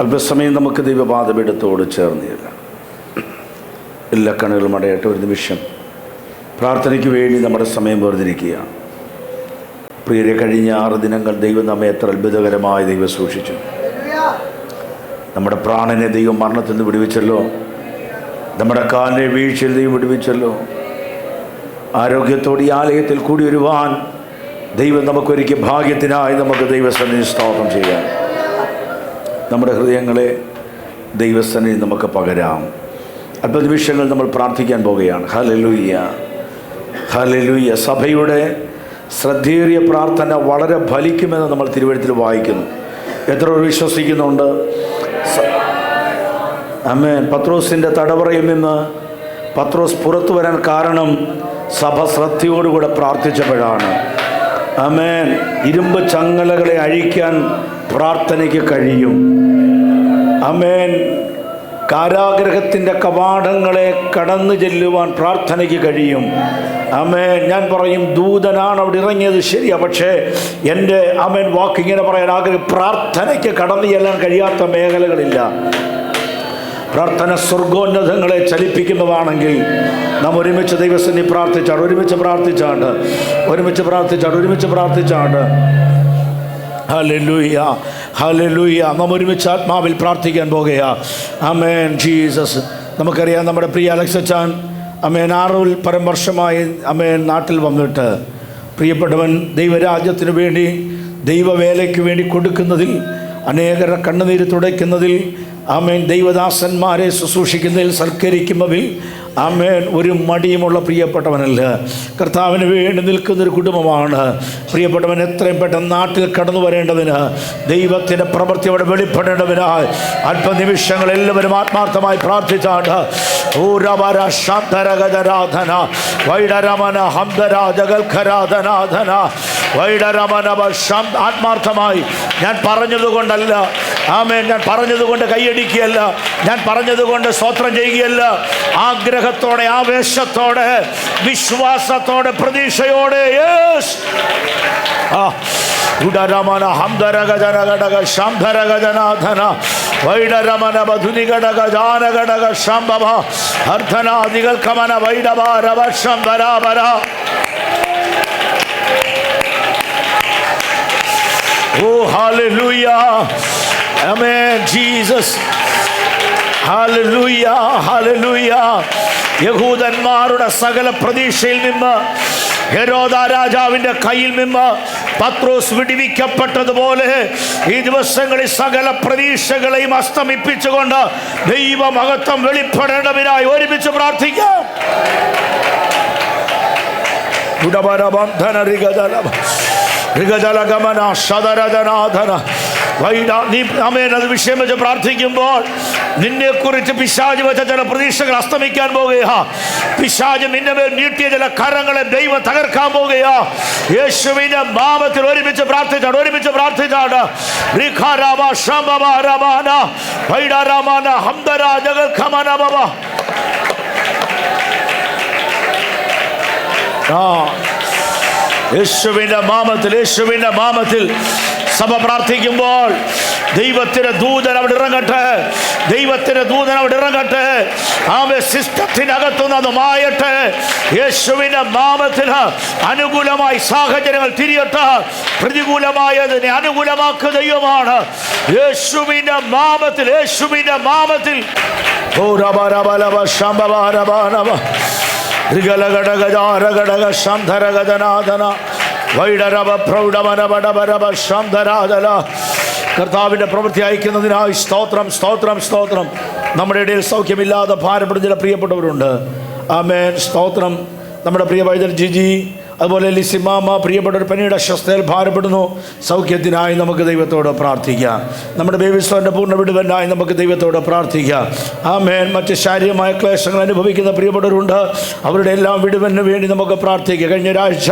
അല്പസമയം നമുക്ക് ദൈവപാദപീഠത്തോട് ചേർന്നില്ല. എല്ലാ കണ്ണുകളും അടയട്ടെ. ഒരു നിമിഷം പ്രാർത്ഥനയ്ക്ക് വേണ്ടി നമ്മുടെ സമയം വേർതിരിക്കുകയാണ്. പ്രിയരെ, കഴിഞ്ഞ 6 ദിനങ്ങൾ ദൈവം നമ്മെ എത്ര അത്ഭുതകരമായി ദൈവം സൂക്ഷിച്ചു. നമ്മുടെ പ്രാണനെ ദൈവം മരണത്തിൽ നിന്ന് വിടുവിച്ചല്ലോ. നമ്മുടെ കാലിനെ വീഴ്ചയിൽ ദൈവം വിടുവിച്ചല്ലോ. ആരോഗ്യത്തോടെ ഈ ആലയത്തിൽ കൂടി വരുവാൻ ദൈവം നമുക്കൊരുക്കിയ ഭാഗ്യത്തിനായി നമുക്ക് ദൈവസന്നിധി സ്തോത്രം ചെയ്യാം. നമ്മുടെ ഹൃദയങ്ങളെ ദൈവസന്നിധി നമുക്ക് പകരാം. അല്പനിമിഷങ്ങൾ നമ്മൾ പ്രാർത്ഥിക്കാൻ പോവുകയാണ്. Hallelujah, hallelujah. സഭയുടെ ശ്രദ്ധേറിയ പ്രാർത്ഥന വളരെ ഫലിക്കുമെന്ന് നമ്മൾ തിരുവെഴുത്തിൽ വായിക്കുന്നു. എത്ര വിശ്വസിക്കുന്നുണ്ട്? ആമേൻ. പത്രോസിൻ്റെ തടവറയിൽ നിന്ന് പത്രോസ് പുറത്തു വരാൻ കാരണം സഭ ശ്രദ്ധയോടുകൂടെ പ്രാർത്ഥിച്ചപ്പോഴാണ്. ആമേൻ. ഇരുമ്പ് ചങ്ങലകളെ അഴിക്കാൻ പ്രാർത്ഥനയ്ക്ക് കഴിയും. ആമേൻ. കാരാഗ്രഹത്തിൻ്റെ കവാടങ്ങളെ കടന്നു ചെല്ലുവാൻ പ്രാർത്ഥനയ്ക്ക് കഴിയും. ആമേൻ. ഞാൻ പറയും, ദൂതനാണ് അവിടെ ഇറങ്ങിയത് ശരിയാ, പക്ഷേ എൻ്റെ ആമേൻ വാക്കിങ്ങനെ പറയാൻ ആഗ്രഹം, പ്രാർത്ഥനയ്ക്ക് കടന്നു ചെല്ലാൻ കഴിയാത്ത മേഖലകളില്ല. പ്രാർത്ഥന സ്വർഗോന്നതങ്ങളെ ചലിപ്പിക്കുന്നതാണെങ്കിൽ നാം ഒരുമിച്ച് ദൈവസന്നിധി ഒരുമിച്ച് പ്രാർത്ഥിച്ചാണ്. Hallelujah, hallelujah. നാം ഒരുമിച്ച് ആത്മാവിൽ പ്രാർത്ഥിക്കാൻ പോകുകയാ. ആമേൻ ജീസസ്. നമുക്കറിയാം, നമ്മുടെ പ്രിയ അലക്സച്ചാൻ ആമേൻ 6 പരം വർഷമായി ആമേൻ നാട്ടിൽ വന്നിട്ട് പ്രിയപ്പെട്ടവൻ ദൈവരാജ്യത്തിന് വേണ്ടി, ദൈവവേലയ്ക്ക് വേണ്ടി കൊടുക്കുന്നതിൽ, അനേകരുടെ കണ്ണുനീര് തുടയ്ക്കുന്നതിൽ, ആമേൻ ദൈവദാസന്മാരെ ശുശ്രൂഷിക്കുന്നതിൽ, സൽക്കരിക്കുന്നതിൽ ആമേൻ ഒരു മടിയുമുള്ള പ്രിയപ്പെട്ടവനല്ല. കർത്താവിന് വേണ്ടി നിൽക്കുന്നൊരു കുടുംബമാണ്. പ്രിയപ്പെട്ടവൻ എത്രയും പെട്ടെന്ന് നാട്ടിൽ കടന്നു വരേണ്ടതിന്, ദൈവത്തിൻ്റെ പ്രവൃത്തി അവിടെ വെളിപ്പെടേണ്ടതിനായി അല്പനിമിഷങ്ങൾ എല്ലാവരും ആത്മാർത്ഥമായി പ്രാർത്ഥിച്ചാണ്. ആത്മാർത്ഥമായി ഞാൻ പറഞ്ഞതുകൊണ്ടല്ല, ആമേൻ, ഞാൻ പറഞ്ഞതുകൊണ്ട് കൈയടിക്കുകയല്ല, ഞാൻ പറഞ്ഞതുകൊണ്ട് സ്തോത്രം ചെയ്യുകയല്ല. ആഗ്രഹത്തോടെ, ആവേശത്തോടെ, വിശ്വാസത്തോടെ, പ്രതീക്ഷയോടെ. യേസ് ഉടരമന ഹംദരഗജന ഘടക ശംഭരഗജനാഥന വൈഡരമന ബധുനി ഘടക ജാനഘടക ശംഭവ അർദ്ധനാദികൾ കമന വൈഡഭാരവ ശംഭരാഭര. ഓ ഹല്ലേലൂയ, ആമേൻ ജീസസ്. Hallelujah, hallelujah. യഹൂദന്മാരുടെ സകല പ്രതീക്ഷയിൽ നിന്ന്, ഹെരോദ രാജാവിൻ്റെ കയ്യിൽ നിന്ന് പത്രോസ് വിടുവിക്കപ്പെട്ടതുപോലെ ഈ ദിവസങ്ങളിൽ സകല പ്രതീക്ഷകളെയും അസ്തമിപ്പിച്ചുകൊണ്ട് ദൈവമഹത്വം വെളിപ്പെടേണ്ടതിനായി ഒരുമിച്ച് പ്രാർത്ഥിക്കാം. അത് വിഷയം വെച്ച് പ്രാർത്ഥിക്കുമ്പോൾ നിന്നെക്കുറിച്ച് പിശാച് വെച്ച ചില പ്രതീക്ഷകൾ അസ്തമിക്കാൻ പോകുകയാ. പിശാച് നിന്നെ മേൽ നീട്ടിയ ചില കരങ്ങളെ ദൈവം തകർക്കാൻ പോകുകയാ. യേശുവിന്റെ നാമത്തിൽ ഒരുമിച്ച് പ്രാർത്ഥിച്ചാണ്. യേശുവിന്റെ നാമത്തിൽ സഭ പ്രാർത്ഥിക്കുമ്പോൾ ദൈവത്തിന്റെ ദൂതൻ അവിടെ ഇറങ്ങട്ടെ. ആമേ സിസ്റ്റത്തിനകത്തുനിന്ന് മായട്ടെ. യേശുവിന്റെ നാമത്തിൽ അനുകൂലമായി സാഹചര്യങ്ങൾ തിരിയട്ടെ. പ്രതികൂലമായതിനെ അനുകൂലമാക്കുക ദൈവമാണ്. യേശുവിന്റെ നാമത്തിൽ കർത്താവിൻ്റെ പ്രവൃത്തി അയക്കുന്നതിനായി സ്തോത്രം. നമ്മുടെ ഇടയിൽ സൗഖ്യമില്ലാതെ ഭാരപ്പെടുന്ന ചില പ്രിയപ്പെട്ടവരുണ്ട്. ആമേൻ, സ്തോത്രം. നമ്മുടെ പ്രിയ വൈദ്യർ ജിജി, അതുപോലെ ലിസിമാമ പ്രിയപ്പെട്ട പനിയുടെ അസ്വസ്ഥതയിൽ ഭാരപ്പെടുന്നു. സൗഖ്യത്തിനായി നമുക്ക് ദൈവത്തോട് പ്രാർത്ഥിക്കാം. നമ്മുടെ ബേബിസോൻ്റെ പൂർണ്ണ വിടുവനായി നമുക്ക് ദൈവത്തോട് പ്രാർത്ഥിക്കാം. ആമേൻ. മറ്റ് ശാരീരികമായ ക്ലേശങ്ങൾ അനുഭവിക്കുന്ന പ്രിയപ്പെട്ടവരുണ്ട്. അവരുടെ എല്ലാം വിടുവന് വേണ്ടി നമുക്ക് പ്രാർത്ഥിക്കാം. കഴിഞ്ഞ ഒരാഴ്ച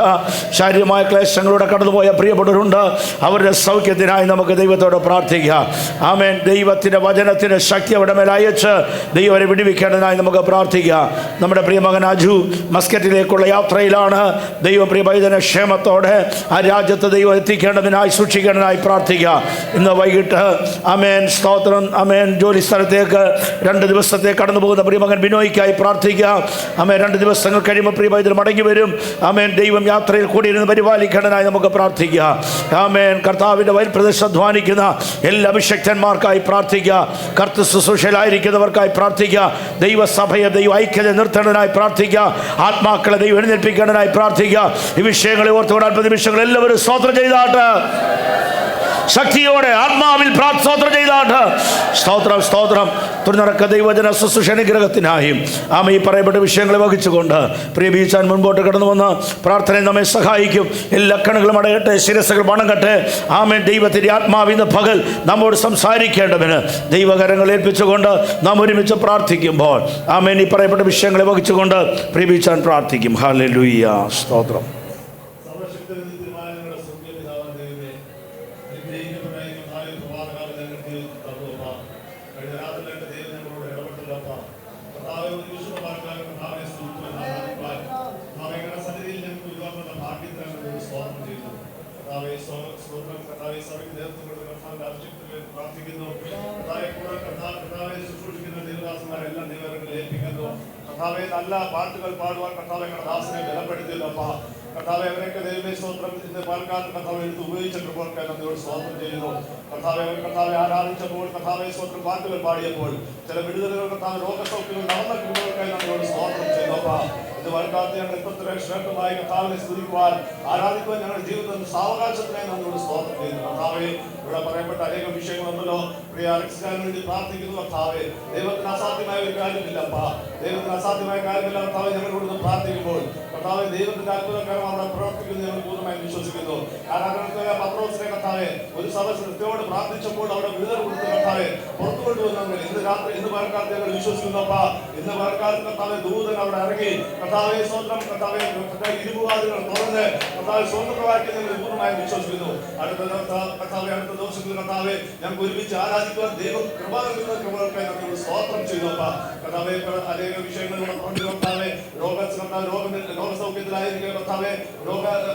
ശാരീരികമായ ക്ലേശങ്ങളോടെ കടന്നുപോയ പ്രിയപ്പെട്ടവരുണ്ട്. അവരുടെ സൗഖ്യത്തിനായി നമുക്ക് ദൈവത്തോട് പ്രാർത്ഥിക്കാം. ആമേൻ. ദൈവത്തിൻ്റെ വചനത്തിന് ശക്തി അവിടെ മേൽ അയച്ച് ദൈവം അവരെ വിടുവിക്കേണ്ടതിനായി നമുക്ക് പ്രാർത്ഥിക്കാം. നമ്മുടെ പ്രിയമകൻ അജു മസ്കറ്റിലേക്കുള്ള യാത്രയിലാണ്. ദൈവം പ്രിയ പൈതനെ ക്ഷേമത്തോടെ ആ രാജ്യത്ത് ദൈവം എത്തിക്കേണ്ടതിനായി സൂക്ഷിക്കേണ്ടതിനായി പ്രാർത്ഥിക്കുക. ഇന്ന് വൈകിട്ട് അമേൻ സ്തോത്രം. അമേൻ ജോലി സ്ഥലത്തേക്ക് 2 ദിവസത്തേക്ക് കടന്നു പോകുന്ന പ്രിയമകൻ ബിനോയ്ക്കായി പ്രാർത്ഥിക്കുക. അമേൻ 2 ദിവസങ്ങൾ കഴിയുമ്പോൾ പ്രിയ പൈതൽ മടങ്ങി വരും. അമേൻ ദൈവം യാത്രയിൽ കൂടിയിരുന്ന് പരിപാലിക്കേണ്ടതിനായി നമുക്ക് പ്രാർത്ഥിക്കുക. ആമേൻ കർത്താവിൻ്റെ വയൽ പ്രദേശത്ത് അധ്വാനിക്കുന്ന എല്ലാ അഭിഷക്തന്മാർക്കായി പ്രാർത്ഥിക്കുക. കർത്തൃ ശുശ്രൂഷയിലായിരിക്കുന്നവർക്കായി പ്രാർത്ഥിക്കുക. ദൈവസഭയെ ദൈവ ഐക്യത നിർത്തേണ്ടതിനായി പ്രാർത്ഥിക്കുക. ആത്മാക്കളെ ദൈവം എഴുന്നേൽപ്പിക്കേണ്ടതിനായി പ്രാർത്ഥിക്കുക. ഈ വിഷയങ്ങളെ ഓർത്തുകൊണ്ട് 40 നിമിഷങ്ങൾ എല്ലാവരും സ്തോത്രം ചെയ്താട്ട്, ശക്തിയോടെ ആത്മാവിൽ സ്തോത്രം ചെയ്താട്ട്. സ്തോത്രം സ്തോത്രം. തുറന്നിറക്ക ദൈവജന ശുശ്രൂഷ അനുഗ്രഹത്തിനായും ഈ പറയപ്പെട്ട വിഷയങ്ങളെ വഹിച്ചുകൊണ്ട് പ്രിയ ബീച്ചാൻ മുൻപോട്ട് കടന്നു വന്ന് പ്രാർത്ഥനയെ നമ്മെ സഹായിക്കും. എല്ലാ കണ്ണുകളും അടയട്ടെ, ശിരസ്സുകൾ വണങ്ങട്ടെ. ആമേൻ. ദൈവത്തിൻ്റെ ആത്മാവിന്ന് പകൽ നമ്മോട് സംസാരിക്കേണ്ടതിന് ദൈവകരങ്ങൾ ഏൽപ്പിച്ചുകൊണ്ട് നാം ഒരുമിച്ച് പ്രാർത്ഥിക്കുമ്പോൾ ആമേൻ ഈ പറയപ്പെട്ട വിഷയങ്ങളെ വഹിച്ചുകൊണ്ട് പ്രിയ ബീച്ചാൻ പ്രാർത്ഥിക്കും. ഹല്ലേലൂയ. സ്തോത്രം. കർത്താവെ നല്ല പാട്ടുകൾ പാടുവാൻ കർത്താവെ ദാസനെ ബലപ്പെടുത്തിയല്ലപ്പാ. കർത്താവെ അവരൊക്കെ ദൈവമേ സ്തോത്രം ഇന്ന് പാൽക്കാലത്ത് കർത്താവെ എടുത്ത് ഉപയോഗിച്ചപ്പോൾ നന്ദിയോട് സ്തോത്രം ചെയ്യുന്നു. കർത്താവെ ആരാധിച്ചപ്പോൾ കർത്താവെ സ്തോത്രം പാട്ടുകൾ പാടിയപ്പോൾ ചില വിടുതലുകൾ കർത്താവ് രോഗസൗഖ്യങ്ങൾ നടന്ന കൃപകൾക്കായി നന്ദിയോട് സ്തോത്രം ചെയ്യുന്നപ്പാ. ഇത് പാൽക്കാലത്ത് ഞങ്ങൾ എത്ര ശ്രേഷ്ഠമായി കർത്താവിനെ സ്തുതിക്കുവാൻ ആരാധിക്കുവാൻ ഞങ്ങളുടെ ജീവിതത്തിൽ സാവകാശത്തിനായി നന്ദിയോട് സ്തോത്രം ചെയ്യുന്നു. കർത്താവെ ഇവിടെ പറയപ്പെട്ട അനേകം വിഷയങ്ങളുണ്ടല്ലോ. പ്രിയ അലക്സിന് വേണ്ടി പ്രാർത്ഥിക്കുന്നു. കർത്താവെ ദൈവത്തിന് അസാധ്യമായ ഒരു കാര്യമില്ലപ്പാ. ദൈവത്തിന് അസാധ്യമായ കാര്യമില്ല. കർത്താവെ ഞങ്ങൾ ഇവിടുന്ന് പ്രാർത്ഥിക്കുമ്പോൾ കർത്താവെ ദൈവത്തിന്റെ അത്ഭുതകരം അവിടെ പ്രവർത്തിക്കുന്നു ഞങ്ങൾ പൂർണ്ണമായി വിശ്വസിക്കുന്നു. ആരാധനത്തിലെ പത്രോസിനെ കർത്താവെ ഒരു സഭ ശ്രദ്ധയോട് പ്രാർത്ഥിച്ചപ്പോൾ അവിടെ വിടുതൽ കൊടുത്ത് കർത്താവെ പുറത്തു കൊണ്ടുവന്നു. ഇന്ന് രാത്രി ഇന്ന് പകൽക്കാലത്ത് ഞങ്ങൾ വിശ്വസിക്കുന്നപ്പാ. ഇന്ന് പകൽക്കാലത്ത് കർത്താവെ ദൂതൻ അവിടെ ഇറങ്ങി കർത്താവെ സ്വന്തം കർത്താവെ ഇരുമുവാതികൾ തുറന്ന് കർത്താവെ സ്വന്തമാക്കി ഞങ്ങൾ പൂർണ്ണമായി വിശ്വസിക്കുന്നു. അടുത്ത ദിവസങ്ങളിൽ കർത്താവെ ഞങ്ങൾക്ക് ഒരുമിച്ച് ആരാധിക്കുവാൻ ദൈവം കൃപ നൽകുന്ന കൃപകൾക്കായി നമ്മൾ സ്തോത്രം ചെയ്യുന്നപ്പാ. കർത്താവെ അനേക വിഷയങ്ങളിലൂടെ പറഞ്ഞു കർത്താവെ രോഗസൗഖ്യത്തിലായിരിക്കുന്ന കർത്താവെ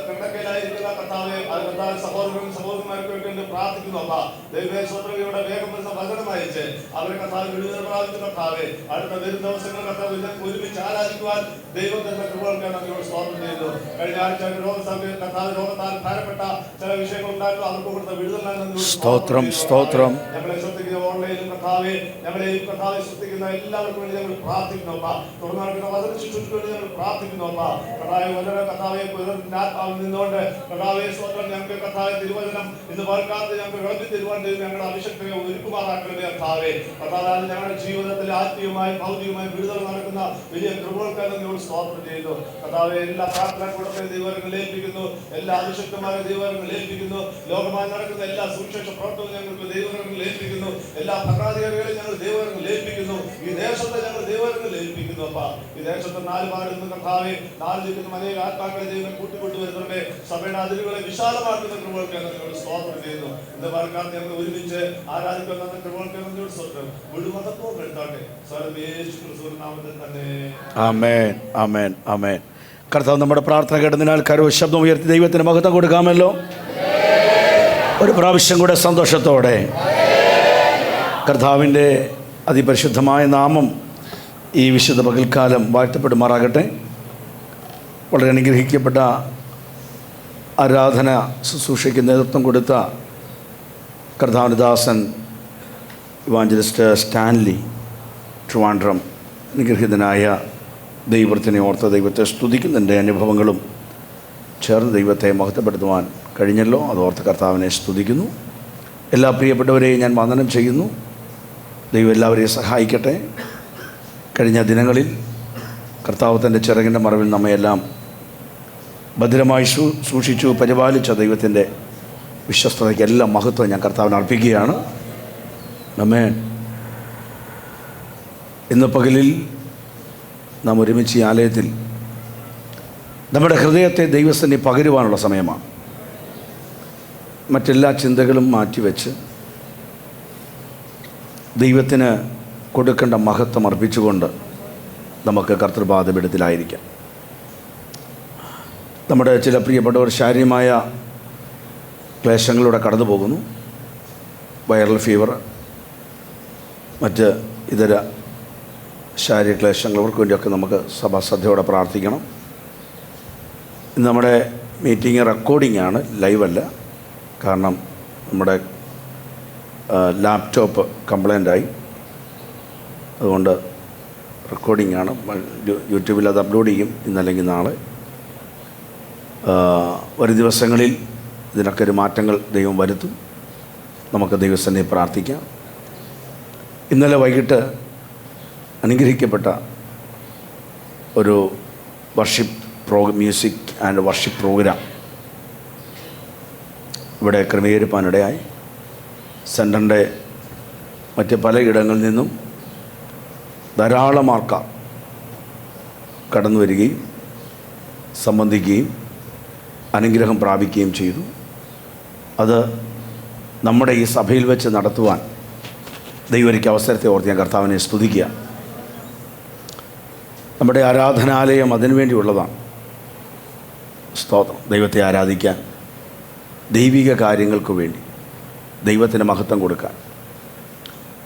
കിടക്കയിലായിരിക്കുന്ന കർത്താവെ സഹോദരന്മാർക്ക് വേണ്ടി പ്രാർത്ഥിക്കുന്നു. അപ്പാ ദൈവമേ സ്വത്രയുടെ വേഗം വരുന്ന വചനം അയച്ച് അവരെ കർത്താവ് വിടുതൽ പ്രാപിച്ച കർത്താവെ അടുത്ത വരും ദിവസങ്ങൾ കർത്താവ് ഒരുമിച്ച് ആരാധിക്കുവാൻ ദൈവം തന്ന കൃപകൾക്കായി നമ്മളോട് സ്തോത്രം ചെയ്യുന്നു. കഴിഞ്ഞ ആഴ്ച രോഗസൗഖ്യം കർത്താവ് രോഗത്താൽ ഭാരപ്പെട്ട ചില വിഷയങ്ങൾ ഉണ്ടായിരുന്നു. അവർക്ക് കൊടുത്ത വിടുതൽ സ്തോത്രം സ്തോത്രം. ഞങ്ങളെ ശ്രദ്ധിക്കുന്ന ഓൺലൈനിലും കർത്താവെ ഞങ്ങളെയും കർത്താവെ ശ്രദ്ധിക്കുന്ന എല്ലാവർക്കും വേണ്ടി ഞങ്ങൾ പ്രാർത്ഥിക്കുന്നു. തുറന്നു നടക്കുന്ന വചന ശുശ്രൂഷയ്ക്ക് വേണ്ടി ഞങ്ങൾ പ്രാർത്ഥിക്കുന്നു. കർത്താവെ നിന്നുകൊണ്ട് കർത്താവെ സ്വന്തം ഞങ്ങൾക്ക് കർത്താവെ തിരുവചനം ഇന്ന് വർക്കാലത്ത് ഞങ്ങൾക്ക് വിളമ്പി തരുവാൻ ഞങ്ങളുടെ അഭിഷക്തയെ ഒരുക്കുമാറാക്കണമേ കർത്താവെ. കർത്താവെ ഞങ്ങളുടെ ജീവിതത്തിൽ ആത്മീയമായും ഭൗതികമായും വിടുതൽ നടക്കുന്ന വലിയ കൃപകൾക്കായി ഞങ്ങൾ സ്തോത്രം ചെയ്യുന്നു. കർത്താവെ എല്ലാ പ്രാർത്ഥന കൂടത്തെ ദൈവങ്ങൾ ഏൽപ്പിക്കുന്നു. എല്ലാ അഭിഷക്തമായ ദൈവങ്ങൾ ഏൽപ്പിക്കുന്നു. ലോകമായി നടക്കുന്ന എല്ലാ സുവിശേഷ പ്രവർത്തനവും ഞങ്ങൾക്ക് ദൈവങ്ങൾ ഏൽപ്പിക്കുന്നു. എല്ലാ ഭരണാധികാരികളെയും ഞങ്ങൾ ദൈവങ്ങൾ ഏൽപ്പിക്കുന്നു. ഈ ദേശത്തെ ഞങ്ങൾ ദൈവങ്ങൾ ഏൽപ്പിക്കുന്നു. അപ്പാ ഈ ദേശത്തെ 4 പാടുന്ന കർത്താവെ 4 ചുറ്റും അനേക ആത്മാക്കളെ ദൈവം കൂട്ടിക്കൊണ്ടുവരുന്നവരുടെ സഭയുടെ അതിരുകളെ വിശാലമാക്കുന്ന കൃപകൾക്ക് ഞങ്ങൾ സ്തോത്രം ചെയ്യുന്നു. ഇന്ന് പാൽക്കാലത്ത് ഞങ്ങൾ ഒരുമിച്ച് ആരാധിക്കുന്ന കൃപകൾക്ക് ഞങ്ങൾ സ്തോത്രം മുഴുവൻ എടുത്താട്ടെ നാമത്തിൽ തന്നെ. ആമേൻ ആമേൻ ആമേൻ. കർത്താവ് നമ്മുടെ പ്രാർത്ഥന കേട്ടതിനാൽ കരവ് ശബ്ദം ഉയർത്തി ദൈവത്തിന് മഹത്വം കൊടുക്കാമല്ലോ. ഒരു പ്രാവശ്യം കൂടെ സന്തോഷത്തോടെ കർത്താവിൻ്റെ അതിപരിശുദ്ധമായ നാമം ഈ വിശുദ്ധ പകൽക്കാലം വാഴ്ത്തപ്പെടുമാറാകട്ടെ. വളരെ അനുഗ്രഹിക്കപ്പെട്ട ആരാധന ശുശ്രൂഷയ്ക്ക് നേതൃത്വം കൊടുത്ത കർത്താവിൻ്റെ ദാസൻ ഇവാഞ്ചലിസ്റ്റ് സ്റ്റാൻലി ട്രിവാൻഡ്രം അനുഗ്രഹീതനായ ദൈവത്തിനെ ഓർത്ത ദൈവത്തെ സ്തുതിക്കുന്നതിൻ്റെ അനുഭവങ്ങളും ചേർന്ന് ദൈവത്തെ മഹത്വപ്പെടുത്തുവാൻ കഴിഞ്ഞല്ലോ. അതോർത്ത് കർത്താവിനെ സ്തുതിക്കുന്നു. എല്ലാ പ്രിയപ്പെട്ടവരെയും ഞാൻ വന്ദനം ചെയ്യുന്നു. ദൈവം എല്ലാവരെയും സഹായിക്കട്ടെ. കഴിഞ്ഞ ദിനങ്ങളിൽ കർത്താവ് തൻ്റെ ചിറകിൻ്റെ മറവിൽ നമ്മയെല്ലാം ഭദ്രമായി സൂക്ഷിച്ചു പരിപാലിച്ച ദൈവത്തിൻ്റെ വിശ്വസ്തതയ്ക്ക് എല്ലാ മഹത്വം ഞാൻ കർത്താവിന് അർപ്പിക്കുകയാണ്. ആമേൻ. ഇന്ന് പകലിൽ നാം ഒരുമിച്ച് ഈ ആലയത്തിൽ നമ്മുടെ ഹൃദയത്തെ ദൈവസന്നിധി പകരുവാനുള്ള സമയമാണ്. മറ്റെല്ലാ ചിന്തകളും മാറ്റിവെച്ച് ദൈവത്തിന് കൊടുക്കേണ്ട മഹത്വം അർപ്പിച്ചുകൊണ്ട് നമുക്ക് കർത്തൃപാദപീഠത്തിലായിരിക്കാം. നമ്മുടെ ചില പ്രിയപ്പെട്ടവർ ശാരീരികമായ ക്ലേശങ്ങളിലൂടെ കടന്നു പോകുന്നു. വൈറൽ ഫീവർ, മറ്റ് ഇതര ശാരീരിക ക്ലേശങ്ങൾക്ക് വേണ്ടിയൊക്കെ നമുക്ക് സഭാശ്രദ്ധയോടെ പ്രാർത്ഥിക്കണം. ഇന്ന് നമ്മുടെ മീറ്റിംഗ് റെക്കോർഡിംഗ് ആണ്, ലൈവല്ല. കാരണം നമ്മുടെ ലാപ്ടോപ്പ് കംപ്ലൈൻ്റായി, അതുകൊണ്ട് റെക്കോർഡിംഗ് ആണ്. യൂട്യൂബിൽ അത് അപ്ലോഡ് ചെയ്യും ഇന്നല്ലെങ്കിൽ നാളെ. വരും ദിവസങ്ങളിൽ ഇതിനൊക്കെ ഒരു മാറ്റങ്ങൾ ദൈവം വരുത്തും. നമുക്ക് ദൈവസന്നിധിയിൽ പ്രാർത്ഥിക്കാം. ഇന്നലെ വൈകിട്ട് അനുഗ്രഹിക്കപ്പെട്ട ഒരു മ്യൂസിക് ആൻഡ് വർഷിപ്പ് പ്രോഗ്രാം ഇവിടെ ക്രമീകരിപ്പാനിടയായി. സെൻറ്ററിൻ്റെ മറ്റ് പലയിടങ്ങളിൽ നിന്നും ധാരാളം ആൾക്കാർ കടന്നു വരികയും സംബന്ധിക്കുകയും അനുഗ്രഹം പ്രാപിക്കുകയും ചെയ്തു. അത് നമ്മുടെ ഈ സഭയിൽ വെച്ച് നടത്തുവാൻ ദൈവരിക്ക് അവസരത്തെ ഓർത്ത് ഞാൻ കർത്താവിനെ സ്തുതിക്കുക. നമ്മുടെ ആരാധനാലയം അതിനുവേണ്ടിയുള്ളതാണ്. സ്തോത്രം. ദൈവത്തെ ആരാധിക്കാൻ, ദൈവിക കാര്യങ്ങൾക്ക് വേണ്ടി ദൈവത്തിന് മഹത്വം കൊടുക്കാൻ,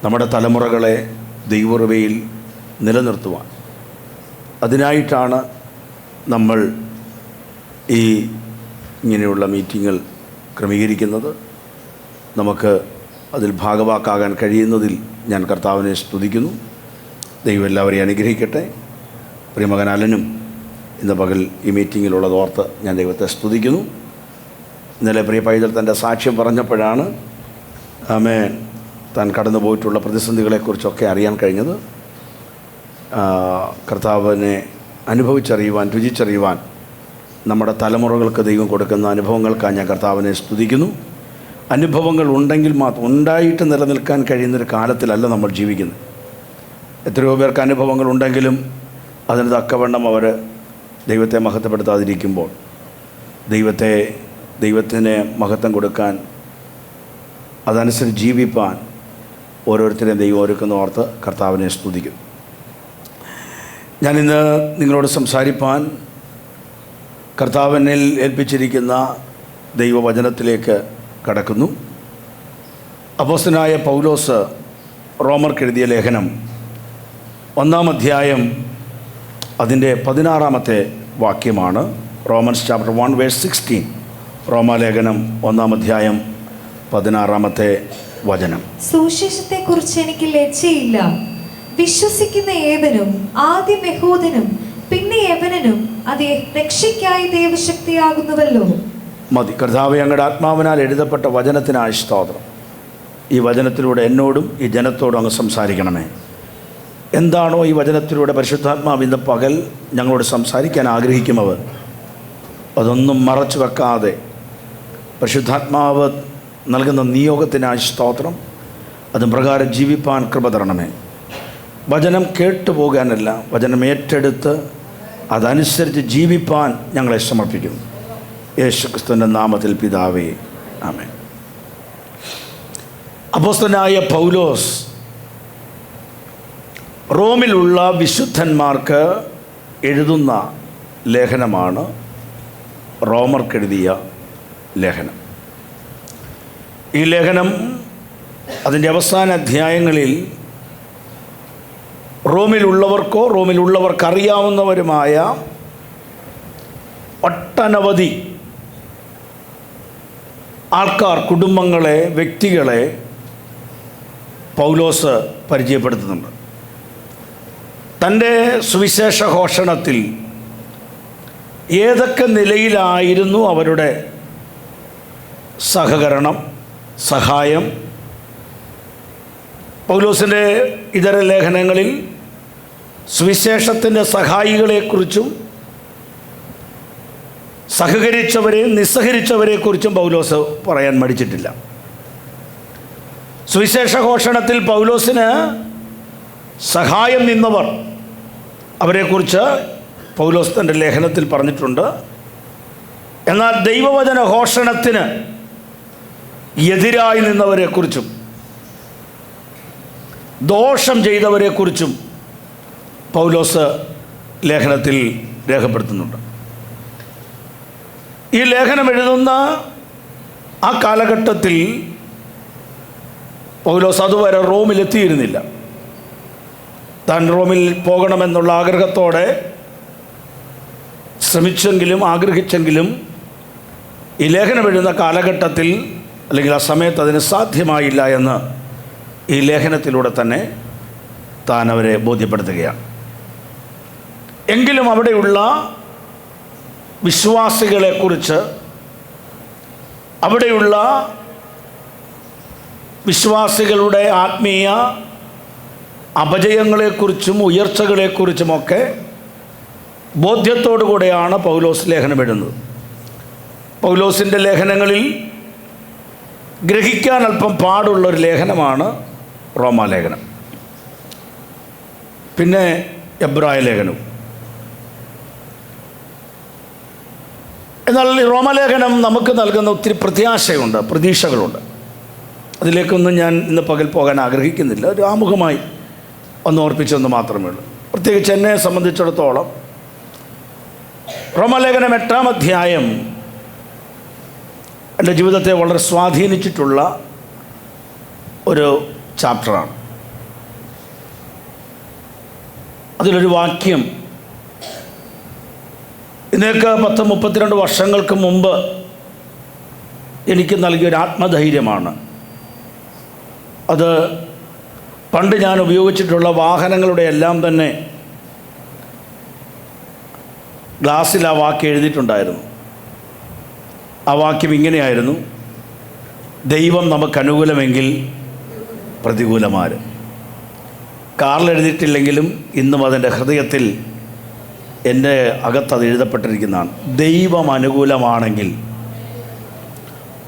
നമ്മുടെ തലമുറകളെ ദൈവകൃപയിൽ നിലനിർത്തുവാൻ, അതിനായിട്ടാണ് നമ്മൾ ഈ ഇങ്ങനെയുള്ള മീറ്റിങ്ങുകൾ ക്രമീകരിക്കുന്നത്. നമുക്ക് അതിൽ ഭാഗവാക്കാകാൻ കഴിയുന്നതിൽ ഞാൻ കർത്താവിനെ സ്തുതിക്കുന്നു. ദൈവം എല്ലാവരെയും അനുഗ്രഹിക്കട്ടെ. പ്രിയമകൻ അലനും ഇന്ന് പകൽ ഈ മീറ്റിങ്ങിലുള്ളതോർത്ത് ഞാൻ ദൈവത്തെ സ്തുതിക്കുന്നു. ഇന്നലെ പ്രിയ പൈതൽ തൻ്റെ സാക്ഷ്യം പറഞ്ഞപ്പോഴാണ് ആമേൻ താൻ കടന്നു പോയിട്ടുള്ള പ്രതിസന്ധികളെക്കുറിച്ചൊക്കെ അറിയാൻ കഴിഞ്ഞത്. കർത്താവിനെ അനുഭവിച്ചറിയുവാൻ, രുചിച്ചറിയുവാൻ നമ്മുടെ തലമുറകൾക്ക് ദൈവം കൊടുക്കുന്ന അനുഭവങ്ങൾക്കാണ് ഞാൻ കർത്താവിനെ സ്തുതിക്കുന്നു. അനുഭവങ്ങൾ ഉണ്ടെങ്കിൽ മാത്രം, ഉണ്ടായിട്ട് നിലനിൽക്കാൻ കഴിയുന്നൊരു കാലത്തിലല്ല നമ്മൾ ജീവിക്കുന്നത്. എത്രയോ പേർക്ക് അനുഭവങ്ങൾ ഉണ്ടെങ്കിലും അതിന് തക്കവണ്ണം അവർ ദൈവത്തെ മഹത്വപ്പെടുത്താതിരിക്കുമ്പോൾ ദൈവത്തിന് മഹത്വം കൊടുക്കാൻ, അതനുസരിച്ച് ജീവിപ്പാൻ ഓരോരുത്തരെയും ദൈവം ഒരുക്കുന്ന ഓർത്ത് കർത്താവിനെ സ്തുതിക്കുന്നു. ഞാനിന്ന് നിങ്ങളോട് സംസാരിപ്പാൻ കർത്താവിനിൽ ഏൽപ്പിച്ചിരിക്കുന്ന ദൈവവചനത്തിലേക്ക് കടക്കുന്നു. അപ്പോസ്തലനായ പൗലോസ് റോമർക്ക് എഴുതിയ ലേഖനം 1-ാം അധ്യായം അതിൻ്റെ 16-ാമത്തെ വാക്യമാണ്. Romance chapter 1:16. റോമാലേഖനം 1-ാം അധ്യായം 16-ാമത്തെ വചനം. സുവിശേഷത്തെക്കുറിച്ച് എനിക്ക് ലജ്ജയില്ല. വിശ്വസിക്കുന്ന ഏവനും, ആദ്യം യഹൂദനും പിന്നെ യവനനും അത് രക്ഷയ്ക്കായി ദൈവശക്തിയാകുന്നുവല്ലോ. മതി. കർത്താവേ, അങ്ങയുടെ ആത്മാവിനാൽ എഴുതപ്പെട്ട വചനത്തിനായി സ്തോത്രം. ഈ വചനത്തിലൂടെ എന്നോടും ഈ ജനത്തോടും അങ്ങ് സംസാരിക്കണമേ. എന്താണോ ഈ വചനത്തിലൂടെ പരിശുദ്ധാത്മാവ് ഇന്ന് പകൽ ഞങ്ങളോട് സംസാരിക്കാൻ ആഗ്രഹിക്കുന്നവർ അതൊന്നും മറച്ചു വെക്കാതെ പരിശുദ്ധാത്മാവ് നൽകുന്ന നിയോഗത്തിനായി സ്തോത്രം. അത് പ്രകാരം ജീവിപ്പാൻ കൃപ തരണമേ. വചനം കേട്ടുപോകാനല്ല, വചനം ഏറ്റെടുത്ത് അതനുസരിച്ച് ജീവിപ്പാൻ ഞങ്ങളെ സമർപ്പിക്കുന്നു. യേശുക്രിസ്തുവിൻ്റെ നാമത്തിൽ പിതാവേ, ആമേൻ. അപ്പോസ്തലനായ പൗലോസ് റോമിലുള്ള വിശുദ്ധന്മാർക്ക് എഴുതുന്ന ലേഖനമാണ് റോമർക്കെഴുതിയ ലേഖനം. ഈ ലേഖനം അതിൻ്റെ അവസാന അധ്യായങ്ങളിൽ റോമിലുള്ളവർക്കറിയാവുന്നവരുമായ ഒട്ടനവധി ആൾക്കാർ, കുടുംബങ്ങളെ, വ്യക്തികളെ പൗലോസ് പരിചയപ്പെടുത്തുന്നുണ്ട്. തൻ്റെ സുവിശേഷ ഘോഷണത്തിൽ ഏതൊക്കെ നിലയിലായിരുന്നു അവരുടെ സഹകരണം, സഹായം. പൗലോസിൻ്റെ ഇതര ലേഖനങ്ങളിൽ സുവിശേഷത്തിൻ്റെ സഹായികളെക്കുറിച്ചും സഹകരിച്ചവരെയും നിസ്സഹരിച്ചവരെക്കുറിച്ചും പൗലോസ് പറയാൻ മടിച്ചിട്ടില്ല. സുവിശേഷ ഘോഷണത്തിൽ പൗലോസിന് സഹായം നിന്നവർ, അവരെക്കുറിച്ച് പൗലോസ് തൻ്റെ ലേഖനത്തിൽ പറഞ്ഞിട്ടുണ്ട്. എന്നാൽ ദൈവവചന ഘോഷണത്തിന് എതിരായി നിന്നവരെക്കുറിച്ചും ദോഷം ചെയ്തവരെക്കുറിച്ചും പൗലോസ് ലേഖനത്തിൽ രേഖപ്പെടുത്തുന്നുണ്ട്. ഈ ലേഖനം എഴുതുന്ന ആ കാലഘട്ടത്തിൽ പൗലോസ് അതുവരെ റോമിലെത്തിയിരുന്നില്ല. താൻ റോമിൽ പോകണമെന്നുള്ള ആഗ്രഹത്തോടെ ശ്രമിച്ചെങ്കിലും ആഗ്രഹിച്ചെങ്കിലും ഈ ലേഖനം എഴുതുന്ന കാലഘട്ടത്തിൽ അല്ലെങ്കിൽ ആ സമയത്ത് അതിന് സാധ്യമായില്ല എന്ന് ഈ ലേഖനത്തിലൂടെ തന്നെ താൻ അവരെ ബോധ്യപ്പെടുത്തുകയാണ്. എങ്കിലും അവിടെയുള്ള വിശ്വാസികളെക്കുറിച്ച്, അവിടെയുള്ള വിശ്വാസികളുടെ ആത്മീയ അപജയങ്ങളെക്കുറിച്ചും ഉയർച്ചകളെക്കുറിച്ചുമൊക്കെ ബോധ്യത്തോടു കൂടെയാണ് പൗലോസ് ലേഖനം എഴുതുന്നത്. പൗലോസിൻ്റെ ലേഖനങ്ങളിൽ ഗ്രഹിക്കാൻ അല്പം പാടുള്ളൊരു ലേഖനമാണ് റോമാലേഖനം, പിന്നെ എബ്രായ ലേഖനവും. എന്നാൽ ഈ റോമാലേഖനം നമുക്ക് നൽകുന്ന ഒത്തിരി പ്രത്യാശയുണ്ട്, പ്രതീക്ഷകളുണ്ട്. അതിലേക്കൊന്നും ഞാൻ ഇന്ന് പകൽ പോകാൻ ആഗ്രഹിക്കുന്നില്ല. ഒരു ആമുഖമായി ഒന്ന് ഓർപ്പിച്ചെന്ന് മാത്രമേ ഉള്ളൂ. പ്രത്യേകിച്ച് എന്നെ സംബന്ധിച്ചിടത്തോളം റോമാലേഖനം 8-ാം അധ്യായം എൻ്റെ ജീവിതത്തെ വളരെ സ്വാധീനിച്ചിട്ടുള്ള ഒരു ചാപ്റ്ററാണ്. അതിലൊരു വാക്യം ഇന്നേക്ക് 10-32 വർഷങ്ങൾക്ക് മുമ്പ് എനിക്ക് നൽകിയൊരു ആത്മധൈര്യമാണ്. അത് പണ്ട് ഞാൻ ഉപയോഗിച്ചിട്ടുള്ള വാഹനങ്ങളുടെ എല്ലാം തന്നെ ഗ്ലാസ്സിൽ ആ വാക്യം എഴുതിയിട്ടുണ്ടായിരുന്നു. ആ വാക്യം ഇങ്ങനെയായിരുന്നു: ദൈവം നമുക്ക് അനുകൂലമെങ്കിൽ പ്രതികൂലമാര്. കാറിൽ എഴുതിയിട്ടില്ലെങ്കിലും ഇന്നും അതിൻ്റെ ഹൃദയത്തിൽ എൻ്റെ അകത്തത് എഴുതപ്പെട്ടിരിക്കുന്നതാണ്. ദൈവം അനുകൂലമാണെങ്കിൽ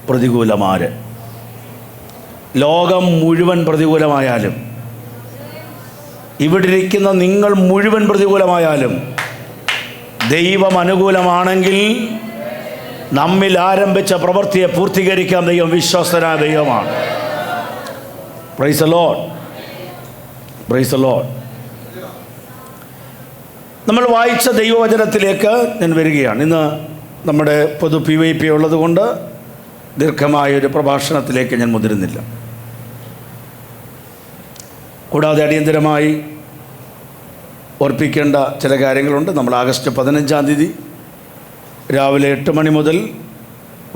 പ്രതികൂലമാര്. ലോകം മുഴുവൻ പ്രതികൂലമായാലും, ഇവിടെ ഇരിക്കുന്ന നിങ്ങൾ മുഴുവൻ പ്രതികൂലമായാലും, ദൈവം അനുകൂലമാണെങ്കിൽ നമ്മിൽ ആരംഭിച്ച പ്രവൃത്തിയെ പൂർത്തീകരിക്കാൻ ദൈവം വിശ്വസ്തനായ ദൈവമാണ്. Praise the Lord, praise the Lord. നമ്മൾ വായിച്ച ദൈവവചനത്തിലേക്ക് ഞാൻ വരികയാണ്. ഇന്ന് നമ്മുടെ പൊതു PYP ഉള്ളതുകൊണ്ട് ദീർഘമായൊരു പ്രഭാഷണത്തിലേക്ക് ഞാൻ മുതിരുന്നില്ല. കൂടാതെ അടിയന്തരമായി ഓർപ്പിക്കേണ്ട ചില കാര്യങ്ങളുണ്ട്. നമ്മൾ ആഗസ്റ്റ് 15-ാം തീയതി രാവിലെ 8 മണി മുതൽ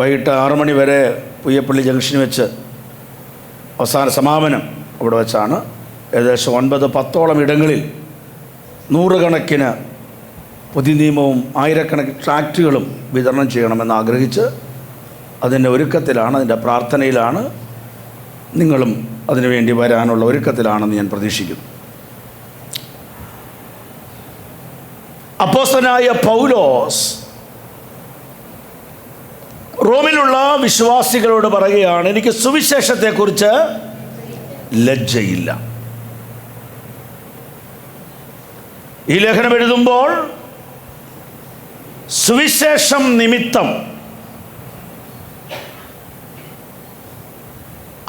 വൈകിട്ട് 6 മണി വരെ പുയ്യപ്പള്ളി ജംഗ്ഷനിൽ വെച്ച് അവസാന സമാപനം അവിടെ വെച്ചാണ്. ഏകദേശം 9-10ഓളം ഇടങ്ങളിൽ നൂറുകണക്കിന് പുതിയ നിയമവും ആയിരക്കണക്കിന് ട്രാക്റ്റുകളും വിതരണം ചെയ്യണമെന്ന് ആഗ്രഹിച്ച് അതിൻ്റെ ഒരുക്കത്തിലാണ്, അതിൻ്റെ പ്രാർത്ഥനയിലാണ്. നിങ്ങളും അതിനുവേണ്ടി വരാനുള്ള ഒരുക്കത്തിലാണെന്ന് ഞാൻ പ്രതീക്ഷിക്കുന്നു. അപ്പോസ്തലനായ പൗലോസ് റോമിലുള്ള വിശ്വാസികളോട് പറയുകയാണ്, എനിക്ക് സുവിശേഷത്തെക്കുറിച്ച് ലജ്ജയില്ല. ഈ ലേഖനം എഴുതുമ്പോൾ സുവിശേഷം നിമിത്തം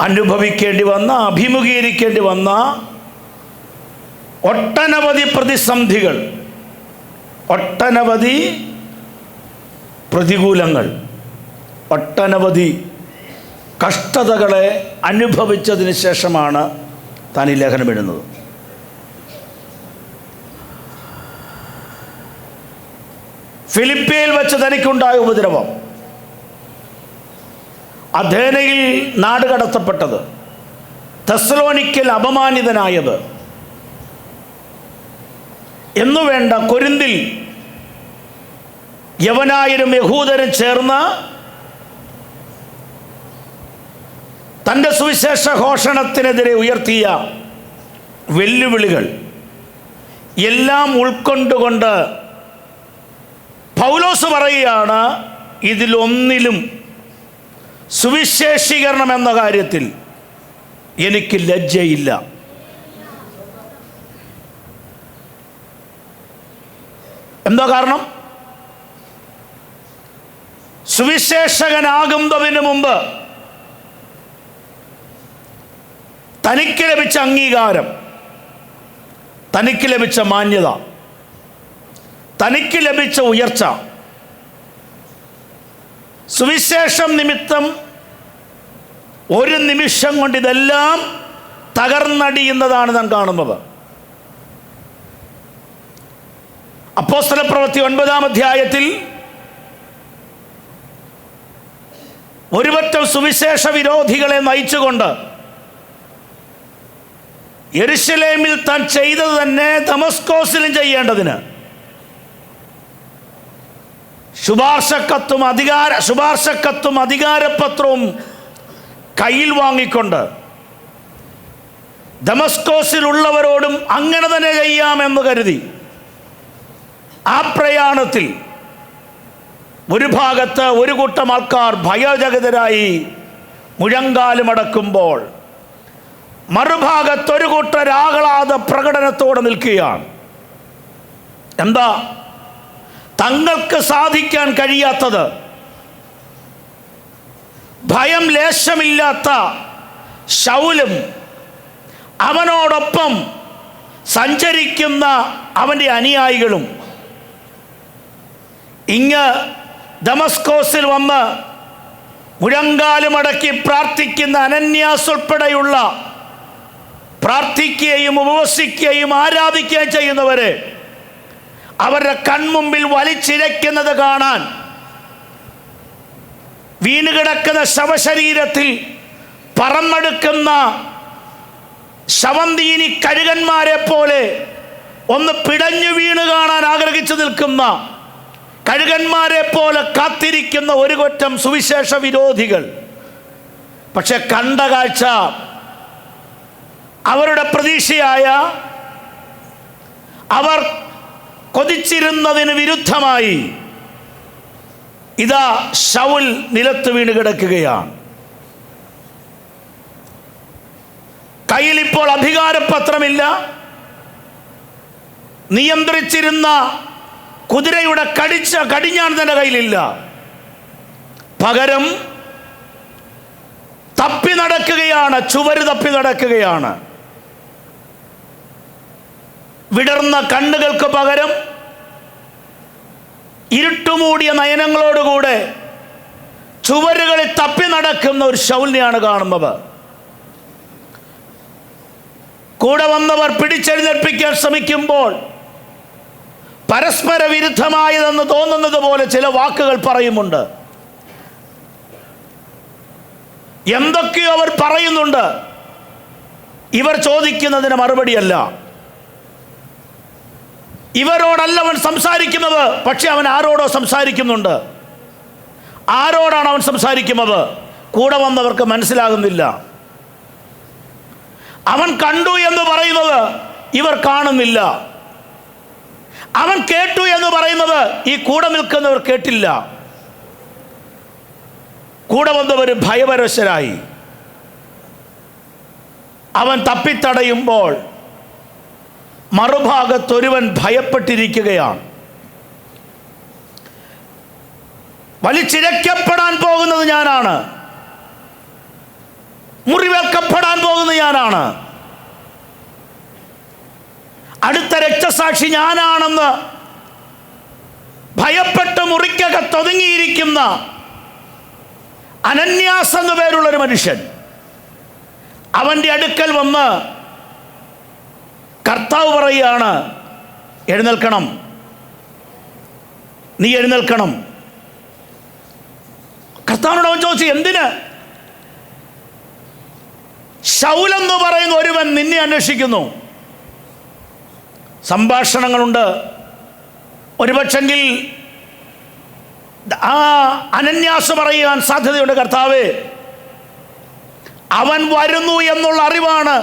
അനുഭവിക്കേണ്ടി വന്ന, അഭിമുഖീകരിക്കേണ്ടി വന്ന ഒട്ടനവധി പ്രതിസന്ധികൾ, ഒട്ടനവധി പ്രതികൂലങ്ങൾ, ഒട്ടനവധി കഷ്ടതകളെ അനുഭവിച്ചതിന് ശേഷമാണ് താൻ ഈ ലേഖനം എഴുതുന്നത്. ഫിലിപ്പിയിൽ വെച്ച് തനിക്കുണ്ടായ ഉപദ്രവം, അഥേനയിൽ നാടുകടത്തപ്പെട്ടത്, തെസ്സലോനിക്കൽ അപമാനിതനായത് എന്നുവേണ്ട കൊരിന്തിൽ യവനായരും യഹൂദരും ചേർന്ന് തൻ്റെ സുവിശേഷ ഘോഷണത്തിനെതിരെ ഉയർത്തിയ വെല്ലുവിളികൾ എല്ലാം ഉൾക്കൊണ്ടുകൊണ്ട് പൗലോസ് പറയുകയാണ്, ഇതിലൊന്നിലും സുവിശേഷീകരണം എന്ന കാര്യത്തിൽ എനിക്ക് ലജ്ജയില്ല. എന്താ കാരണം? സുവിശേഷകനാകുന്നതിന് മുമ്പ് തനിക്ക് ലഭിച്ച അംഗീകാരം, തനിക്ക് ലഭിച്ച മാന്യത, തനിക്ക് ലഭിച്ച ഉയർച്ച സുവിശേഷം നിമിത്തം ഒരു നിമിഷം കൊണ്ട് ഇതെല്ലാം തകർന്നടിയുന്നതാണ് നാം കാണുന്നത്. അപ്പോസ്തലപ്രവൃത്തി 9-ാം അധ്യായത്തിൽ ഒരുപറ്റം സുവിശേഷ വിരോധികളെ നയിച്ചുകൊണ്ട് യെരുശലേമിൽ താൻ ചെയ്തത് തന്നെ ദമസ്കോസിലും ചെയ്യേണ്ടതിന് ശുപാർശക്കത്തും അധികാരപത്രവും കയ്യിൽ വാങ്ങിക്കൊണ്ട് ദമസ്കോസിലുള്ളവരോടും അങ്ങനെ തന്നെ ചെയ്യാമെന്ന് കരുതി ആ പ്രയാണത്തിൽ ഒരു ഭാഗത്ത് ഒരു കൂട്ടം ആൾക്കാർ ഭയചകിതരായി മുഴങ്കാലുമടക്കുമ്പോൾ മറുഭാഗത്ത് ഒരു കൂട്ടർ ആഹ്ലാദ പ്രകടനത്തോടെ നിൽക്കുകയാണ്. എന്താ? തങ്ങൾക്ക് സാധിക്കാൻ കഴിയാത്തത് ഭയം ലേശമില്ലാത്ത ശൗലും അവനോടൊപ്പം സഞ്ചരിക്കുന്ന അവൻ്റെ അനുയായികളും ഇങ്ങ് ദമസ്കോസിൽ വന്ന് മുഴങ്കാലുമടക്കി പ്രാർത്ഥിക്കുന്ന അനന്യാസ് ഉൾപ്പെടെയുള്ള പ്രാർത്ഥിക്കുകയും ഉപവസിക്കുകയും ആരാധിക്കുകയും ചെയ്യുന്നവരെ അവരുടെ കൺമുമ്പിൽ വലിച്ചിഴയ്ക്കുന്നത് കാണാൻ വീണുകിടക്കുന്ന ശവശരീരത്തിൽ പറന്നെടുക്കുന്ന ശവന്തീനി കഴുകന്മാരെ പോലെ ഒന്ന് പിടഞ്ഞു വീണ് കാണാൻ ആഗ്രഹിച്ചു നിൽക്കുന്ന കഴുകന്മാരെ പോലെ കാത്തിരിക്കുന്ന ഒരു കൂട്ടം സുവിശേഷ വിരോധികൾ. പക്ഷെ കണ്ട കാഴ്ച അവരുടെ പ്രതീക്ഷയായ അവർ കൊതിച്ചിരുന്നതിന് വിരുദ്ധമായി ഇതാ ശൗൽ നിലത്ത് വീണ് കിടക്കുകയാണ്. കയ്യിൽ ഇപ്പോൾ അധികാരപത്രമില്ല. നിയന്ത്രിച്ചിരുന്ന കുതിരയുടെ കടിഞ്ഞാൺ തന്റെ കയ്യിലില്ല. പകരം തപ്പി നടക്കുകയാണ്, ചുവര് തപ്പി നടക്കുകയാണ്. വിടർന്ന കണ്ണുകൾക്ക് പകരം ഇരുട്ടുമൂടിയ നയനങ്ങളോടുകൂടെ ചുവരുകളിൽ തപ്പി നടക്കുന്ന ഒരു ശൗലിനെയാണ് കാണുന്നത്. കൂടെ വന്നവർ പിടിച്ചെഴുന്നേൽപ്പിക്കാൻ ശ്രമിക്കുമ്പോൾ പരസ്പര വിരുദ്ധമായതെന്ന് തോന്നുന്നത് പോലെ ചില വാക്കുകൾ പറയുമുണ്ട്. എന്തൊക്കെയോ അവർ പറയുന്നുണ്ട്. ഇവർ ചോദിക്കുന്നതിന് മറുപടിയല്ല. ഇവരോടല്ല അവൻ സംസാരിക്കുന്നത്, പക്ഷെ അവൻ ആരോടോ സംസാരിക്കുന്നുണ്ട്. ആരോടാണ് അവൻ സംസാരിക്കുന്നത്? കൂടെ വന്നവർക്ക് മനസ്സിലാകുന്നില്ല. അവൻ കണ്ടു എന്ന് പറയുന്നത് ഇവർ കാണുന്നില്ല. അവൻ കേട്ടു എന്ന് പറയുന്നത് ഈ കൂടെ നിൽക്കുന്നവർ കേട്ടില്ല. കൂടെ വന്നവർ ഭയപരവശരായി. അവൻ തപ്പിത്തടയുമ്പോൾ മറുഭാഗത്തൊരുവൻ ഭയപ്പെട്ടിരിക്കുകയാണ്. വലിച്ചിഴക്കപ്പെടാൻ പോകുന്നത് ഞാനാണ്, മുറിവേൽക്കപ്പെടാൻ പോകുന്നത് ഞാനാണ്, അടുത്ത രക്തസാക്ഷി ഞാനാണെന്ന് ഭയപ്പെട്ട് മുറിക്കകത്തൊതുങ്ങിയിരിക്കുന്ന അനന്യാസ് എന്നു പേരുള്ളൊരു മനുഷ്യൻ അവൻ്റെ അടുക്കൽ വന്ന് കർത്താവ് പറയുകയാണ്, എഴുന്നേൽക്കണം, നീ എഴുന്നേൽക്കണം. കർത്താവിനോട് അവൻ ചോദിച്ചു, എന്തിന്? ശൗലെന്ന് പറയുന്ന ഒരുവൻ നിന്നെ അന്വേഷിക്കുന്നു. സംഭാഷണങ്ങളുണ്ട്. ഒരുപക്ഷെങ്കിൽ ആ അനന്യാസ് പറയാൻ സാധ്യതയുണ്ട്, കർത്താവേ, അവൻ വരുന്നു എന്നുള്ള അറിവാണ്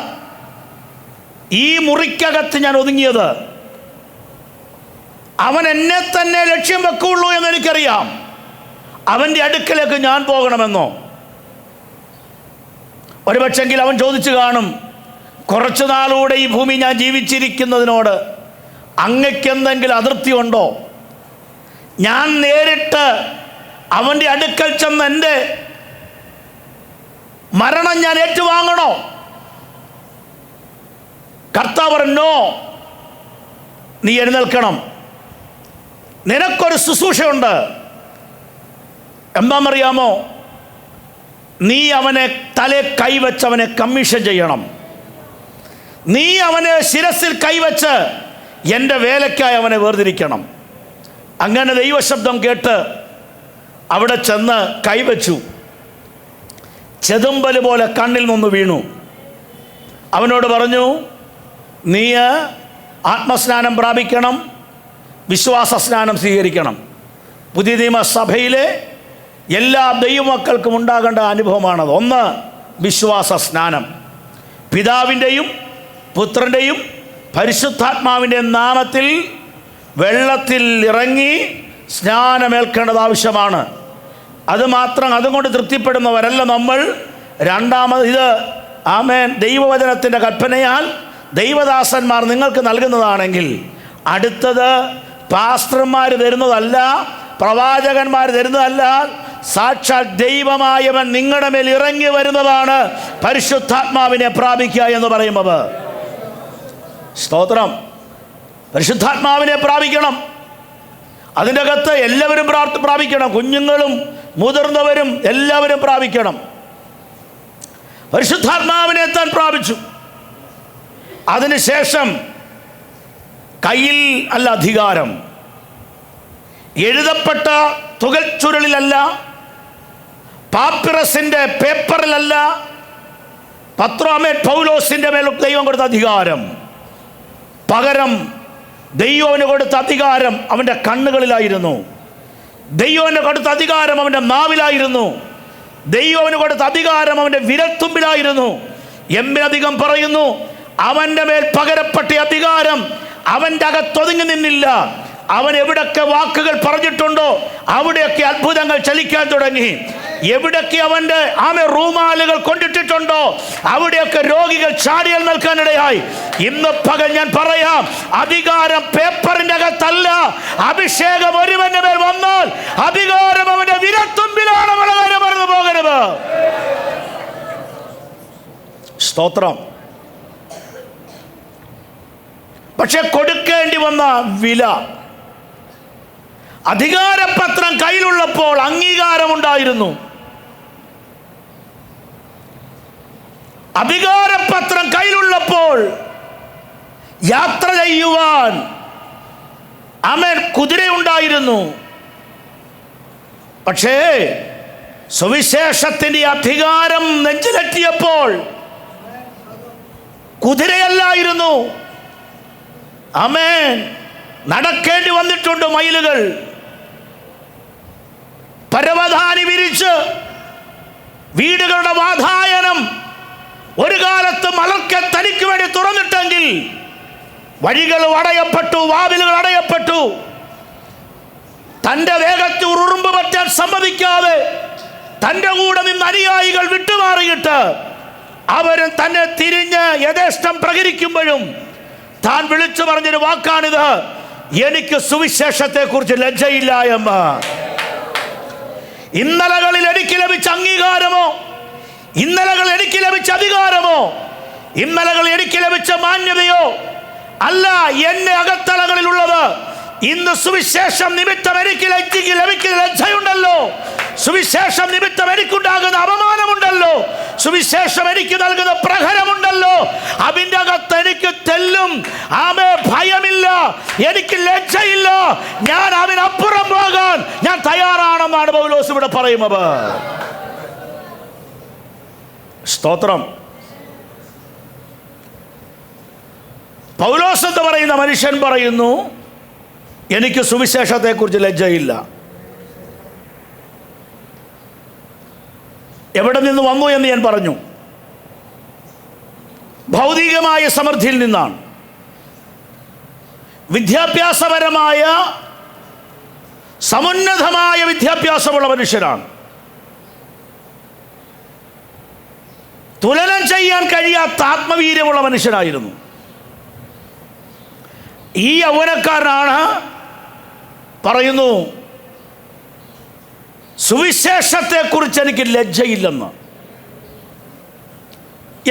ഈ മുറിക്കകത്ത് ഞാൻ ഒതുങ്ങിയത്. അവൻ എന്നെ തന്നെ ലക്ഷ്യം വെക്കുള്ളൂ എന്ന് എനിക്കറിയാം. അവൻ്റെ അടുക്കലേക്ക് ഞാൻ പോകണമെന്നോ? ഒരുപക്ഷെങ്കിൽ അവൻ ചോദിച്ചു കാണും, കുറച്ചു നാളൂടെ ഈ ഭൂമി ഞാൻ ജീവിച്ചിരിക്കുന്നതിനോട് അങ്ങക്കെന്തെങ്കിലും അതൃപ്തി ഉണ്ടോ? ഞാൻ നേരിട്ട് അവൻ്റെ അടുക്കൽ ചെന്ന് എൻ്റെ മരണം ഞാൻ ഏറ്റുവാങ്ങണോ? കർത്താവ് പറഞ്ഞോ, നീ എഴുന്നേൽക്കണം, നിനക്കൊരു ശുശ്രൂഷയുണ്ട്. എന്താണെന്നറിയാമോ? നീ അവനെ തലേ കൈവച്ച് അവനെ കമ്മീഷൻ ചെയ്യണം. നീ അവനെ ശിരസിൽ കൈവച്ച് എൻ്റെ വേലയ്ക്കായി അവനെ വേർതിരിക്കണം. അങ്ങനെ ദൈവശബ്ദം കേട്ട് അവിടെ ചെന്ന് കൈവച്ചു. ചെതുമ്പൽ പോലെ കണ്ണിൽ നിന്ന് വീണു. അവനോട് പറഞ്ഞു, നീ ആത്മസ്നാനം പ്രാപിക്കണം, വിശ്വാസ സ്നാനം സ്വീകരിക്കണം. പുതിയ നിയമസഭയിലെ എല്ലാ ദൈവമക്കൾക്കും ഉണ്ടാകേണ്ട അനുഭവമാണത്. ഒന്ന്, വിശ്വാസ സ്നാനം. പിതാവിൻ്റെയും പുത്രൻ്റെയും പരിശുദ്ധാത്മാവിൻ്റെയും നാമത്തിൽ വെള്ളത്തിൽ ഇറങ്ങി സ്നാനമേൽക്കേണ്ടത് ആവശ്യമാണ്. അതുകൊണ്ട് തൃപ്തിപ്പെടുന്നവരല്ല നമ്മൾ. രണ്ടാമത്, ഇത് ആമേൻ ദൈവവചനത്തിൻ്റെ കൽപ്പനയാൽ ദൈവദാസന്മാർ നിങ്ങൾക്ക് നൽകുന്നതാണെങ്കിൽ, അടുത്തത് പാസ്റ്റർമാർ തരുന്നതല്ല, പ്രവാചകന്മാർ തരുന്നതല്ല, സാക്ഷാൽ ദൈവമായവൻ നിങ്ങളുടെ മേൽ ഇറങ്ങി വരുന്നതാണ് പരിശുദ്ധാത്മാവിനെ പ്രാപിക്കുക എന്ന് പറയുമ്പോൾ. സ്തോത്രം. പരിശുദ്ധാത്മാവിനെ പ്രാപിക്കണം. അതിൻ്റെ അകത്ത് എല്ലാവരും പ്രാപിക്കണം. കുഞ്ഞുങ്ങളും മുതിർന്നവരും എല്ലാവരും പ്രാപിക്കണം. പരിശുദ്ധാത്മാവിനെ താൻ പ്രാപിച്ചു. അതിനുശേഷം കയ്യിൽ അല്ല അധികാരം, എഴുതപ്പെട്ട തുകൽ ചുരുളിലല്ല, പാപ്പിറസിൻ്റെ പേപ്പറിലല്ല, പത്രോമേറ്റ് പൗലോസിൻ്റെ മേൽ ദൈവം കൊടുത്ത അധികാരം. പകരം ദൈവത്തിന് കൊടുത്ത അധികാരം അവൻ്റെ കണ്ണുകളിലായിരുന്നു. ദൈവത്തിന് കൊടുത്ത അധികാരം അവൻ്റെ നാവിലായിരുന്നു. ദൈവത്തിന് കൊടുത്ത അധികാരം അവൻ്റെ വിരൽത്തുമ്പിലായിരുന്നു. എന്തിനധികം പറയുന്നു, അവൻ്റെ മേൽ പകരപ്പെട്ട അധികാരം അവൻ്റെ അകത്തൊതുങ്ങി നിന്നില്ല. അവൻ എവിടൊക്കെ വാക്കുകൾ പറഞ്ഞിട്ടുണ്ടോ അവിടെയൊക്കെ അത്ഭുതങ്ങൾ ചലിക്കാൻ തുടങ്ങി. എവിടൊക്കെ അവൻ്റെ റൂമാലുകൾ കൊണ്ടിട്ടിട്ടുണ്ടോ അവിടെയൊക്കെ രോഗികൾ ചാടിയാൽ നിൽക്കാനിടയായി. ഇന്ന് പകൽ ഞാൻ പറയാം, അധികാരം പേപ്പറിന്റെ അകത്തല്ല. അഭിഷേകം ഒരുവന്റെ മേൽ വന്നാൽ അധികാരം അവന്റെ വിരൽത്തുമ്പിലാണ്. വളരെ മറന്നു പോകരുത്. സ്തോത്രം. പക്ഷെ കൊടുക്കേണ്ടി വന്ന വില, അധികാരപത്രം കയ്യിലുള്ളപ്പോൾ അംഗീകാരമുണ്ടായിരുന്നു. അധികാരപത്രം കയ്യിലുള്ളപ്പോൾ യാത്ര ചെയ്യുവാൻ കുതിരയുണ്ടായിരുന്നു. പക്ഷേ സുവിശേഷത്തിന്റെ അധികാരം നെഞ്ചിലെത്തിയപ്പോൾ കുതിരയല്ലായിരുന്നു. ആമേൻ. നടക്കേണ്ടി വന്നിട്ടുണ്ട് മൈലുകൾ. പരവതാനി വിരിച്ച് വീടുകളുടെ വാതായനം ഒരു കാലത്ത് മലർക്കെ തനിക്ക് വേണ്ടി തുറന്നിട്ടെങ്കിൽ വഴികൾ അടയപ്പെട്ടു, വാതിലുകൾ അടയപ്പെട്ടു. തൻ്റെ വേഗത്തിൽ ഉറുമ്പ് പറ്റാൻ സമ്മതിക്കാതെ തൻ്റെ കൂടെ നിന്ന് അനുയായികൾ വിട്ടുമാറിയിട്ട് അവരും തന്നെ തിരിഞ്ഞ് യഥേഷ്ടം പ്രകരിക്കുമ്പോഴും താൻ വിളിച്ചു പറഞ്ഞൊരു വാക്കാണിത്: എനിക്ക് സുവിശേഷത്തെ കുറിച്ച് ലജ്ജയില്ല എന്ന്. ഇന്നലകളിൽ എനിക്ക് ലഭിച്ച അംഗീകാരമോ, ഇന്നലകൾ എനിക്ക് ലഭിച്ച അധികാരമോ, ഇന്നലകൾ എനിക്ക് ലഭിച്ച മാന്യതയോ അല്ല എന്നെ അകത്തളങ്ങളിലുള്ളത്. ഇന്ന് സുവിശേഷം നിമിത്തം എനിക്ക് ലഭിക്കുന്ന ലജ്ജയുണ്ടല്ലോ, സുവിശേഷം നിമിത്തം എനിക്കുണ്ടാകുന്ന അപമാനമുണ്ടല്ലോ, സുവിശേഷം എനിക്ക് നൽകുന്ന പ്രഹരമുണ്ടല്ലോ, അതിൻ്റെ അകത്ത് എനിക്ക് തെല്ലും ഭയമില്ല, എനിക്ക് ലജ്ജയില്ല. ഞാൻ അതിനപ്പുറം പോകാൻ ഞാൻ തയ്യാറാണെന്നാണ് പൗലോസ് ഇവിടെ പറയുന്നത്. സ്തോത്രം. പൗലോസ് എന്ന് പറയുന്ന മനുഷ്യൻ പറയുന്നു, എനിക്ക് സുവിശേഷത്തെക്കുറിച്ച് ലജ്ജയില്ല. എവിടെ നിന്ന് വന്നു എന്ന് ഞാൻ പറഞ്ഞു. ഭൗതികമായ സമൃദ്ധിയിൽ നിന്നാണ്. വിദ്യാഭ്യാസപരമായ സമുന്നതമായ വിദ്യാഭ്യാസമുള്ള മനുഷ്യരാണ്. തുലനം ചെയ്യാൻ കഴിയാത്ത ആത്മവീര്യമുള്ള മനുഷ്യനായിരുന്നു. ഈ യൗവനക്കാരനാണ് പറയുന്നു, സുവിശേഷത്തെക്കുറിച്ച് എനിക്ക് ലജ്ജയില്ലെന്ന്.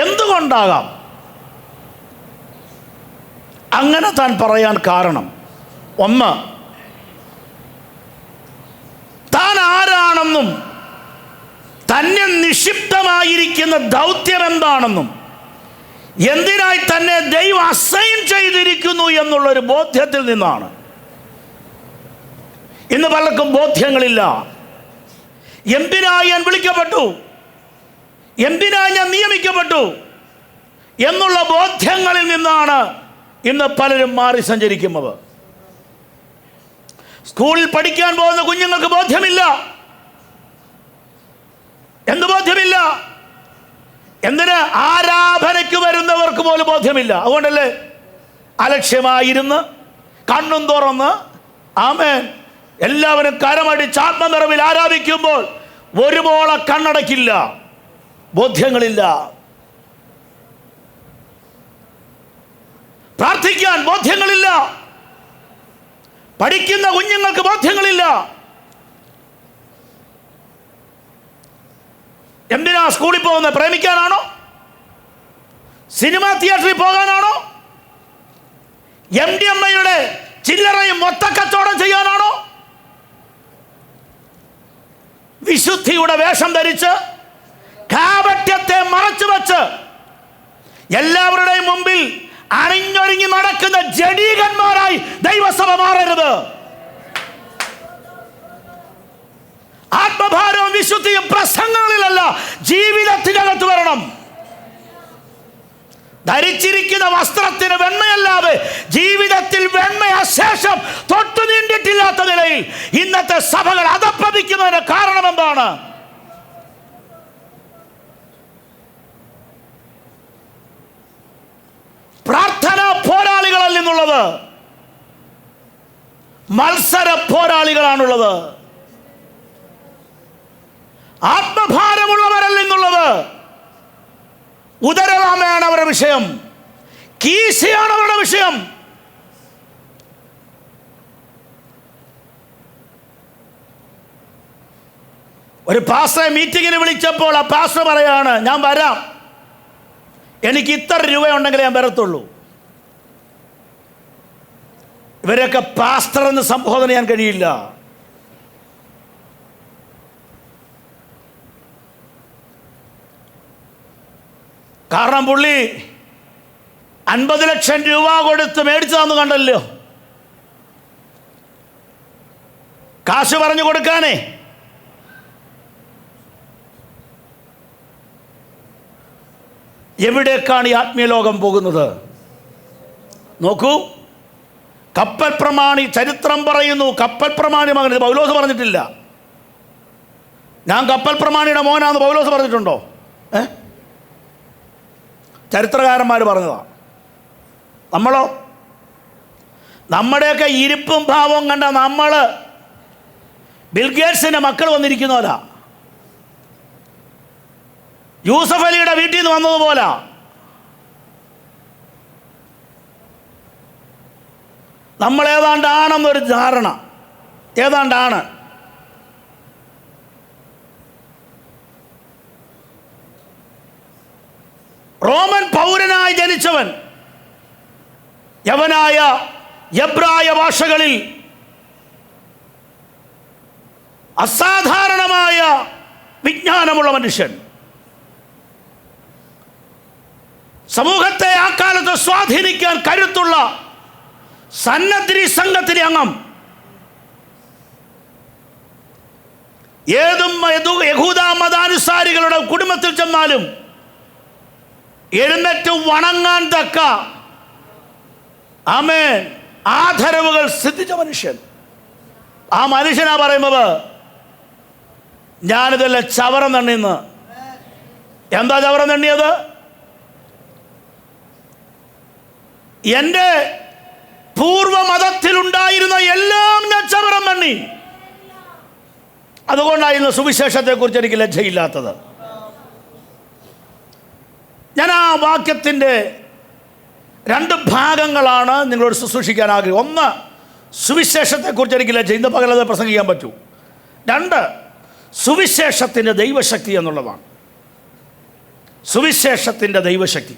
എന്തുകൊണ്ടാകാം അങ്ങനെ താൻ പറയാൻ കാരണം? ഒന്ന്, താൻ ആരാണെന്നും നിക്ഷിപ്തമായിരിക്കുന്ന ദൗത്യം എന്താണെന്നും എന്തിനായി തന്നെ ദൈവം അസൈൻ ചെയ്തിരിക്കുന്നു എന്നുള്ളൊരു ബോധ്യത്തിൽ നിന്നാണ്. ഇന്ന് പലർക്കും ബോധ്യങ്ങളില്ല. എന്തിനായി ഞാൻ വിളിക്കപ്പെട്ടു, എന്തിനായി ഞാൻ നിയമിക്കപ്പെട്ടു എന്നുള്ള ബോധ്യങ്ങളിൽ നിന്നാണ് ഇന്ന് പലരും മാറി സഞ്ചരിക്കുന്നത്. സ്കൂളിൽ പഠിക്കാൻ പോകുന്ന കുഞ്ഞുങ്ങൾക്ക് ബോധ്യമില്ല. എന്ത് ബോധ്യമില്ല? എന്തിന്? ആരാധനയ്ക്ക് വരുന്നവർക്ക് പോലും ബോധ്യമില്ല. അതുകൊണ്ടല്ലേ അലക്ഷ്യമായിരുന്ന് കണ്ണും തുറന്ന് ആമേൻ എല്ലാവരും കരമടിച്ച് ആത്മനിറവിൽ ആരാധിക്കുമ്പോൾ ഒരുപോലെ കണ്ണടക്കില്ല, ബോധ്യങ്ങളില്ല. പ്രാർത്ഥിക്കാൻ ബോധ്യങ്ങളില്ല, പഠിക്കുന്ന കുഞ്ഞുങ്ങൾക്ക് ബോധ്യങ്ങളില്ല. എന്തിനാ സ്കൂളിൽ പോകുന്നത്? പ്രേമിക്കാനാണോ? സിനിമാ തിയേറ്ററിൽ പോകാനാണോ? MDMA ചില്ലറയും മൊത്തക്കച്ചവടം ചെയ്യാനാണോ? വിശുദ്ധിയുടെ വേഷം ധരിച്ച് കാപട്യത്തെ മറച്ചു വെച്ച് എല്ലാവരുടെയും മുമ്പിൽ അണിഞ്ഞൊരുങ്ങി നടക്കുന്ന ജഡീകന്മാരായി ദൈവസഭ മാറരുത്. ആത്മഭാരവും വിശുദ്ധിയും പ്രസംഗങ്ങളിലല്ല, ജീവിതത്തിനകത്ത് വരണം. ധരിച്ചിരിക്കുന്ന വസ്ത്രത്തിന് വെണ്മയല്ലാതെ ജീവിതത്തിൽ വെണ്മയശേഷം തൊട്ടു നീണ്ടിട്ടില്ലാത്ത നിലയിൽ ഇന്നത്തെ സഭകൾ അധപ്പതിക്കുന്നതിന് കാരണം എന്താണ്? പ്രാർത്ഥനാ പോരാളികളല്ല എന്നുള്ളത്, മത്സര പോരാളികളാണുള്ളത്. ആത്മഭാരമുള്ളവരല്ല എന്നുള്ളത്. ഉദരവാമയാണ് അവരുടെ വിഷയം, കീശയാണ് അവരുടെ വിഷയം. ഒരു പാസ്റ്ററെ മീറ്റിങ്ങിന് വിളിച്ചപ്പോൾ ആ പാസ്റ്റർ പറയാണ്, ഞാൻ വരാം, എനിക്ക് ഇത്ര രൂപയുണ്ടെങ്കിൽ ഞാൻ വരത്തുള്ളൂ. ഇവരെയൊക്കെ പാസ്റ്റർ എന്ന് സംബോധന ചെയ്യാൻ കഴിയില്ല. കാരണം പുള്ളി 50 ലക്ഷം രൂപ കൊടുത്ത് മേടിച്ചതാന്ന് കണ്ടല്ലോ. കാശ് പറഞ്ഞു കൊടുക്കാനേ. എവിടേക്കാണ് ഈ ആത്മീയ ലോകം പോകുന്നത്? നോക്കൂ, കപ്പൽ പ്രമാണി ചരിത്രം പറയുന്നു. കപ്പൽ പ്രമാണി മകൻ, പൗലോസ് പറഞ്ഞിട്ടില്ല. ഞാൻ കപ്പൽ പ്രമാണിയുടെ മോനാന്ന് പൗലോസ് പറഞ്ഞിട്ടുണ്ടോ? ചരിത്രകാരന്മാർ പറഞ്ഞതാണ്. നമ്മളോ? നമ്മുടെയൊക്കെ ഇരിപ്പും ഭാവവും കണ്ട നമ്മൾ ബിൽഗേറ്റ്സിൻ്റെ മക്കൾ വന്നിരിക്കുന്നവരാ. യൂസഫ് അലിയുടെ വീട്ടിൽ നിന്ന് വന്നതുപോലെ. നമ്മൾ ഏതാണ്ടാണെന്നൊരു ധാരണ, ഏതാണ്ടാണ്. റോമൻ പൗരനായി ജനിച്ചവൻ യവനായ എബ്രായ ഭാഷകളിൽ അസാധാരണമായ വിജ്ഞാനമുള്ള മനുഷ്യൻ, സമൂഹത്തെ ആ കാലത്ത് സ്വാധീനിക്കാൻ കരുത്തുള്ള സന്നദ്ധി സംഘത്തിലെ അംഗം, ഏതും യഹൂദ മതാനുസാരികളുടെ കുടുംബത്തിൽ ചെന്നാലും എഴുന്നേറ്റ് വണങ്ങാൻ തക്ക ആമേൻ ആദരവുകൾ സിദ്ധിച്ച മനുഷ്യൻ. ആ മനുഷ്യനാ പറയുന്നത്, ഞാനിതെല്ലാം ചവറം തണ്ണിന്ന്. എന്താ ചവറം തണ്ണിയത്? എൻ്റെ പൂർവ്വമതത്തിലുണ്ടായിരുന്ന എല്ലാം ഞാൻ ചവറം തണ്ണി. അതുകൊണ്ടായിരുന്നു സുവിശേഷത്തെക്കുറിച്ച് എനിക്ക് ലജ്ജയില്ലാത്തത്. ഞാൻ ആ വാക്യത്തിൻ്റെ 2 ഭാഗങ്ങളാണ് നിങ്ങളോട് ശുശ്രൂഷിക്കാൻ ആഗ്രഹം. ഒന്ന്, സുവിശേഷത്തെക്കുറിച്ച് എനിക്ക് ലജ്ജ, ഇന്ന് പകലത് പ്രസംഗിക്കാൻ പറ്റൂ. 2, സുവിശേഷത്തിൻ്റെ ദൈവശക്തി എന്നുള്ളതാണ്. സുവിശേഷത്തിൻ്റെ ദൈവശക്തി,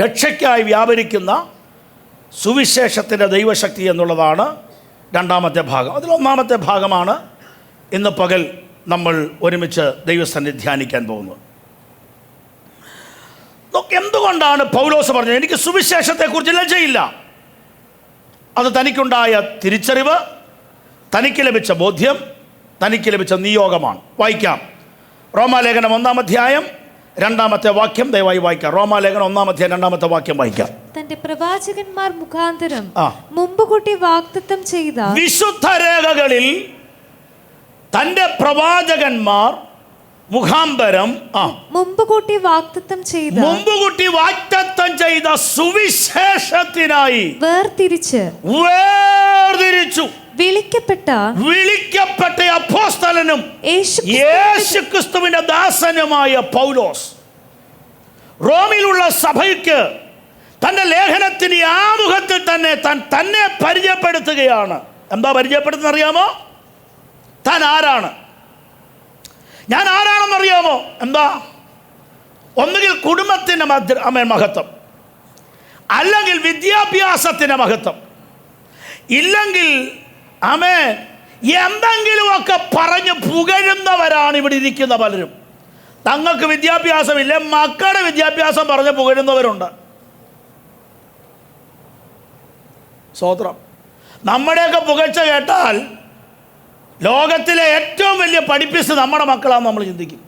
രക്ഷയ്ക്കായി വ്യാപരിക്കുന്ന സുവിശേഷത്തിൻ്റെ ദൈവശക്തി എന്നുള്ളതാണ് 2ാമത്തെ ഭാഗം. അതിൽ 1ാമത്തെ ഭാഗമാണ് ഇന്ന് പകൽ നമ്മൾ ഒരുമിച്ച് ദൈവസന്നിധി ധ്യാനിക്കാൻ പോകുന്നത്. എന്തുകൊണ്ടാണ് പൗലോസ് പറഞ്ഞത് എനിക്ക് സുവിശേഷത്തെക്കുറിച്ച് ലജ്ജയില്ല? അത് തനിക്കുണ്ടായ തിരിച്ചറിവ്, തനിക്ക് ലഭിച്ച ബോധ്യം, തനിക്ക് ലഭിച്ച നിയോഗമാണ്. വായിക്കാം. റോമാലേഖനം 1-ാം അധ്യായം 2-ാമത്തെ വാക്യം ദയവായി വായിക്കാം. റോമാലേഖനം 1-ാം അധ്യായം 2-ാമത്തെ വാക്യം വായിക്കാം. തന്റെ പ്രവാചകന്മാർ മുഖാന്തരം മുമ്പുകൂട്ടി വാഗ്ദത്തം ചെയ്ത വിശുദ്ധ രേഖകളിൽ തന്റെ പ്രവാചകന്മാർ മുഖാന്തരം മുമ്പുകൂട്ടി വാഗ്ദത്തം ചെയ്ത സുവിശേഷത്തിനായി വേർതിരിച്ചു വിളിക്കപ്പെട്ട അപ്പോസ്തലനും യേശുക്രിസ്തുവിന്റെ ദാസനുമായ പൗലോസ് റോമിലുള്ള സഭയ്ക്ക് തന്റെ ലേഖനത്തിന് ആമുഖത്തിൽ തന്നെ പരിചയപ്പെടുത്തുകയാണ്. എന്താ പരിചയപ്പെടുത്തുന്ന അറിയാമോ? താൻ ആരാണ്, ഞാൻ ആരാണെന്നറിയാമോ? എന്താ? ഒന്നുകിൽ കുടുംബത്തിൻ്റെ മഹത്വം, അല്ലെങ്കിൽ വിദ്യാഭ്യാസത്തിൻ്റെ മഹത്വം, ഇല്ലെങ്കിൽ എന്തെങ്കിലുമൊക്കെ പറഞ്ഞ് പുകഴുന്നവരാണ് ഇവിടെ ഇരിക്കുന്ന പലരും. തങ്ങൾക്ക് വിദ്യാഭ്യാസമില്ല, മക്കളുടെ വിദ്യാഭ്യാസം പറഞ്ഞ് പുകഴുന്നവരുണ്ട്. സ്തോത്രം. നമ്മുടെയൊക്കെ പുകഴ്ച കേട്ടാൽ ലോകത്തിലെ ഏറ്റവും വലിയ പഠിപ്പിച്ച് നമ്മുടെ മക്കളാണെന്ന് നമ്മൾ ചിന്തിക്കും.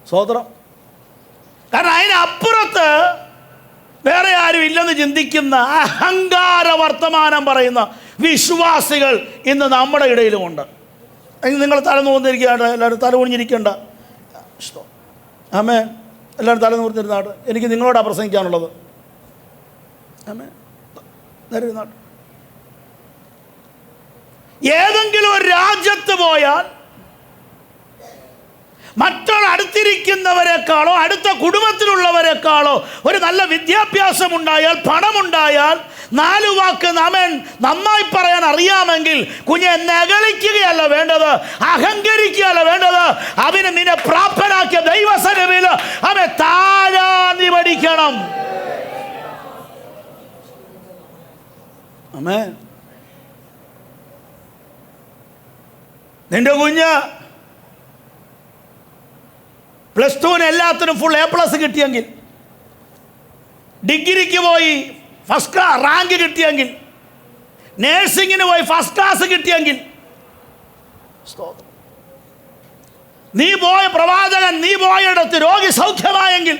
സ്തോത്രം. കാരണം അതിനപ്പുറത്ത് വേറെ ആരും ഇല്ലെന്ന് ചിന്തിക്കുന്ന അഹങ്കാര വർത്തമാനം പറയുന്ന വിശ്വാസികൾ ഇന്ന് നമ്മുടെ ഇടയിലുമുണ്ട്. നിങ്ങൾ തലനൂർന്നിരിക്കേണ്ട, എല്ലാവരും തലകുനിഞ്ഞിരിക്കേണ്ട. ആമേൻ. എല്ലാവരും തലനൂർന്നിരുന്നാട്ട്. എനിക്ക് നിങ്ങളോടാണ് പ്രസംഗിക്കാനുള്ളത്. ആമേൻ. നേരിരുന്നാട്ട്. ഏതെങ്കിലും ഒരു രാജ്യത്ത് പോയാൽ മറ്റുള്ള അടുത്തിരിക്കുന്നവരെക്കാളോ അടുത്ത കുടുംബത്തിലുള്ളവരെക്കാളോ ഒരു നല്ല വിദ്യാഭ്യാസം ഉണ്ടായാൽ, പണമുണ്ടായാൽ, 4 വാക്ക് നന്നായി പറയാൻ അറിയാമെങ്കിൽ കുഞ്ഞെ നകളിക്കുകയല്ല വേണ്ടത്, അഹങ്കരിക്കുകയല്ല വേണ്ടത്. അവന് നിന്നെ പ്രാപ്തനാക്കിയ ദൈവസന്നിധിയിൽ അവനെ താഴാൻ നീ പഠിക്കണം. ആമേൻ. നിന്റെ കുഞ്ഞ് +2 എല്ലാത്തിനും ഫുൾ A+ കിട്ടിയെങ്കിൽ, ഡിഗ്രിക്ക് പോയി ഫസ്റ്റ് ക്ലാസ് റാങ്ക് കിട്ടിയെങ്കിൽ, നേഴ്സിങ്ങിന് പോയി ഫസ്റ്റ് ക്ലാസ് കിട്ടിയെങ്കിൽ, നീ പോയ പ്രവാചകൻ നീ പോയിടത്ത് രോഗി സൗഖ്യമായെങ്കിൽ,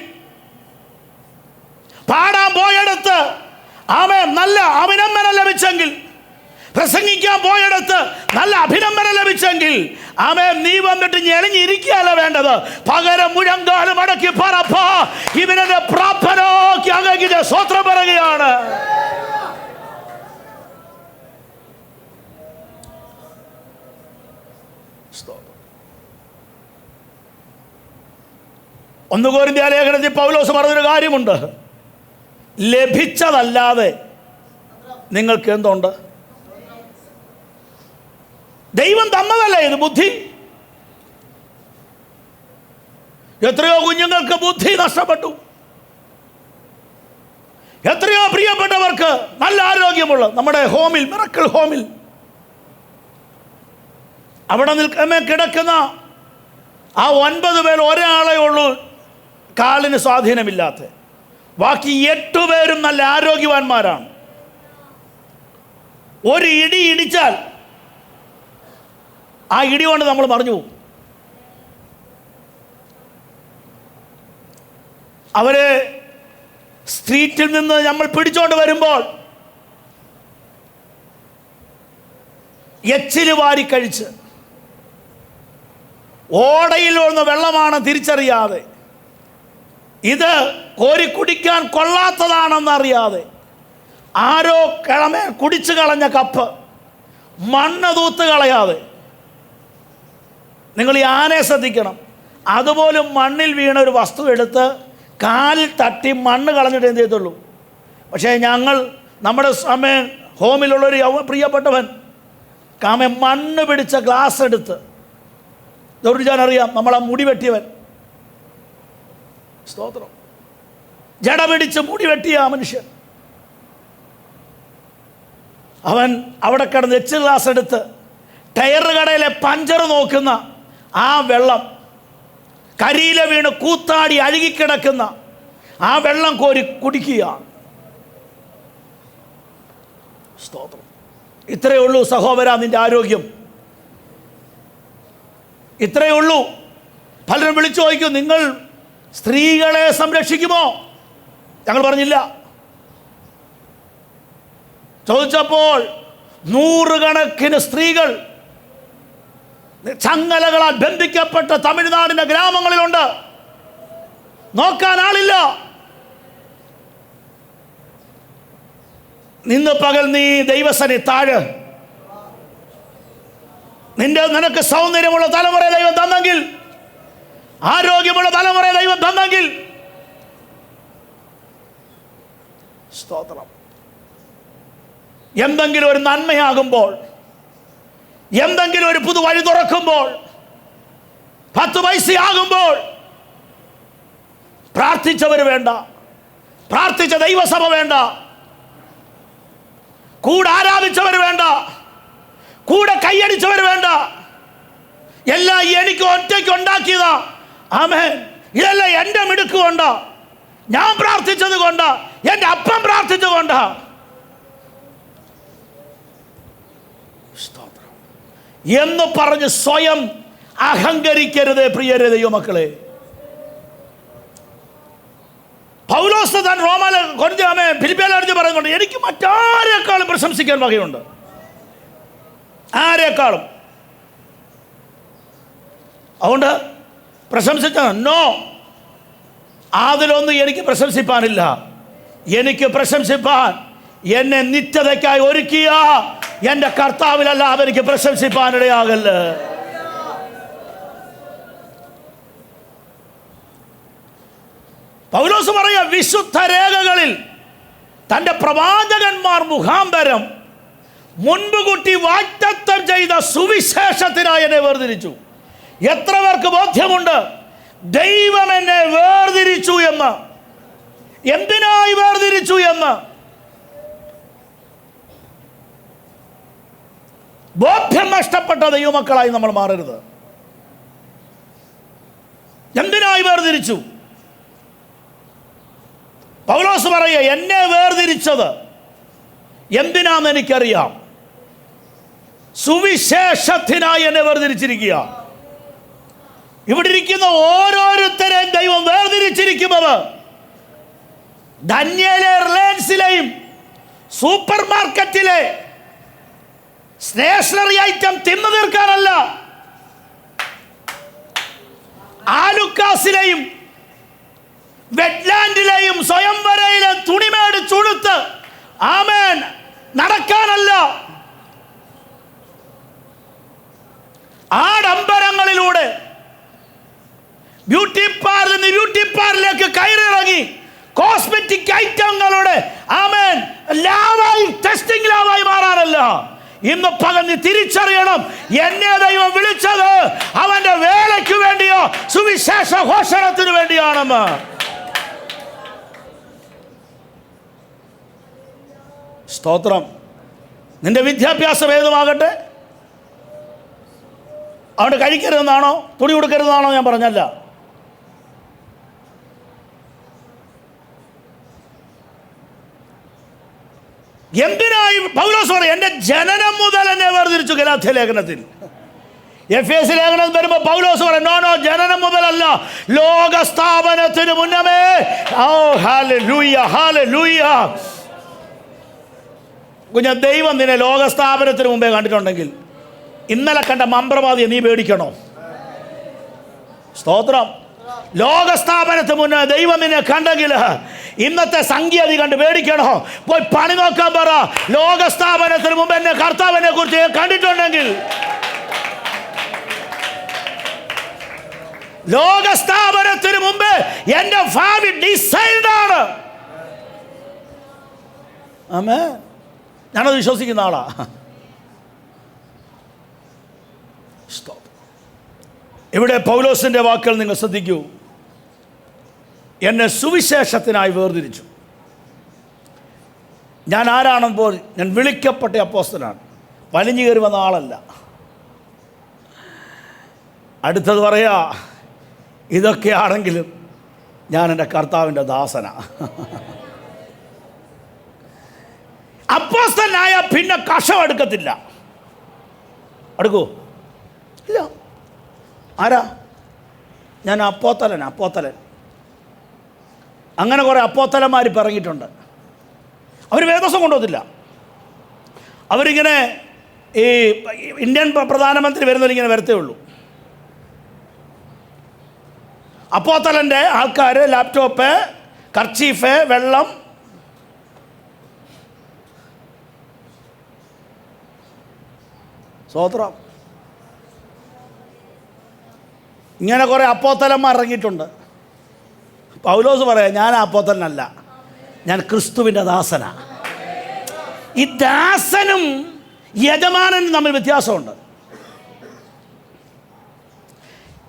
പാടാൻ പോയിടത്ത് നല്ല അഭിനന്ദനം ലഭിച്ചെങ്കിൽ, പ്രസംഗിക്കാൻ പോയിടത്ത് നല്ല അഭിനന്ദനം ലഭിച്ചെങ്കിൽ, നീ വന്നിട്ട് ഞെളിഞ്ഞിരിക്കുകയല്ല വേണ്ടത്. പകരം മുഴങ്കാലും അടക്കി പറപ്പാ ഇവനെ പ്രാപ്തനാക്കി അങ്ങേക്ക് സ്തോത്രം പറയുകയാണ്. ഒന്ന് കൊരിന്ത്യർ ലേഖനത്തിൽ പൗലോസ് പറഞ്ഞൊരു കാര്യമുണ്ട്. ലഭിച്ചതല്ലാതെ നിങ്ങൾക്ക് എന്തുണ്ട്? ദൈവം തന്നതല്ല ഇത് ബുദ്ധി. എത്രയോ കുഞ്ഞുങ്ങൾക്ക് ബുദ്ധി നഷ്ടപ്പെട്ടു. എത്രയോ പ്രിയപ്പെട്ടവർക്ക് നല്ല ആരോഗ്യമുള്ള നമ്മുടെ ഹോമിൽ, മിറക്കിൾ ഹോമിൽ അവിടെ കിടക്കുന്ന ആ 9 പേർ ഒരാളെ ഉള്ളൂ കാലിന് സ്വാധീനമില്ലാത്ത. ബാക്കി 8 പേരും നല്ല ആരോഗ്യവാന്മാരാണ്. ഒരു ഇടി ഇടിച്ചാൽ ആ ഇടി കൊണ്ട് നമ്മൾ മറിഞ്ഞു പോകും. അവരെ സ്ട്രീറ്റിൽ നിന്ന് നമ്മൾ പിടിച്ചോണ്ട് വരുമ്പോൾ എച്ചില് വാരി കഴിച്ച് ഓടയിൽ വീഴുന്ന വെള്ളമാണ് തിരിച്ചറിയാതെ, ഇത് കോരി കുടിക്കാൻ കൊള്ളാത്തതാണെന്നറിയാതെ, ആരോ കുടിച്ചു കളഞ്ഞ കപ്പ് മണ്ണ് തൂത്ത് കളയാതെ. നിങ്ങൾ ഈ ആനയെ ശ്രദ്ധിക്കണം. അതുപോലും മണ്ണിൽ വീണ ഒരു വസ്തു എടുത്ത് കാലിൽ തട്ടി മണ്ണ് കളഞ്ഞിട്ട് എന്ത് ചെയ്തുള്ളൂ. പക്ഷേ നമ്മുടെ ഹോമിലുള്ളൊരു പ്രിയപ്പെട്ടവൻ മണ്ണ് പിടിച്ച ഗ്ലാസ് എടുത്ത് അറിയാം, നമ്മളാ മുടി വെട്ടിയവൻ. സ്തോത്രം. ജട പിടിച്ച് മുടി വെട്ടിയ ആ മനുഷ്യൻ, അവൻ അവിടെ കിടന്ന് എച്ച് ഗ്ലാസ് എടുത്ത് ടയർ കടയിലെ പഞ്ചർ നോക്കുന്ന ആ വെള്ളം, കരിയില വീണ് കൂത്താടി അഴുകിക്കിടക്കുന്ന ആ വെള്ളം കോരി കുടിക്കുക. സ്തോത്രം. ഇത്രയേ ഉള്ളൂ സഹോദര നിന്റെ ആരോഗ്യം, ഇത്രയേ ഉള്ളൂ. പലരും വിളിച്ചു ചോദിക്കും, നിങ്ങൾ സ്ത്രീകളെ സംരക്ഷിക്കുമോ? ഞങ്ങൾ പറഞ്ഞില്ല. ചോദിച്ചപ്പോൾ 100 കണക്കിന് സ്ത്രീകൾ ചങ്ങലകളാൽ ബന്ധിക്കപ്പെട്ട തമിഴ്നാടിന്റെ ഗ്രാമങ്ങളിലുണ്ട്. നോക്കാൻ ആളില്ല. നിന്ന് പകൽ നീ ദൈവസനി താഴ്. നിനക്ക് സൗന്ദര്യമുള്ള തലമുറ ദൈവം തന്നെങ്കിൽ, ആരോഗ്യമുള്ള തലമുറ ദൈവം തന്നെങ്കിൽ, സ്തോത്രം, എന്തെങ്കിലും ഒരു നന്മയാകുമ്പോൾ, എന്തെങ്കിലും ഒരു പുതു വഴി തുറക്കുമ്പോൾ, 10 പൈസയാകുമ്പോൾ പ്രാർത്ഥിച്ചവർ വേണ്ട, പ്രാർത്ഥിച്ച ദൈവസഭ വേണ്ട, കൂടെ ആരാധിച്ചവർ വേണ്ട, കൂടെ കൈയടിച്ചവർ വേണ്ട. എല്ലാം എനിക്ക് ഒറ്റയ്ക്ക് ഉണ്ടാക്കിയതാ. ആമേൻ. ഇതെല്ലാം എൻ്റെ മിടുക്ക് കൊണ്ടാ, ഞാൻ പ്രാർത്ഥിച്ചത് കൊണ്ടാ, എൻ്റെ അപ്പം പ്രാർത്ഥിച്ചത് കൊണ്ടാ. എന്ന് പറഞ്ഞ് സ്വയം അഹങ്കരിക്കരുത് പ്രിയരെ ദൈവമക്കളെ. പൗലോസ് താൻ റോമാല ഫിലിപ്പിയിലറിഞ്ഞ് പറയുന്നുണ്ട്, എനിക്ക് മറ്റാരെക്കാളും പ്രശംസിക്കാൻ വകയുണ്ട്. ആരെക്കാളും. അതുകൊണ്ട് പ്രശംസിച്ച നോ, അതിലൊന്നും എനിക്ക് പ്രശംസിപ്പാനില്ല. എനിക്ക് പ്രശംസിപ്പാൻ എന്നെ നിത്യതയ്ക്കായി ഒരുക്കിയ എൻ്റെ കർത്താവിലല്ലാതെ എനിക്ക് പ്രശംസിപ്പാനിടയാകല്ല. പൗലോസ് പറയുക, വിശുദ്ധ രേഖകളിൽ തൻ്റെ പ്രവാചകന്മാർ മുഖാന്തരം മുൻപ് കൂട്ടി വാഗ്ദത്തം ചെയ്ത സുവിശേഷത്തിനായി എന്നെ വേർതിരിച്ചു. എത്ര പേർക്ക് ബോധ്യമുണ്ട് ദൈവം എന്നെ വേർതിരിച്ചു എന്ന്? എന്തിനായി വേർതിരിച്ചു എന്ന് ബോധ്യം നഷ്ടപ്പെട്ട ദൈവമക്കളായി നമ്മൾ മാറരുത്. എന്തിനായി വേർതിരിച്ചു? പൗലോസ് പറയുക, എന്നെ വേർതിരിച്ചത് എന്തിനാന്ന് എനിക്കറിയാം. സുവിശേഷത്തിനായി എന്നെ വേർതിരിച്ചിരിക്കുക. ഇവിടെ ഇരിക്കുന്ന ഓരോരുത്തരെയും ദൈവം വേർതിരിച്ചിരിക്കുന്നത് ഡാനിയേലെ റിലയൻസിലെയും സൂപ്പർ മാർക്കറ്റിലെ സ്റ്റേഷനറി ഐറ്റം തിന്നു തീർക്കാനല്ല, ആലുക്കാസിലെയും വെറ്റ്ലാൻഡിലെയും സ്വയംവരയിലെ തുണിമേട് ചുടുത്ത് ആമേൻ നടക്കാനല്ല, ആഡംബരങ്ങളിലൂടെ ബ്യൂട്ടി പാർലറിലേക്ക് കയറിറങ്ങി കോസ്മെറ്റിക് ഐറ്റങ്ങളുടെ ആമേൻ ലാവായി, ടെസ്റ്റിംഗ് ലാവായി മാറാനല്ല. ഇന്ന് പകൽ നീ തിരിച്ചറിയണം, എന്നെ ദൈവം വിളിച്ചത് അവന്റെ വേലയ്ക്ക് വേണ്ടിയോ സുവിശേഷ ഘോഷണത്തിന് വേണ്ടിയാണെന്ന്. സ്തോത്രം. നിന്റെ വിദ്യാഭ്യാസം ഏതുമാകട്ടെ, അവിടെ കഴിക്കരുതെന്നാണോ തുണി കൊടുക്കരുതെന്നാണോ ഞാൻ പറഞ്ഞല്ല. എന്തിനായി പൗലോസ് പറയും, എന്റെ ജനനം മുതൽ എന്നെ വേർതിരിച്ചു. ഗലാത്യ ലേഖനത്തിൽ, എഫേസ്യ ലേഖനം വരുമ്പോൾ പൗലോസ് പറയും, നോ ജനനം മുതലല്ല, ലോക സ്ഥാപനത്തിന് മുന്നമേ. ഓ ഹല്ലേലൂയ, ഹല്ലേലൂയ. കുഞ്ഞ, ദൈവം നിന്നെ ലോകസ്ഥാപനത്തിന് മുമ്പേ കണ്ടിട്ടുണ്ടെങ്കിൽ ഇന്നലെ കണ്ട മന്ത്രവാദിയെ നീ പേടിക്കണോ? സ്തോത്രം. ലോകസ്ഥാപനത്തിന് മുന്നേ ദൈവം നിന്നെ കണ്ടെങ്കിൽ ഇന്നത്തെ സംഖ്യ നീ കണ്ട് പേടിക്കണോ? പോയി പണി നോക്കാൻ പറ. ലോകസ്ഥാപനത്തിന് മുമ്പ് എന്നെ കർത്താവിനെ കുറിച്ച് കണ്ടിട്ടുണ്ടെങ്കിൽ, ലോകസ്ഥാപനത്തിന് മുമ്പ് എന്റെ ഭാവി ഡിസൈൻഡ് ആണ്. ആമേൻ. ഞാനത് വിശ്വസിക്കുന്ന ആളാ. ഇവിടെ പൗലോസിന്റെ വാക്കുകൾ നിങ്ങൾ ശ്രദ്ധിക്കൂ. എന്നെ സുവിശേഷത്തിനായി വേർതിരിച്ചു. ഞാൻ ആരാണെന്ന് പോലും, ഞാൻ വിളിക്കപ്പെട്ട അപ്പോസ്തലനാണ്, വലിഞ്ഞു കയറി വന്ന ആളല്ല. അടുത്തത് പറയാ, ഇതൊക്കെയാണെങ്കിലും ഞാൻ എൻ്റെ കർത്താവിൻ്റെ ദാസനാ. അപ്പോസ്തലനായ പിന്നെ കഷം എടുക്കത്തില്ല. എടുക്കൂ? ഇല്ല. ആരാ? ഞാൻ അപ്പോസ്തലൻ. അങ്ങനെ കുറേ അപ്പോസ്തലന്മാർ ഇറങ്ങിയിട്ടുണ്ട്. അവർ വേദോസം കൊണ്ടുപോകത്തില്ല. അവരിങ്ങനെ ഈ ഇന്ത്യൻ പ്രധാനമന്ത്രി വരുന്നവരിങ്ങനെ വരത്തേ ഉള്ളൂ. അപ്പോസ്തലൻ്റെ ആൾക്കാർ ലാപ്ടോപ്പ്, കർച്ചീഫ്, വെള്ളം, സ്വോത്രം. ഇങ്ങനെ കുറേ അപ്പോസ്തലന്മാർ ഇറങ്ങിയിട്ടുണ്ട്. പൗലോസ് പറയാം, ഞാൻ അപ്പോസ്തലനല്ല, ഞാൻ ക്രിസ്തുവിൻ്റെ ദാസനാ. ഈ ദാസനും യജമാനനും തമ്മിൽ വ്യത്യാസമുണ്ട്.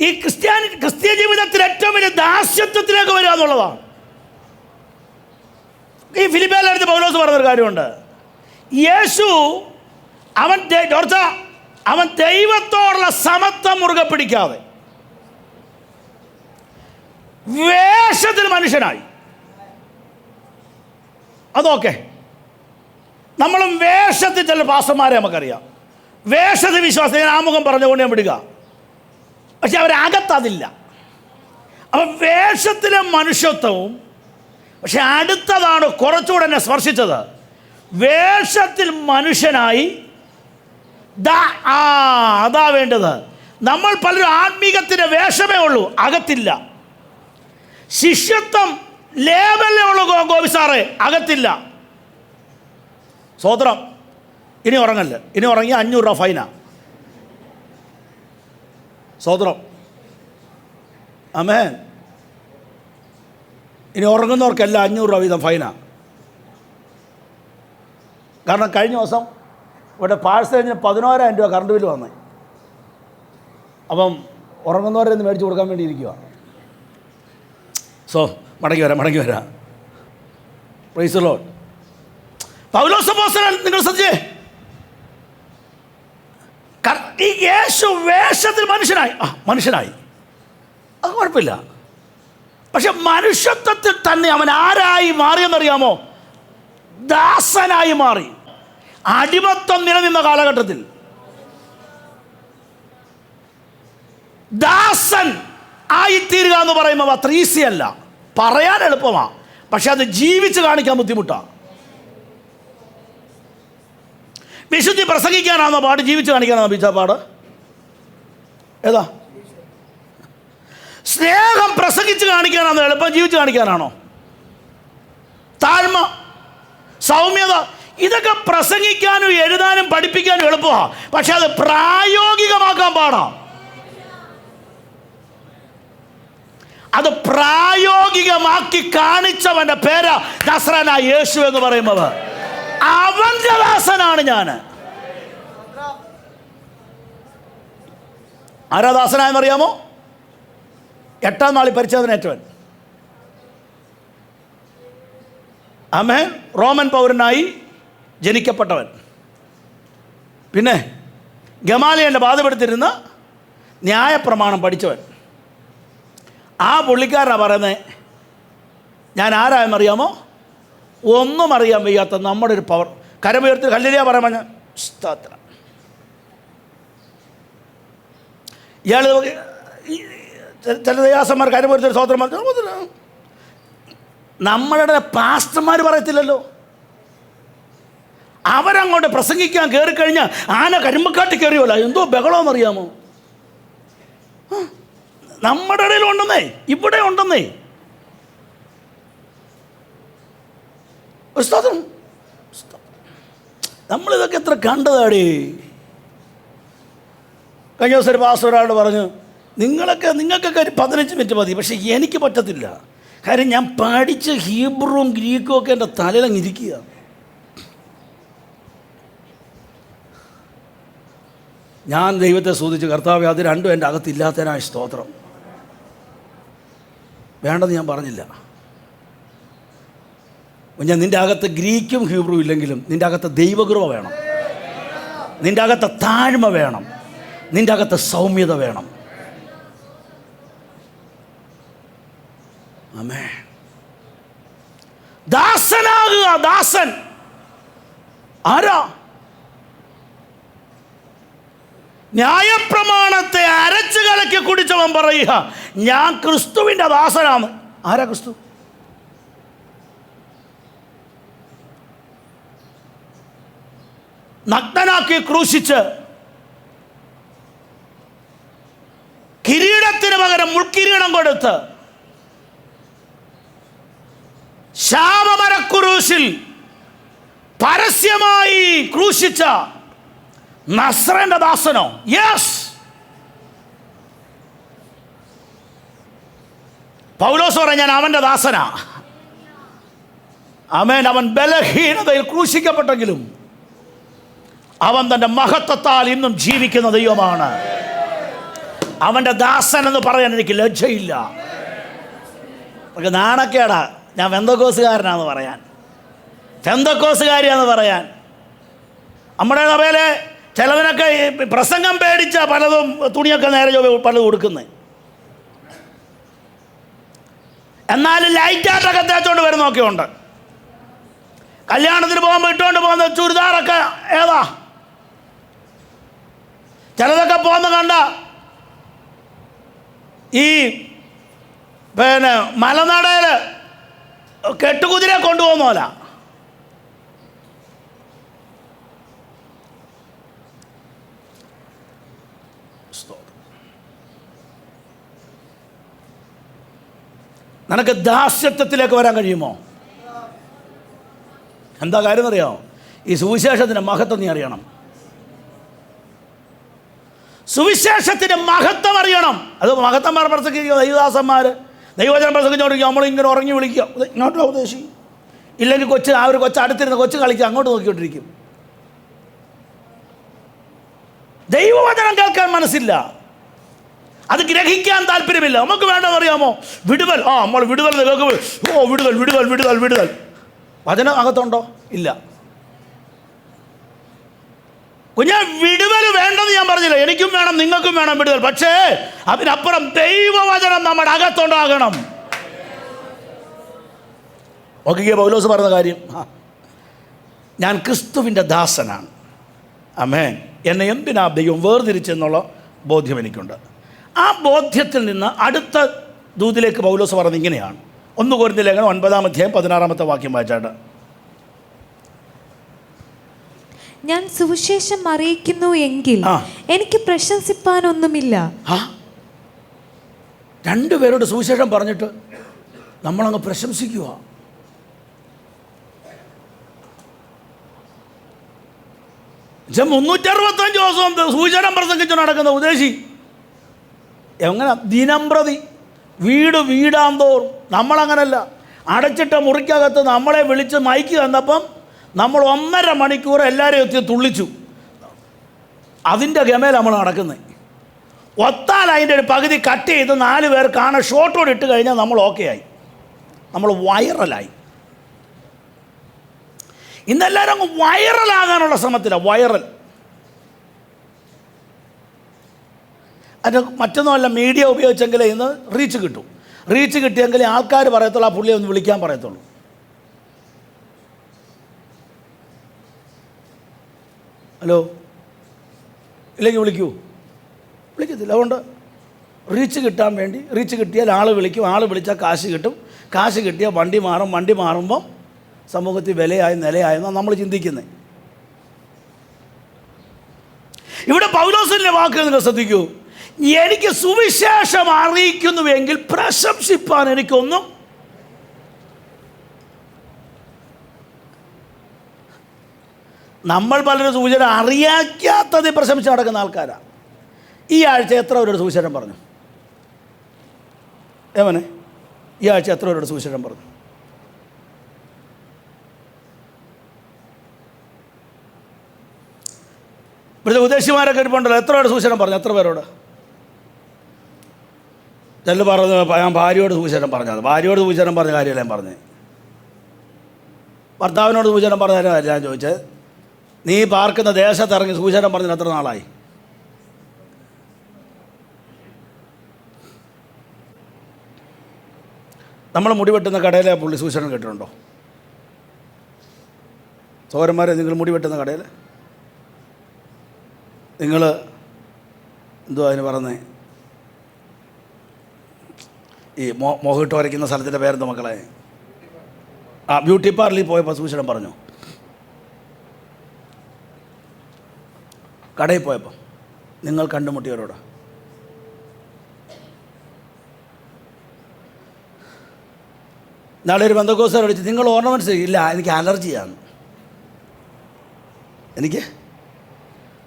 ഈ ക്രിസ്ത്യ ജീവിതത്തിൽ ഏറ്റവും വലിയ ദാസ്യത്വത്തിലേക്ക് വരിക എന്നുള്ളതാണ്. ഈ ഫിലിപ്പിയരുടെ പൗലോസ് പറഞ്ഞൊരു കാര്യമുണ്ട്. യേശു അവൻ ദൈവത്തോടുള്ള സമത്വം മുറുകെ പിടിക്കാതെ വേഷത്തിൽ മനുഷ്യനായി. അതൊക്കെ നമ്മളും വേഷത്തിൽ ചില പാസ്റ്റർമാരെ നമുക്കറിയാം. വേഷത്തിൽ വിശ്വാസം, ഞാൻ ആമുഖം പറഞ്ഞുകൊണ്ട് ഞാൻ വിടുക. പക്ഷെ അവരകത്തതില്ല. അപ്പം വേഷത്തിലെ മനുഷ്യത്വവും, പക്ഷെ അടുത്തതാണ് കുറച്ചുകൂടെ എന്നെ സ്പർശിച്ചത്. വേഷത്തിൽ മനുഷ്യനായി അതാ വേണ്ടത്. നമ്മൾ പലരും ആത്മീകത്തിൻ്റെ വേഷമേ ഉള്ളൂ, അകത്തില്ല. ശിഷ്യത്വം ലേബലേ ഉള്ളൂ ഗോപി സാറേ, അകത്തില്ല. സ്വോത്രം. ഇനി ഉറങ്ങല്ല. ഇനി ഉറങ്ങി 500 രൂപ ഫൈനാ. സ്വോത്രം. ആമേൻ. ഇനി ഉറങ്ങുന്നവർക്കെല്ലാം 500 രൂപ വീതം ഫൈനാ. കാരണം കഴിഞ്ഞ ദിവസം ഇവിടെ പാഴ്സലിന് 11,000 രൂപ കറണ്ട് ബില്ല് വന്നേ. അപ്പം ഉറങ്ങുന്നവരെ ഒന്ന് മേടിച്ച് കൊടുക്കാൻ വേണ്ടി ഇരിക്കുക. മടങ്ങി വരാം. Praise the Lord. പൗലോസ് അപ്പോസ്തലൻ നിങ്ങൾ ശ്രദ്ധിച്ചേ, ഈ യേശു വേഷത്തിൽ മനുഷ്യനായി. അത് കുഴപ്പമില്ല. പക്ഷെ മനുഷ്യത്വത്തിൽ തന്നെ അവൻ ആരായി മാറിയെന്നറിയാമോ? ദാസനായി മാറി. അടിമത്വം നിലനിന്ന കാലഘട്ടത്തിൽ ദാസൻ ആയിത്തീരുക എന്ന് പറയുമ്പോൾ അത്ര ഈസി അല്ല. പറയാൻ എളുപ്പമാണ്, പക്ഷെ അത് ജീവിച്ച് കാണിക്കാൻ ബുദ്ധിമുട്ടാണ്. വിശുദ്ധി പ്രസംഗിക്കാനാണോ പാട്, ജീവിച്ച് കാണിക്കാനാണോ പാട്? ഏതാ? സ്നേഹം പ്രസംഗിച്ച് കാണിക്കാനാണോ എളുപ്പം, ജീവിച്ച് കാണിക്കാനാണോ? താഴ്മ, സൗമ്യത, ഇതൊക്കെ പ്രസംഗിക്കാനും എഴുതാനും പഠിപ്പിക്കാനും എളുപ്പമാണ്, പക്ഷെ അത് പ്രായോഗികമാക്കാൻ പാടാം. അത് പ്രായോഗികമാക്കി കാണിച്ചവന്റെ പേരാ നസ്രായനായ യേശു എന്ന് പറയുന്നത്. അവന്റെ ദാസനാണ് ഞാൻ. ആരാ ദാസനായെന്നറിയാമോ? 8-ാം നാളിൽ പരിച്ഛേദനേറ്റവൻ. ആമേൻ. റോമൻ പൗരനായി ജനിക്കപ്പെട്ടവൻ. പിന്നെ ഗമാലിയലിന്റെ ബാധപ്പെടുത്തിരുന്ന ന്യായപ്രമാണം പഠിച്ചവൻ. ആ പുള്ളിക്കാരനാണ് പറയുന്നത്, ഞാൻ ആരായെന്നറിയാമോ? ഒന്നും അറിയാൻ വയ്യാത്ത നമ്മുടെ ഒരു പവർ. കരമുയർത്തി ഹല്ലേലൂയ പറയാൻ ഞാൻ സ്തോത്രം. ഇയാൾ ചില ദയാസന്മാർ കരമുയർത്തി സ്തോത്രം പറഞ്ഞു. നമ്മളുടെ പാസ്റ്റർമാർ പറയത്തില്ലല്ലോ. അവരങ്ങോട്ട് പ്രസംഗിക്കാൻ കയറിക്കഴിഞ്ഞാൽ ആന കരിമ്പക്കാട്ടി കയറിയോല്ല, എന്തോ ബഹളമെന്നറിയാമോ? നമ്മുടെ ഇടയിൽ ഉണ്ടെന്നേ, ഇവിടെ ഉണ്ടെന്നേ. നമ്മളിതൊക്കെ എത്ര കണ്ടതാടേ. കഴിഞ്ഞ ദിവസം ഒരു പാസ്റ്റർ ഒരാളോട് പറഞ്ഞു, നിങ്ങളൊക്കെ 15 മിനിറ്റ് മതി, പക്ഷെ എനിക്ക് പറ്റത്തില്ല. കാര്യം ഞാൻ പഠിച്ച ഹീബ്രുവും ഗ്രീക്കും ഒക്കെ എൻ്റെ തലയിലങ്ങിരിക്കുക. ഞാൻ ദൈവത്തെ സ്തുതിച്ച്, കർത്താവേ അത് രണ്ടും എൻ്റെ അകത്തില്ലാത്തതിനായ സ്തോത്രം. വേണ്ടെന്ന് ഞാൻ പറഞ്ഞില്ല. നിൻ്റെ അകത്ത് ഗ്രീക്കും ഹീബ്രു ഇല്ലെങ്കിലും നിൻ്റെ അകത്ത് ദൈവകൃപ വേണം, നിൻ്റെ അകത്ത് താഴ്മ വേണം, നിൻ്റെ അകത്ത് സൗമ്യത വേണം. ആമേൻ. ദാസനാകുക. ദാസൻ ആരാ? ന്യായപ്രമാണത്തെ അരച്ചു കലക്കി കുടിച്ചവൻ പറയുക, ഞാൻ ക്രിസ്തുവിൻ്റെ ദാസനാണ്. ആരാ ക്രിസ്തു? നഗ്നനാക്കി ക്രൂശിച്ച് കിരീടത്തിന് പകരം മുൾക്കിരീടം കൊടുത്ത് ശാമമരക്കുരൂശിൽ പരസ്യമായി ക്രൂശിച്ച നസ്രന്റെ ദാസനോ? യെസ്. പൗലോസ് പറഞ്ഞ ഞാൻ അവന്റെ ദാസനാ. ആമേൻ. അവൻ ബലഹീനതയിൽ ക്രൂശിക്കപ്പെട്ടെങ്കിലും അവൻ തൻ്റെ മഹത്വത്താൽ ഇന്നും ജീവിക്കുന്ന ദൈവമാണ്. അവൻ്റെ ദാസൻ എന്ന് പറയാൻ എനിക്ക് ലജ്ജയില്ല. നാണക്കേടാ ഞാൻ പെന്തക്കോസുകാരനാന്ന് പറയാൻ, പെന്തക്കോസുകാരിയാന്ന് പറയാൻ. നമ്മുടെ സഭയിലെ ചിലവനൊക്കെ പ്രസംഗം പേടിച്ച പലതും തുണിയൊക്കെ നേരെ പലതും കൊടുക്കുന്നത്. എന്നാലും ലൈറ്റായിട്ടൊക്കെ തേച്ചോണ്ട് വരുന്നൊക്കെ ഉണ്ട്. കല്യാണത്തിന് പോകുമ്പോൾ ഇട്ടുകൊണ്ട് പോകുന്ന ചുരിദാറൊക്കെ ഏതാ? ചിലതൊക്കെ പോകുന്ന കണ്ട ഈ മലനടയിൽ കെട്ടുകുതിരെ കൊണ്ടുപോകുന്നോല. നിനക്ക് ദാസ്യത്വത്തിലേക്ക് വരാൻ കഴിയുമോ? എന്താ കാര്യം അറിയാമോ? ഈ സുവിശേഷത്തിൻ്റെ മഹത്വം നീ അറിയണം. സുവിശേഷത്തിൻ്റെ മഹത്വം അറിയണം. അത് മഹത്വം പ്രസംഗിക്കുക ദൈവദാസന്മാർ ദൈവവചനം പ്രസംഗിച്ചോണ്ടിരിക്കും. നമ്മളിങ്ങനെ ഉറങ്ങി വിളിക്കുക, ഇങ്ങോട്ടോ ഉദ്ദേശി. ഇല്ലെങ്കിൽ ആ ഒരു കൊച്ച് അടുത്തിരുന്ന് കൊച്ച് കളിക്കുക, അങ്ങോട്ട് നോക്കിക്കൊണ്ടിരിക്കും. ദൈവവചനം കേൾക്കാൻ മനസ്സില്ല, അത് ഗ്രഹിക്കാൻ താല്പര്യമില്ല. നമുക്ക് വേണ്ടത് അറിയാമോ? വിടുതൽ. നമ്മൾ വിടുതൽ കേൾക്കുമ്പോൾ വിടുതൽ വിടുതൽ വിടുതൽ വിടുതൽ. വചനം അകത്തുണ്ടോ? ഇല്ല. കുഞ്ഞാ, വിടുതൽ വേണ്ടെന്ന് ഞാൻ പറഞ്ഞില്ല. എനിക്കും വേണം, നിങ്ങൾക്കും വേണം വിടുതൽ. പക്ഷേ അതിനപ്പുറം ദൈവവചനം നമ്മുടെ അകത്തുണ്ടാകണം. ഓക്കെ, പൗലോസ് പറഞ്ഞ കാര്യം, ഞാൻ ക്രിസ്തുവിൻ്റെ ദാസനാണ്. ആമേൻ. എന്നെ എന്തിനാ ദൈവം വേർതിരിച്ചെന്നുള്ള ബോധ്യം എനിക്കുണ്ട്. ആ ബോധ്യത്തിൽ നിന്ന് അടുത്ത ദൂതിലേക്ക് പൗലോസ് പറഞ്ഞത് ഇങ്ങനെയാണ്. 1 കൊരിന്ത്യർ ലേഖനം 9-ാം അധ്യായം 16-ാമത്തെ വാക്യം വായിച്ചാട്ട്. ഞാൻ സുവിശേഷം അറിയിക്കുന്നു എങ്കിൽ എനിക്ക് പ്രശംസിപ്പാനൊന്നുമില്ല. രണ്ടുപേരോട് സുവിശേഷം പറഞ്ഞിട്ട് നമ്മളങ്ങ് പ്രശംസിക്കുക. പക്ഷെ 365 ദിവസവും സുവിശേഷം പ്രസംഗിച്ചു നടക്കുന്ന ഉദ്ദേശി എങ്ങനെ ദിനം പ്രതി വീടാന്തോറും. നമ്മളങ്ങനല്ല. അടച്ചിട്ട മുറിക്കകത്ത് നമ്മളെ വിളിച്ച് മൈക്ക് തന്നപ്പം നമ്മൾ 1.5 മണിക്കൂർ എല്ലാവരെയും എത്തി തുള്ളിച്ചു. അതിൻ്റെ ഗമയിൽ നമ്മൾ നടക്കുന്നത്. ഒത്താൽ അതിൻ്റെ ഒരു പകുതി കട്ട് ചെയ്ത് 4 പേർ കാണാൻ ഷോട്ടോട് ഇട്ട് കഴിഞ്ഞാൽ നമ്മൾ ഓക്കെ ആയി, നമ്മൾ വൈറലായി. ഇന്നെല്ലാവരും അങ്ങ് വൈറലാകാനുള്ള ശ്രമത്തിലാണ്. വൈറൽ അത് മറ്റൊന്നുമല്ല, മീഡിയ ഉപയോഗിച്ചെങ്കിലേ ഇന്ന് റീച്ച് കിട്ടും. റീച്ച് കിട്ടിയെങ്കിലേ ആൾക്കാർ പറയത്തുള്ളൂ, ആ പുള്ളിയെ ഒന്ന് വിളിക്കാൻ പറയത്തുള്ളൂ. ഹലോ ഇല്ലെങ്കിൽ വിളിക്കത്തില്ല. അതുകൊണ്ട് റീച്ച് കിട്ടാൻ വേണ്ടി, റീച്ച് കിട്ടിയാൽ ആൾ വിളിക്കും, ആൾ വിളിച്ചാൽ കാശ് കിട്ടും, കാശ് കിട്ടിയാൽ വണ്ടി മാറും, വണ്ടി മാറുമ്പോൾ സമൂഹത്തിൽ വിലയായി നിലയായെന്നാണ് നമ്മൾ ചിന്തിക്കുന്നത്. ഇവിടെ പൗലോസിൻ്റെ വാക്ക് നിങ്ങൾ ശ്രദ്ധിക്കൂ. എനിക്ക് സുവിശേഷം അറിയിക്കുന്നുവെങ്കിൽ പ്രശംസിപ്പാൻ എനിക്കൊന്നും. നമ്മൾ പലരും സൂചന അറിയാക്കാത്തത് പ്രശംസിച്ച് നടക്കുന്ന ആൾക്കാരാണ്. ഈ ആഴ്ച എത്ര പേരോട് സുവിശേഷം പറഞ്ഞു? ഏവനെ ഈ ആഴ്ച എത്ര പേരോട് സുവിശേഷം പറഞ്ഞു? ഇവിടുത്തെ ഉദ്ദേശിമാരൊക്കെ ഇരിപ്പുണ്ടല്ലോ, എത്ര പേരോട് സുവിശേഷം പറഞ്ഞു? എത്ര പേരോട്? ചെല്ലു പറഞ്ഞു, ഞാൻ ഭാര്യയോട് സുവിശേഷം പറഞ്ഞത്. ഭാര്യയോട് സുവിശേഷം പറഞ്ഞ കാര്യമല്ല ഞാൻ പറഞ്ഞത്. ഭർത്താവിനോട് സുവിശേഷം പറഞ്ഞ കാര്യമല്ല ഞാൻ ചോദിച്ചത്. നീ പാർക്കുന്ന ദേശത്ത് ഇറങ്ങി സുവിശേഷം പറഞ്ഞത് എത്ര നാളായി? നമ്മൾ മുടി വെട്ടുന്ന കടയിലെ പുള്ളി സുവിശേഷം കേട്ടിട്ടുണ്ടോ? സഹോദരന്മാരെ, നിങ്ങൾ മുടി വെട്ടുന്ന കടയിൽ നിങ്ങൾ എന്തോ അതിന് പറഞ്ഞേ, ഈ മോഹിട്ട് വരയ്ക്കുന്ന സ്ഥലത്തിൻ്റെ പേരെന്തോ മക്കളെ? ബ്യൂട്ടി പാർലറിൽ പോയപ്പോൾ സുവിശേഷം പറഞ്ഞു. കടയിൽ പോയപ്പോൾ നിങ്ങൾ കണ്ടുമുട്ടിയവരോട് നാളെ ഒരു ബന്ധക്കോസുകാർ വിളിച്ച്, നിങ്ങൾ ഓർണമെൻറ്റ്സ് ഇല്ല, എനിക്ക് അലർജിയാണ്. എനിക്ക്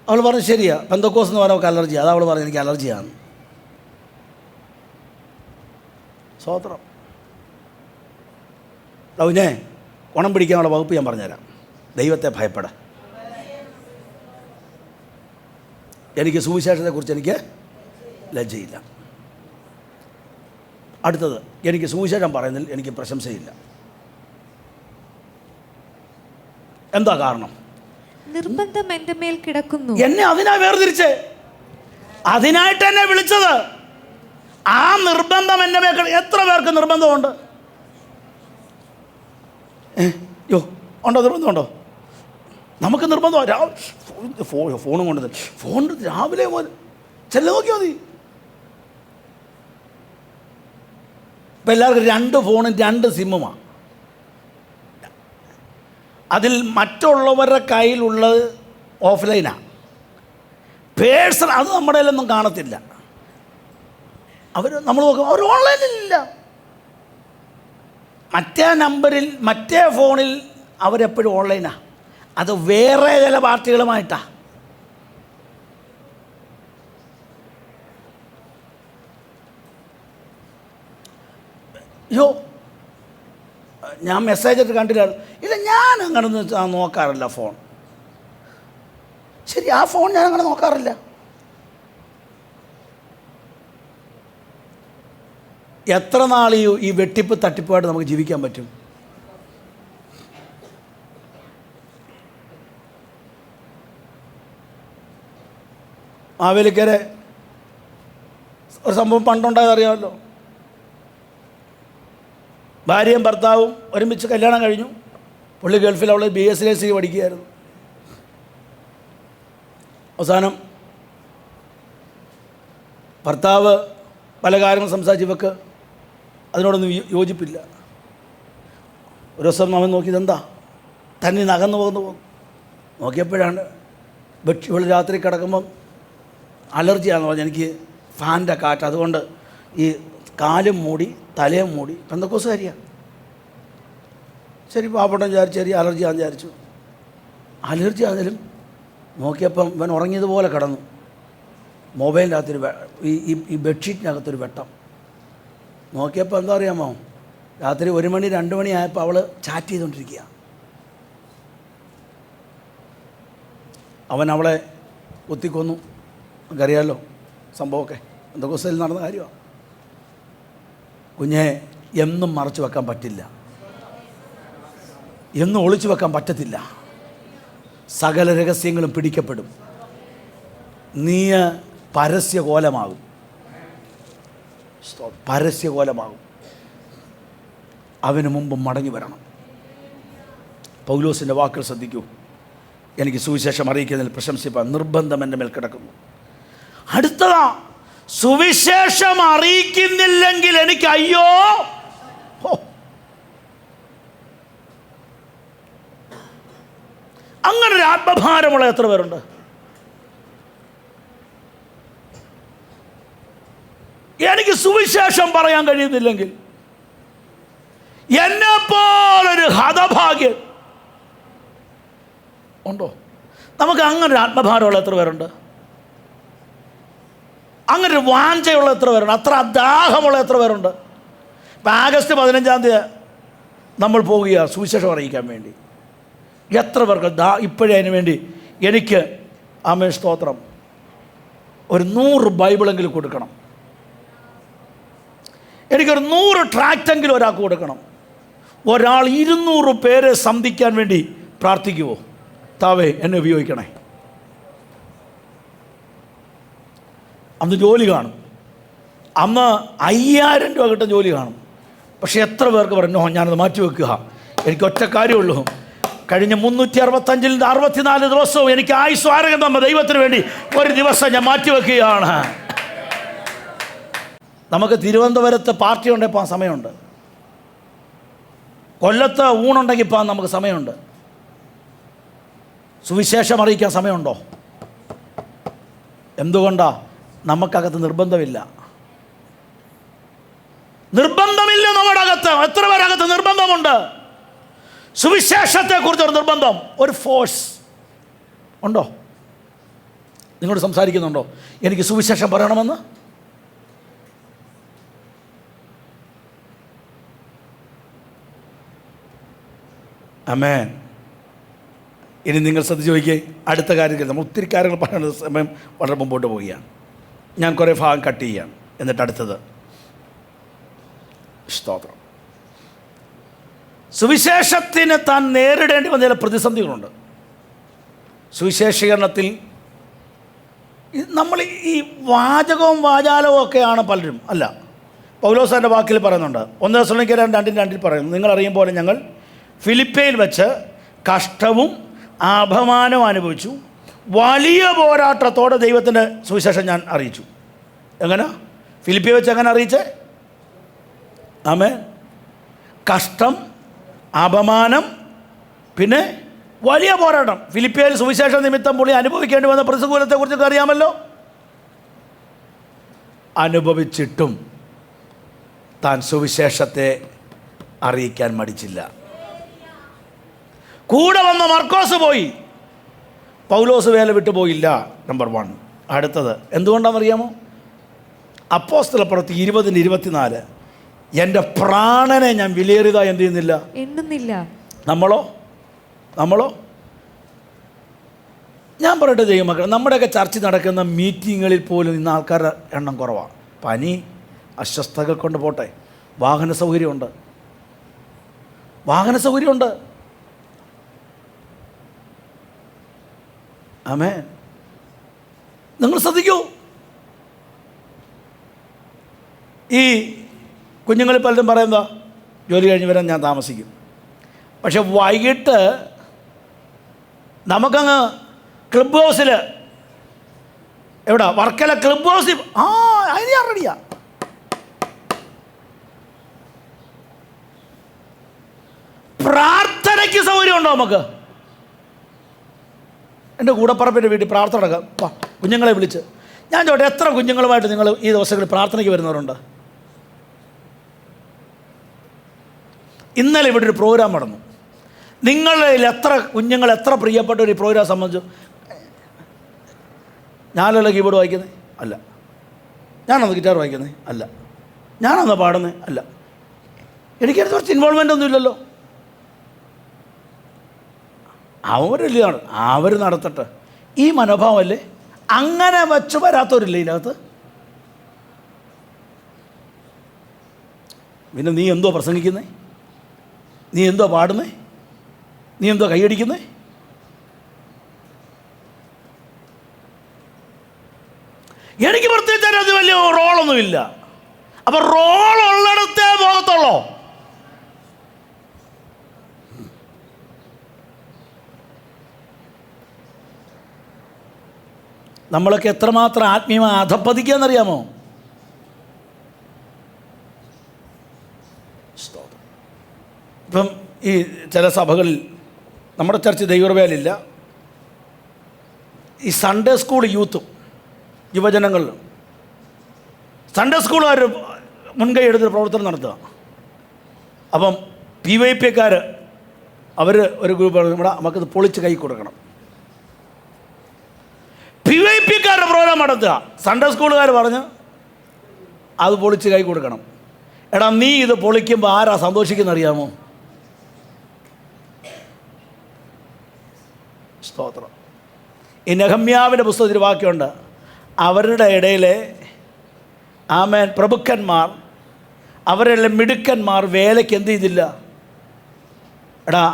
അവൾ പറഞ്ഞു, ശരിയാ, ബന്ധക്കോസ് എന്ന് പറഞ്ഞാൽ അവൾക്ക് അലർജി. അത് അവൾ പറഞ്ഞു, എനിക്ക് അലർജിയാണ്. സ്വോത്രം. ലൗനെ ഗുണം പിടിക്കാനുള്ള വകുപ്പ് ഞാൻ പറഞ്ഞുതരാം. ദൈവത്തെ ഭയപ്പെട. എനിക്ക് സുവിശേഷത്തെക്കുറിച്ച് എനിക്ക് ലജ്ജയില്ല. അടുത്തത്, എനിക്ക് സുവിശേഷം പറയുന്നതിൽ എനിക്ക് പ്രശംസയില്ല. എന്താ കാരണം? നിർബന്ധം എൻ്റെ മേൽ കിടക്കുന്നു. എന്നെ അതിനാ വേർതിരിച്ച്, അതിനായിട്ട് എന്നെ വിളിച്ചത്. ആ നിർബന്ധം എൻ്റെ മേൽ. എത്ര പേർക്ക് നിർബന്ധമുണ്ട്? യോ ഉണ്ടോ? നിർബന്ധമുണ്ടോ? നമുക്ക് നിർബന്ധമാണ്. ഫോണും കൊണ്ട് ഫോൺ രാവിലെ പോലെ ചെല്ലു നോക്കിയാൽ മതി. ഇപ്പം എല്ലാവർക്കും 2 ഫോണും 2 സിമ്മുമാണ്. അതിൽ മറ്റുള്ളവരുടെ കയ്യിലുള്ളത് ഓഫ്ലൈനാണ്, പേഴ്സൺ. അത് നമ്മുടെ കയ്യിലൊന്നും കാണത്തില്ല. നമ്മൾ നോക്കും, അവർ ഓൺലൈനിലില്ല. മറ്റേ നമ്പറിൽ മറ്റേ ഫോണിൽ അവരെപ്പോഴും ഓൺലൈനാണ്. അത് വേറെ ചില പാർട്ടികളുമായിട്ടാണ്. യോ ഞാൻ മെസ്സേജ് ഇട്ട് കണ്ടില്ല. ഇല്ല, ഞാൻ അങ്ങനെ നോക്കാറില്ല ഫോൺ. ശരി, ആ ഫോൺ ഞാൻ അങ്ങനെ നോക്കാറില്ല. എത്ര നാൾ ഈ വെട്ടിപ്പ് തട്ടിപ്പായിട്ട് നമുക്ക് ജീവിക്കാൻ പറ്റും? മാവേലിക്കര ഒരു സംഭവം പണ്ടുണ്ടായത് അറിയാമല്ലോ. ഭാര്യയും ഭർത്താവും ഒരുമിച്ച് കല്യാണം കഴിഞ്ഞു. പുള്ളി ഗൾഫിൽ, അവൾ BSc പഠിക്കുകയായിരുന്നു. അവസാനം ഭർത്താവ് പല കാര്യങ്ങൾ സംസാരിച്ച് ഇവക്ക് അതിനോടൊന്നും യോജിപ്പില്ല. ഒരു ദിവസം അവൻ നോക്കിയത് എന്താ തന്നെ നകന്നു പോകുന്നു. നോക്കിയപ്പോഴാണ് ഇവൾ രാത്രി കിടക്കുമ്പം അലർജിയാണെന്ന് പറഞ്ഞു. എനിക്ക് ഫാനിൻ്റെ കാറ്റ്, അതുകൊണ്ട് ഈ കാലും മൂടി തലയും മൂടി. പെന്തക്കോസുകാരിയാണ്. ശരി, പാവപ്പെട്ടം വിചാരിച്ചു, ശരി അലർജിയാണെന്ന് വിചാരിച്ചു. അലർജി ആണെങ്കിലും നോക്കിയപ്പം ഇവൻ ഉറങ്ങിയതുപോലെ കിടന്നു. മൊബൈലിൻ്റെ അകത്തൊരു ഈ ബെഡ്ഷീറ്റിനകത്തൊരു വെട്ടം. നോക്കിയപ്പോൾ എന്താ അറിയാമോ, രാത്രി 1 മണി 2 മണി ആയപ്പോൾ അവൾ ചാറ്റ് ചെയ്തുകൊണ്ടിരിക്കുക. അവൻ അവളെ കുത്തിക്കൊന്നു. നമുക്കറിയാമല്ലോ സംഭവമൊക്കെ, പെന്തക്കോസ്തിൽ നടന്ന കാര്യമാണ്. കുഞ്ഞെ, എന്നും മറച്ചു വെക്കാൻ പറ്റില്ല, എന്നും ഒളിച്ചു വെക്കാൻ പറ്റത്തില്ല. സകല രഹസ്യങ്ങളും പിടിക്കപ്പെടും. നീ പരസ്യകോലമാകും. പരസ്യകോലമാകും. അവന് മുമ്പ് മടങ്ങി വരണം. പൗലോസിൻ്റെ വാക്കുകൾ ശ്രദ്ധിക്കൂ. എനിക്ക് സുവിശേഷം അറിയിക്കുന്നതിൽ പ്രശംസിപ്പാൻ നിർബന്ധം എൻ്റെ മേൽ കിടക്കുന്നു. അടുത്തതാ, സുവിശേഷം അറിയിക്കുന്നില്ലെങ്കിൽ എനിക്ക് അയ്യോ. അങ്ങനൊരു ആത്മഭാരമുള്ള എത്ര പേരുണ്ട്? എനിക്ക് സുവിശേഷം പറയാൻ കഴിയുന്നില്ലെങ്കിൽ എന്നെപ്പോലൊരു ഹതഭാഗ്യൻ ഉണ്ടോ? നമുക്ക് അങ്ങനൊരു ആത്മഭാരമുള്ള എത്ര പേരുണ്ട്? അങ്ങനൊരു വാഞ്ചയുള്ള എത്ര പേരുണ്ട്? അത്ര ദാഹമുള്ള എത്ര പേരുണ്ട്? ഇപ്പം ആഗസ്റ്റ് 15 നമ്മൾ പോവുകയാണ് സുവിശേഷം അറിയിക്കാൻ വേണ്ടി. എത്ര പേർക്ക് ഇപ്പോഴേ അതിന് വേണ്ടി എനിക്ക് ആമേൻ സ്തോത്രം ഒരു 100 ബൈബിളെങ്കിലും കൊടുക്കണം. എനിക്കൊരു 100 ട്രാക്റ്റെങ്കിലും ഒരാൾക്ക് കൊടുക്കണം. ഒരാൾ 200 പേരെ സന്ധിക്കാൻ വേണ്ടി പ്രാർത്ഥിക്കുമോ? താവേ എന്നെ ഉപയോഗിക്കണേ. അന്ന് ജോലി കാണും. അന്ന് 5000 രൂപ കിട്ടുന്ന ജോലി കാണും. പക്ഷെ എത്ര പേർക്ക് പറഞ്ഞു ഞാനത് മാറ്റിവെക്കുക, എനിക്ക് ഒറ്റ കാര്യമുള്ളൂ, കഴിഞ്ഞ 365 64 ദിവസവും എനിക്ക് ആയുസ് ആരോഗ്യം തന്ന ദൈവത്തിന് വേണ്ടി ഒരു ദിവസം ഞാൻ മാറ്റിവെക്കുകയാണ്. നമുക്ക് തിരുവനന്തപുരത്ത് പാർട്ടി ഉണ്ടെങ്കിൽ പോകാൻ സമയമുണ്ട്, കൊല്ലത്ത് ഊണുണ്ടെങ്കിൽ പോകാൻ നമുക്ക് സമയമുണ്ട്. സുവിശേഷം അറിയിക്കാൻ സമയമുണ്ടോ? എന്തുകൊണ്ടാ? നമുക്കകത്ത് നിർബന്ധമില്ല. നിർബന്ധമില്ല നമ്മുടെ അകത്ത്. എത്ര പേരകത്ത് നിർബന്ധമുണ്ട്? സുവിശേഷത്തെക്കുറിച്ചൊരു നിർബന്ധം, ഒരു ഫോഴ്സ് ഉണ്ടോ? നിങ്ങളോട് സംസാരിക്കുന്നുണ്ടോ എനിക്ക് സുവിശേഷം പറയണമെന്ന്? ആമേൻ. ഇനി നിങ്ങൾ ശ്രദ്ധിച്ച് നോക്കിയേ, അടുത്ത കാര്യങ്ങൾ നമ്മൾ ഒത്തിരി കാര്യങ്ങൾ പറയുന്ന സമയം വളരെ മുമ്പോട്ട് പോവുകയാണ്. ഞാൻ കുറേ ഭാഗം കട്ട് ചെയ്യുകയാണ്. എന്നിട്ട് അടുത്തത് സ്തോത്രം. സുവിശേഷത്തിന് താൻ നേരിടേണ്ടി വന്ന ചില പ്രതിസന്ധികളുണ്ട്. സുവിശേഷീകരണത്തിൽ നമ്മൾ ഈ വാചകവും വാചാലവും ഒക്കെയാണ് പലരും. അല്ല, പൗലോസിൻ്റെ വാക്കിൽ പറയുന്നുണ്ട്, 1 തെസ്സലോനിക്കർ 2:2 പറയുന്നു, നിങ്ങളറിയും പോലെ ഞങ്ങൾ ഫിലിപ്പയിൽ വെച്ച് കഷ്ടവും അപമാനവും അനുഭവിച്ചു, വലിയ പോരാട്ടത്തോടെ ദൈവത്തിൻ്റെ സുവിശേഷം ഞാൻ അറിയിച്ചു. എങ്ങനെ? ഫിലിപ്പിയിൽ വെച്ച് എങ്ങനെ അറിയിച്ചേ? ആമേൻ. കഷ്ടം, അപമാനം, പിന്നെ വലിയ പോരാട്ടം. ഫിലിപ്പിയയിൽ സുവിശേഷ നിമിത്തം പുള്ളി അനുഭവിക്കേണ്ടി വന്ന പ്രതികൂലത്തെക്കുറിച്ചൊക്കെ അറിയാമല്ലോ. അനുഭവിച്ചിട്ടും താൻ സുവിശേഷത്തെ അറിയിക്കാൻ മടിച്ചില്ല. കൂടെ വന്ന മർക്കോസ് പോയി, പൗലോസ് വേല വിട്ടു പോയില്ല. നമ്പർ 1. അടുത്തത് എന്തുകൊണ്ടാണെന്നറിയാമോ? അപ്പോസ്തലപ്രവൃത്തി 20:24, എൻ്റെ പ്രാണനെ ഞാൻ വിലയേറിയതായി എന്ത് ചെയ്യുന്നില്ല, എണ്ണുന്നില്ല. നമ്മളോ ഞാൻ പറയട്ടെ ദൈവമക്കളെ, നമ്മുടെയൊക്കെ ചർച്ച നടക്കുന്ന മീറ്റിങ്ങുകളിൽ പോലും ഇന്ന് ആൾക്കാരുടെ എണ്ണം കുറവാണ്. പനി, അസ്വസ്ഥതകൾ കൊണ്ട് പോട്ടെ, വാഹന സൗകര്യമുണ്ട്. ആമേൻ. നിങ്ങൾ ശ്രദ്ധിക്കൂ, ഈ കുഞ്ഞുങ്ങളിൽ പലരും പറയുന്നതാ, ജോലി കഴിഞ്ഞ് വരാൻ ഞാൻ താമസിക്കും. പക്ഷെ വൈകിട്ട് നമുക്കങ്ങ് ക്ലബ് ഹൗസിൽ, എവിടെ, വർക്കല ക്ലബ് ഹൗസിൽ, അതിന് ഞാൻ റെഡിയാ. പ്രാർത്ഥനയ്ക്ക് സൗകര്യമുണ്ടോ നമുക്ക്? എൻ്റെ കൂടപ്പറപ്പിൻ്റെ വീട്ടിൽ പ്രാർത്ഥന നടക്കാം, കുഞ്ഞുങ്ങളെ വിളിച്ച്. ഞാൻ ചോട്ടെ, എത്ര കുഞ്ഞുങ്ങളുമായിട്ട് നിങ്ങൾ ഈ ദിവസങ്ങളിൽ പ്രാർത്ഥനയ്ക്ക് വരുന്നവരുണ്ട്? ഇന്നലെ ഇവിടെ ഒരു പ്രോഗ്രാം നടന്നു. നിങ്ങളിൽ എത്ര കുഞ്ഞുങ്ങൾ, എത്ര പ്രിയപ്പെട്ട ഒരു പ്രോഗ്രാം സംബന്ധിച്ചു? ഞാനല്ല കീബോർഡ് വായിക്കുന്നത്? അല്ല. ഞാനൊന്ന് ഗിറ്റാർ വായിക്കുന്നത്? അല്ല. ഞാനൊന്ന് പാടുന്നത്? അല്ല. എനിക്കതിന് കുറച്ച് ഇൻവോൾവ്മെൻ്റ് ഒന്നും ഇല്ലല്ലോ. അവരില്ലാണ്, അവർ നടത്തട്ടെ. ഈ മനോഭാവമല്ലേ? അങ്ങനെ വച്ച് വരാത്തവരില്ലേ ഇതിനകത്ത്? പിന്നെ നീ എന്തോ പ്രസംഗിക്കുന്നേ? നീ എന്തോ പാടുന്നേ? നീ എന്തോ കൈയടിക്കുന്നേ? എനിക്ക് പ്രത്യേകിച്ച് അത് വലിയ റോളൊന്നുമില്ല. അപ്പം റോളുള്ളിടത്തേ പോകത്തുള്ളൂ. നമ്മളൊക്കെ എത്രമാത്രം ആത്മീയമായി അധപ്പതിക്കുക എന്നറിയാമോ? ഇപ്പം ഈ ചില സഭകളിൽ, നമ്മുടെ ചർച്ച് ദൈവവേലയില്ല, ഈ സൺഡേ സ്കൂൾ യൂത്തും യുവജനങ്ങളിലും സൺഡേ സ്കൂളുകാർ മുൻകൈ എടുത്ത് പ്രവർത്തനം നടത്തുക. അപ്പം PYPക്കാർ അവർ ഒരു ഗ്രൂപ്പ് നമ്മുടെ നമുക്കത് പൊളിച്ച് കൈ കൊടുക്കണം. PYPക്കാരുടെ പ്രോഗ്രാം നടത്തുക, സൺഡേ സ്കൂളുകാർ പറഞ്ഞ് അത് പൊളിച്ച് കൈ കൊടുക്കണം. എടാ, നീ ഇത് പൊളിക്കുമ്പോൾ ആരാ സന്തോഷിക്കുന്ന അറിയാമോ? സ്തോത്രം. ഈ നെഹമ്യാവിൻ്റെ പുസ്തകത്തിൽ വാക്യമുണ്ട്, അവരുടെ ഇടയിലെ ആമേൻ പ്രഭുക്കന്മാർ, അവരുടെ മിടുക്കന്മാർ വേലയ്ക്ക് എന്ത് ചെയ്തില്ല. എടാ,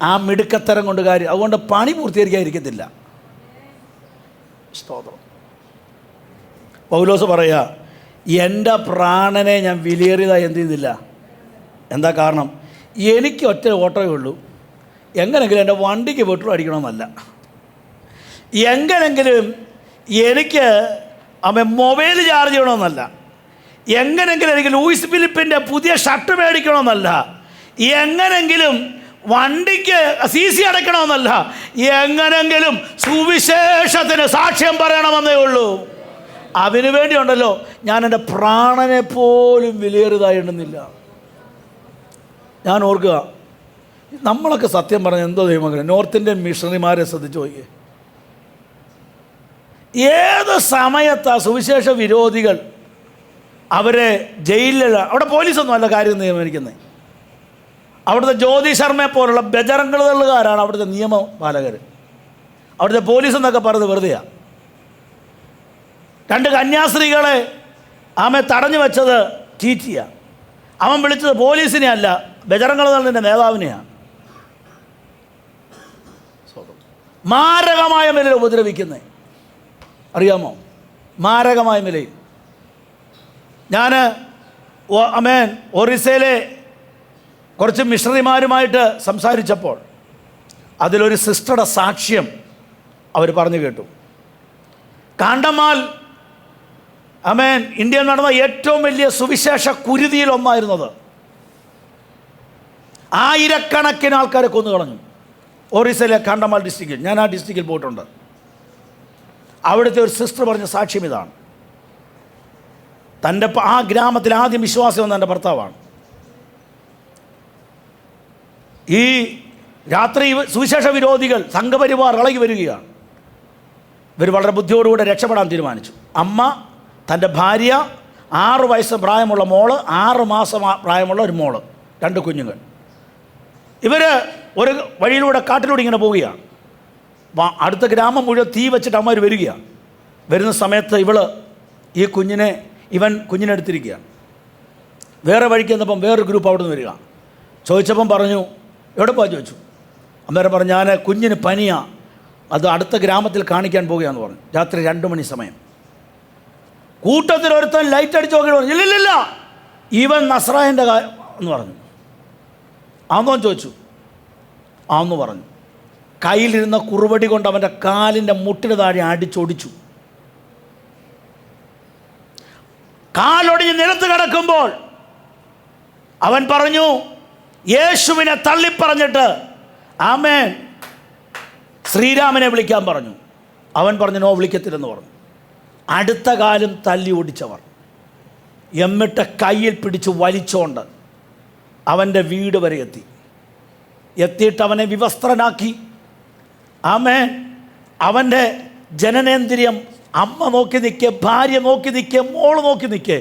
ആ മിടുക്കത്തരം കൊണ്ട് കാര്യം, അതുകൊണ്ട് പണി പൂർത്തീകരിക്കാതിരിക്കത്തില്ല. സ്തോത്രം. പൗലോസ് പറയുക, എൻ്റെ പ്രാണനെ ഞാൻ വിലയേറിയതായി എന്ത് ചെയ്യുന്നില്ല, എന്താ കാരണം? എനിക്ക് ഒറ്റ ഓട്ടോയേ ഉള്ളൂ. എങ്ങനെങ്കിലും എൻ്റെ വണ്ടിക്ക് പെട്രോൾ അടിക്കണമെന്നല്ല, എങ്ങനെങ്കിലും എനിക്ക് മൊബൈൽ ചാർജ് ചെയ്യണമെന്നല്ല, എങ്ങനെങ്കിലും എനിക്ക് ലൂയിസ് ഫിലിപ്പിൻ്റെ പുതിയ ഷർട്ട് മേടിക്കണമെന്നല്ല, എങ്ങനെങ്കിലും വണ്ടിക്ക് CC അടയ്ക്കണമെന്നല്ല, എങ്ങനെങ്കിലും സുവിശേഷത്തിന് സാക്ഷ്യം പറയണമെന്നേ ഉള്ളൂ. അതിനു വേണ്ടിയുണ്ടല്ലോ ഞാൻ എൻ്റെ പ്രാണനെ പോലും വിലയേറിയതായിരുന്നില്ല. ഞാൻ ഓർക്കുക, നമ്മളൊക്കെ സത്യം പറഞ്ഞ എന്തോ ദൈവമകനെ, നോർത്ത് ഇന്ത്യൻ മിഷണറിമാരെ ശ്രദ്ധിച്ചു നോക്കിയേ. ഏത് സമയത്താണ് സുവിശേഷ വിരോധികൾ അവരെ ജയിലിൽ, അവിടെ പോലീസൊന്നും അല്ല കാര്യം നിയമിക്കുന്നത്, അവിടുത്തെ ജ്യോതി ശർമ്മയെ പോലുള്ള ബജറംഗളുകാരാണ് അവിടുത്തെ നിയമപാലകർ. അവിടുത്തെ പോലീസ് എന്നൊക്കെ പറയുന്നത് വെറുതെയാണ്. 2 കന്യാസ്ത്രീകളെ തടഞ്ഞു വെച്ചത് ചീറ്റിയാണ്. അവൻ വിളിച്ചത് പോലീസിനെ അല്ല, ബജറംഗളുടെ നേതാവിനെയാണ്. മാരകമായ നിലയിൽ ഉപദ്രവിക്കുന്നത് അറിയാമോ? മാരകമായ നിലയിൽ. ഞാൻ ഒറീസയിലെ കുറച്ച് മിഷണറിമാരുമായിട്ട് സംസാരിച്ചപ്പോൾ അതിലൊരു സിസ്റ്ററുടെ സാക്ഷ്യം അവർ പറഞ്ഞു കേട്ടു. കാണ്ടമാൽ ഇന്ത്യയിൽ നടന്ന ഏറ്റവും വലിയ സുവിശേഷ കുരുതിയിൽ ഒന്നായിരുന്നത്. ആയിരക്കണക്കിന് ആൾക്കാരെ കൊന്നു കളഞ്ഞു ഒറീസയിലെ കാണ്ടമാൽ ഡിസ്ട്രിക്റ്റിൽ. ഞാൻ ആ ഡിസ്ട്രിക്റ്റിൽ പോയിട്ടുണ്ട്. അവിടുത്തെ ഒരു സിസ്റ്റർ പറഞ്ഞ സാക്ഷ്യം ഇതാണ്. തൻ്റെ ആ ഗ്രാമത്തിൽ ആദ്യം വിശ്വാസം വന്ന എൻ്റെ ഭർത്താവാണ്. ഈ രാത്രി സുവിശേഷ വിരോധികൾ സംഘപരിവാർ ഇളകി വരികയാണ്. ഇവർ വളരെ ബുദ്ധിയോടുകൂടെ രക്ഷപ്പെടാൻ തീരുമാനിച്ചു. അമ്മ, തൻ്റെ ഭാര്യ, 6 വയസ്സ് പ്രായമുള്ള മോള്, 6 മാസം പ്രായമുള്ള ഒരു മോള്, 2 കുഞ്ഞുങ്ങൾ. ഇവർ ഒരു വഴിയിലൂടെ കാട്ടിലൂടെ ഇങ്ങനെ പോവുകയാണ്. അടുത്ത ഗ്രാമം മുഴുവൻ തീ വെച്ചിട്ട് അമ്മ വരികയാണ്. വരുന്ന സമയത്ത് ഇവൻ കുഞ്ഞിനെ എടുത്തിരിക്കുകയാണ്. വേറെ വഴിക്ക് വന്നപ്പം വേറൊരു ഗ്രൂപ്പ് അവിടെ നിന്ന് വരിക. ചോദിച്ചപ്പം പറഞ്ഞു, എവിടെ പോകാൻ ചോദിച്ചു. അന്നേരം പറഞ്ഞു, ഞാൻ കുഞ്ഞിന് പനിയാണ്, അത് അടുത്ത ഗ്രാമത്തിൽ കാണിക്കാൻ പോവുകയാണെന്ന് പറഞ്ഞു. രാത്രി 2 മണി സമയം. കൂട്ടത്തിൽ ഒരുത്തൻ ലൈറ്റ് അടിച്ച് നോക്കി പറഞ്ഞു, ഇല്ലില്ല ഇവൻ നസ്രായൻ്റെ എന്ന് പറഞ്ഞു. ആന്നോ ചോദിച്ചു. ആന്ന് പറഞ്ഞു. കയ്യിലിരുന്ന കുറുവടി കൊണ്ട് അവൻ്റെ കാലിൻ്റെ മുട്ടിന് താഴെ അടിച്ചൊടിച്ചു. കാലൊടിഞ്ഞ് നിലത്ത് കിടക്കുമ്പോൾ അവൻ പറഞ്ഞു, യേശുവിനെ തള്ളിപ്പറഞ്ഞിട്ട് ശ്രീരാമനെ വിളിക്കാൻ പറഞ്ഞു. അവൻ പറഞ്ഞു, നോ, വിളിക്കത്തില്ലെന്ന് പറഞ്ഞു. അടുത്ത കാലം തല്ലി ഓടിച്ചവർ എന്നിട്ട് കയ്യിൽ പിടിച്ച് വലിച്ചോണ്ട് അവൻ്റെ വീട് വരെ എത്തിയിട്ട് അവനെ വിവസ്ത്രനാക്കി. അവൻ്റെ ജനനേന്ദ്രിയം അമ്മ നോക്കി നിൽക്കെ, ഭാര്യ നോക്കി നിൽക്കെ, മോള് നോക്കി നിൽക്കെ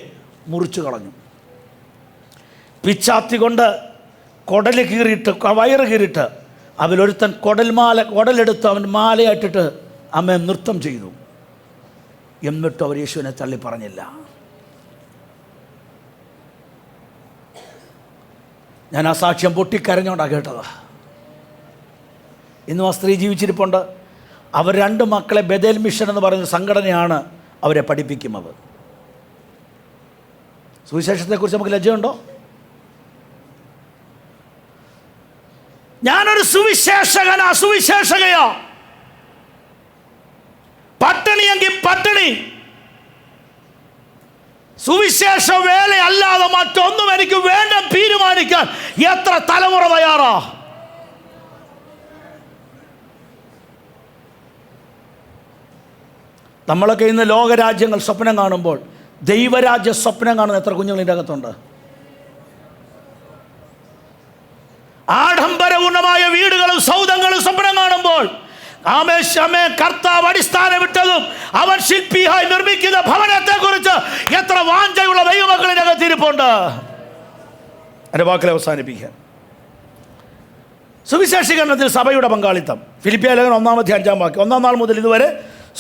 മുറിച്ചു കളഞ്ഞു. പിച്ചാത്തി കൊണ്ട് കുടൽ കീറിയിട്ട്, വയറ് കീറിയിട്ട് അതിലൊരുത്തൻ കുടലെടുത്ത് അവൻ മാലയായിട്ടിട്ട് അമ്മ നൃത്തം ചെയ്തു. എന്നിട്ടും അവർ യേശുവിനെ തള്ളി പറഞ്ഞില്ല. ഞാൻ ആ സാക്ഷ്യം പൊട്ടിക്കരഞ്ഞോണ്ടാണ് കേട്ടത്. ഇന്നും ആ സ്ത്രീ ജീവിച്ചിരിപ്പുണ്ട്. അവർ 2 മക്കളെ ബദേൽ മിഷൻ എന്ന് പറയുന്ന സംഘടനയാണ് അവരെ പഠിപ്പിക്കുന്നത്. സുവിശേഷത്തെക്കുറിച്ച് നമുക്ക് ലജ്ജയുണ്ടോ? ഞാനൊരു സുവിശേഷകനാ, സുവിശേഷകയോ. പട്ടിണിയെങ്കിൽ പട്ടിണി. സുവിശേഷ വേല അല്ലാതെ മറ്റൊന്നും എനിക്ക് വേണ്ട തീരുമാനിക്കാൻ എത്ര തലമുറ തയ്യാറാ? നമ്മളൊക്കെ ഇന്ന് ലോകരാജ്യങ്ങൾ സ്വപ്നം കാണുമ്പോൾ ദൈവരാജ്യ സ്വപ്നം കാണുന്ന എത്ര കുഞ്ഞുങ്ങളിൻ്റെ അകത്തുണ്ട്? ആഡംബരപൂർണമായ വീടുകളും സൗധങ്ങളും സ്വപ്നം കാണുമ്പോൾ കർത്താവ് അടിസ്ഥാനമിട്ടതും അവൻ ശില്പിയായി നിർമ്മിക്കുന്ന ഭവനത്തെ കുറിച്ച് എത്ര വാഞ്ചയുള്ള ദൈവമക്കളിൻ്റെ അകത്തിരിപ്പുണ്ട്. എൻ്റെ വാക്കിൽ അവസാനിപ്പിക്കാൻ, സുവിശേഷീകരണത്തിൽ സഭയുടെ പങ്കാളിത്തം. ഫിലിപ്പിയ ലേഖനം 1-5 1 നാൾ മുതൽ ഇതുവരെ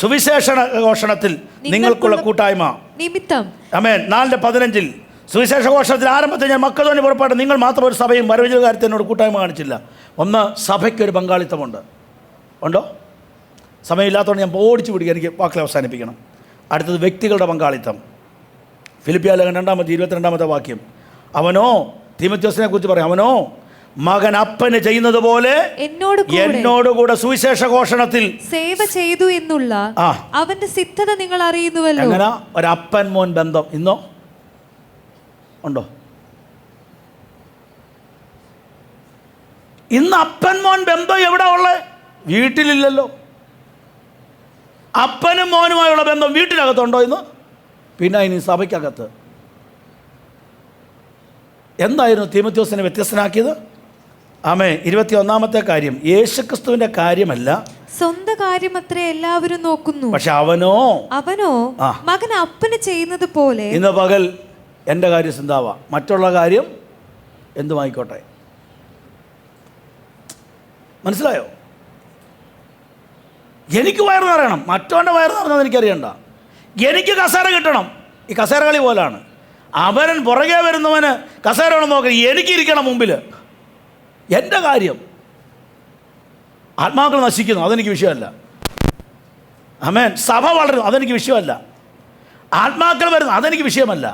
സുവിശേഷ ഘോഷണത്തിൽ നിങ്ങൾക്കുള്ള കൂട്ടായ്മ നിമിത്തം. 4:15 സുവിശേഷ ഘോഷണത്തിൽ ആരംഭത്തിൽ ഞാൻ മക്കതോന്യ പുറപ്പാട് നിങ്ങൾ മാത്രം ഒരു സഭയും വരവിച്ച കാര്യത്തിൽ എന്നോട് കൂട്ടായ്മ കാണിച്ചില്ല. ഒന്ന്, സഭയ്ക്കൊരു പങ്കാളിത്തമുണ്ട്. ഉണ്ടോ? സമയമില്ലാത്തതുകൊണ്ട് ഞാൻ ഓടിച്ചു പിടിക്കുക, എനിക്ക് വാക്കിൽ അവസാനിപ്പിക്കണം. അടുത്തത് വ്യക്തികളുടെ പങ്കാളിത്തം. ഫിലിപ്പിയ ലേഖനം 2:22 അവനോ തീമോഥെയോസിനെ കുറിച്ച് പറയാം, അവനോ മകൻ അപ്പന് ചെയ്യുന്നത് പോലെ എന്നോടുകൂടെ സുവിശേഷ ഘോഷണത്തിൽ സേവ ചെയ്തു എന്നുള്ള അവന്റെ സിദ്ധത നിങ്ങൾ അറിയുന്നുവല്ലോ. എങ്ങനെ ഒരപ്പൻ മോൻ ബന്ധം ഇന്നോ ഉണ്ടോ? ഇന്ന് അപ്പൻ മോൻ ബന്ധം എവിടെ ഉള്ളത്? വീട്ടിലില്ലല്ലോ. അപ്പനും മോനുമായുള്ള ബന്ധം വീട്ടിനകത്തുണ്ടോ ഇന്ന്? പിന്നെ ഇനി സഭയ്ക്കകത്ത്. എന്തായിരുന്നു തീമോഥെയോസിനെ വ്യത്യസ്തനാക്കിയത്? ആമേ. 21-ാമത്തെ കാര്യം, യേശുക്രിസ്തുവിന്റെ കാര്യമല്ല, സ്വന്തം കാര്യം അത്രേ എല്ലാവരും നോക്കുന്നു. പക്ഷെ അവനോ മകൻ അപ്പന് ചെയ്യുന്നത് പോലെ. ഇന്ന് പകൽ എൻ്റെ കാര്യം ചിന്താവാ, മറ്റുള്ള കാര്യം എന്തുമായിക്കോട്ടെ. മനസ്സിലായോ? എനിക്ക് വയറ് നിറയണം, മറ്റവൻ്റെ വയറ് നിറഞ്ഞത് എനിക്കറിയണ്ട. എനിക്ക് കസേര കിട്ടണം. ഈ കസേര കളി പോലാണ്. അവൻ പുറകെ വരുന്നവന് കസേര വേണം നോക്കി, എനിക്കിരിക്കണം മുമ്പിൽ. എൻ്റെ കാര്യം. ആത്മാക്കൾ നശിക്കുന്നു, അതെനിക്ക് വിഷയമല്ല. ആമേൻ. സഭ വളരുന്നു, അതെനിക്ക് വിഷയമല്ല. ആത്മാക്കൾ വരുന്നു, അതെനിക്ക് വിഷയമല്ല.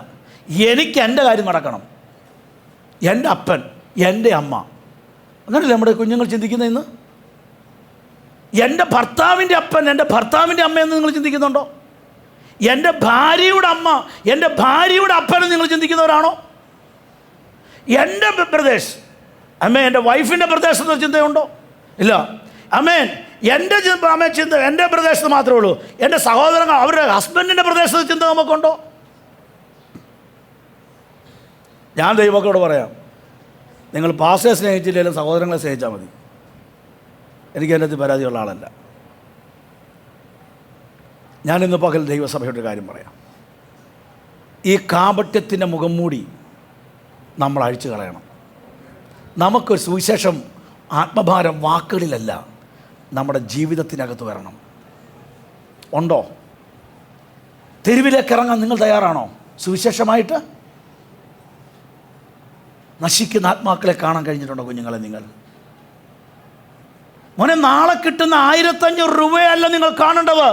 എനിക്ക് എൻ്റെ കാര്യം നടക്കണം. എൻ്റെ അപ്പൻ, എൻ്റെ അമ്മ. അങ്ങനെയല്ലേ നമ്മുടെ കുഞ്ഞുങ്ങൾ ചിന്തിക്കുന്നത് ഇന്ന്? എൻ്റെ ഭർത്താവിൻ്റെ അപ്പൻ, എൻ്റെ ഭർത്താവിൻ്റെ അമ്മയെന്ന് നിങ്ങൾ ചിന്തിക്കുന്നുണ്ടോ? എൻ്റെ ഭാര്യയുടെ അമ്മ, എൻ്റെ ഭാര്യയുടെ അപ്പനെന്ന് നിങ്ങൾ ചിന്തിക്കുന്നവരാണോ? എൻ്റെ പ്രദേശ്, അമ്മേ, എൻ്റെ വൈഫിൻ്റെ പ്രദേശത്ത് ചിന്തയുണ്ടോ? ഇല്ല. അമ്മേൻ, എൻ്റെ അമ്മ ചിന്ത എൻ്റെ പ്രദേശത്ത് മാത്രമേ ഉള്ളൂ. എൻ്റെ സഹോദരങ്ങൾ അവരുടെ ഹസ്ബൻഡിൻ്റെ പ്രദേശത്ത് ചിന്ത നമുക്കുണ്ടോ? ഞാൻ ദൈവമക്കളോട് പറയാം, നിങ്ങൾ പാസ്റ്ററെ സ്നേഹിച്ചില്ലെങ്കിലും സഹോദരങ്ങളെ സ്നേഹിച്ചാൽ മതി. എനിക്ക് അതിനകത്ത് പരാതിയുള്ള ആളല്ല. ഞാനിന്ന് പകൽ ദൈവസഭയുടെ കാര്യം പറയാം. ഈ കാപട്യത്തിൻ്റെ മുഖം മൂടി നമ്മൾ അഴിച്ചു കളയണം. നമുക്കൊരു സുവിശേഷം ആത്മഭാരം വാക്കുകളിലല്ല, നമ്മുടെ ജീവിതത്തിനകത്ത് വരണം. ഉണ്ടോ? തെരുവിലേക്ക് ഇറങ്ങാൻ നിങ്ങൾ തയ്യാറാണോ? സുവിശേഷമായിട്ട് നശിക്കുന്ന ആത്മാക്കളെ കാണാൻ കഴിഞ്ഞിട്ടുണ്ടോ കുഞ്ഞുങ്ങളെ? നിങ്ങൾ മോനെ, നാളെ കിട്ടുന്ന 1500 രൂപയല്ല നിങ്ങൾ കാണേണ്ടത്.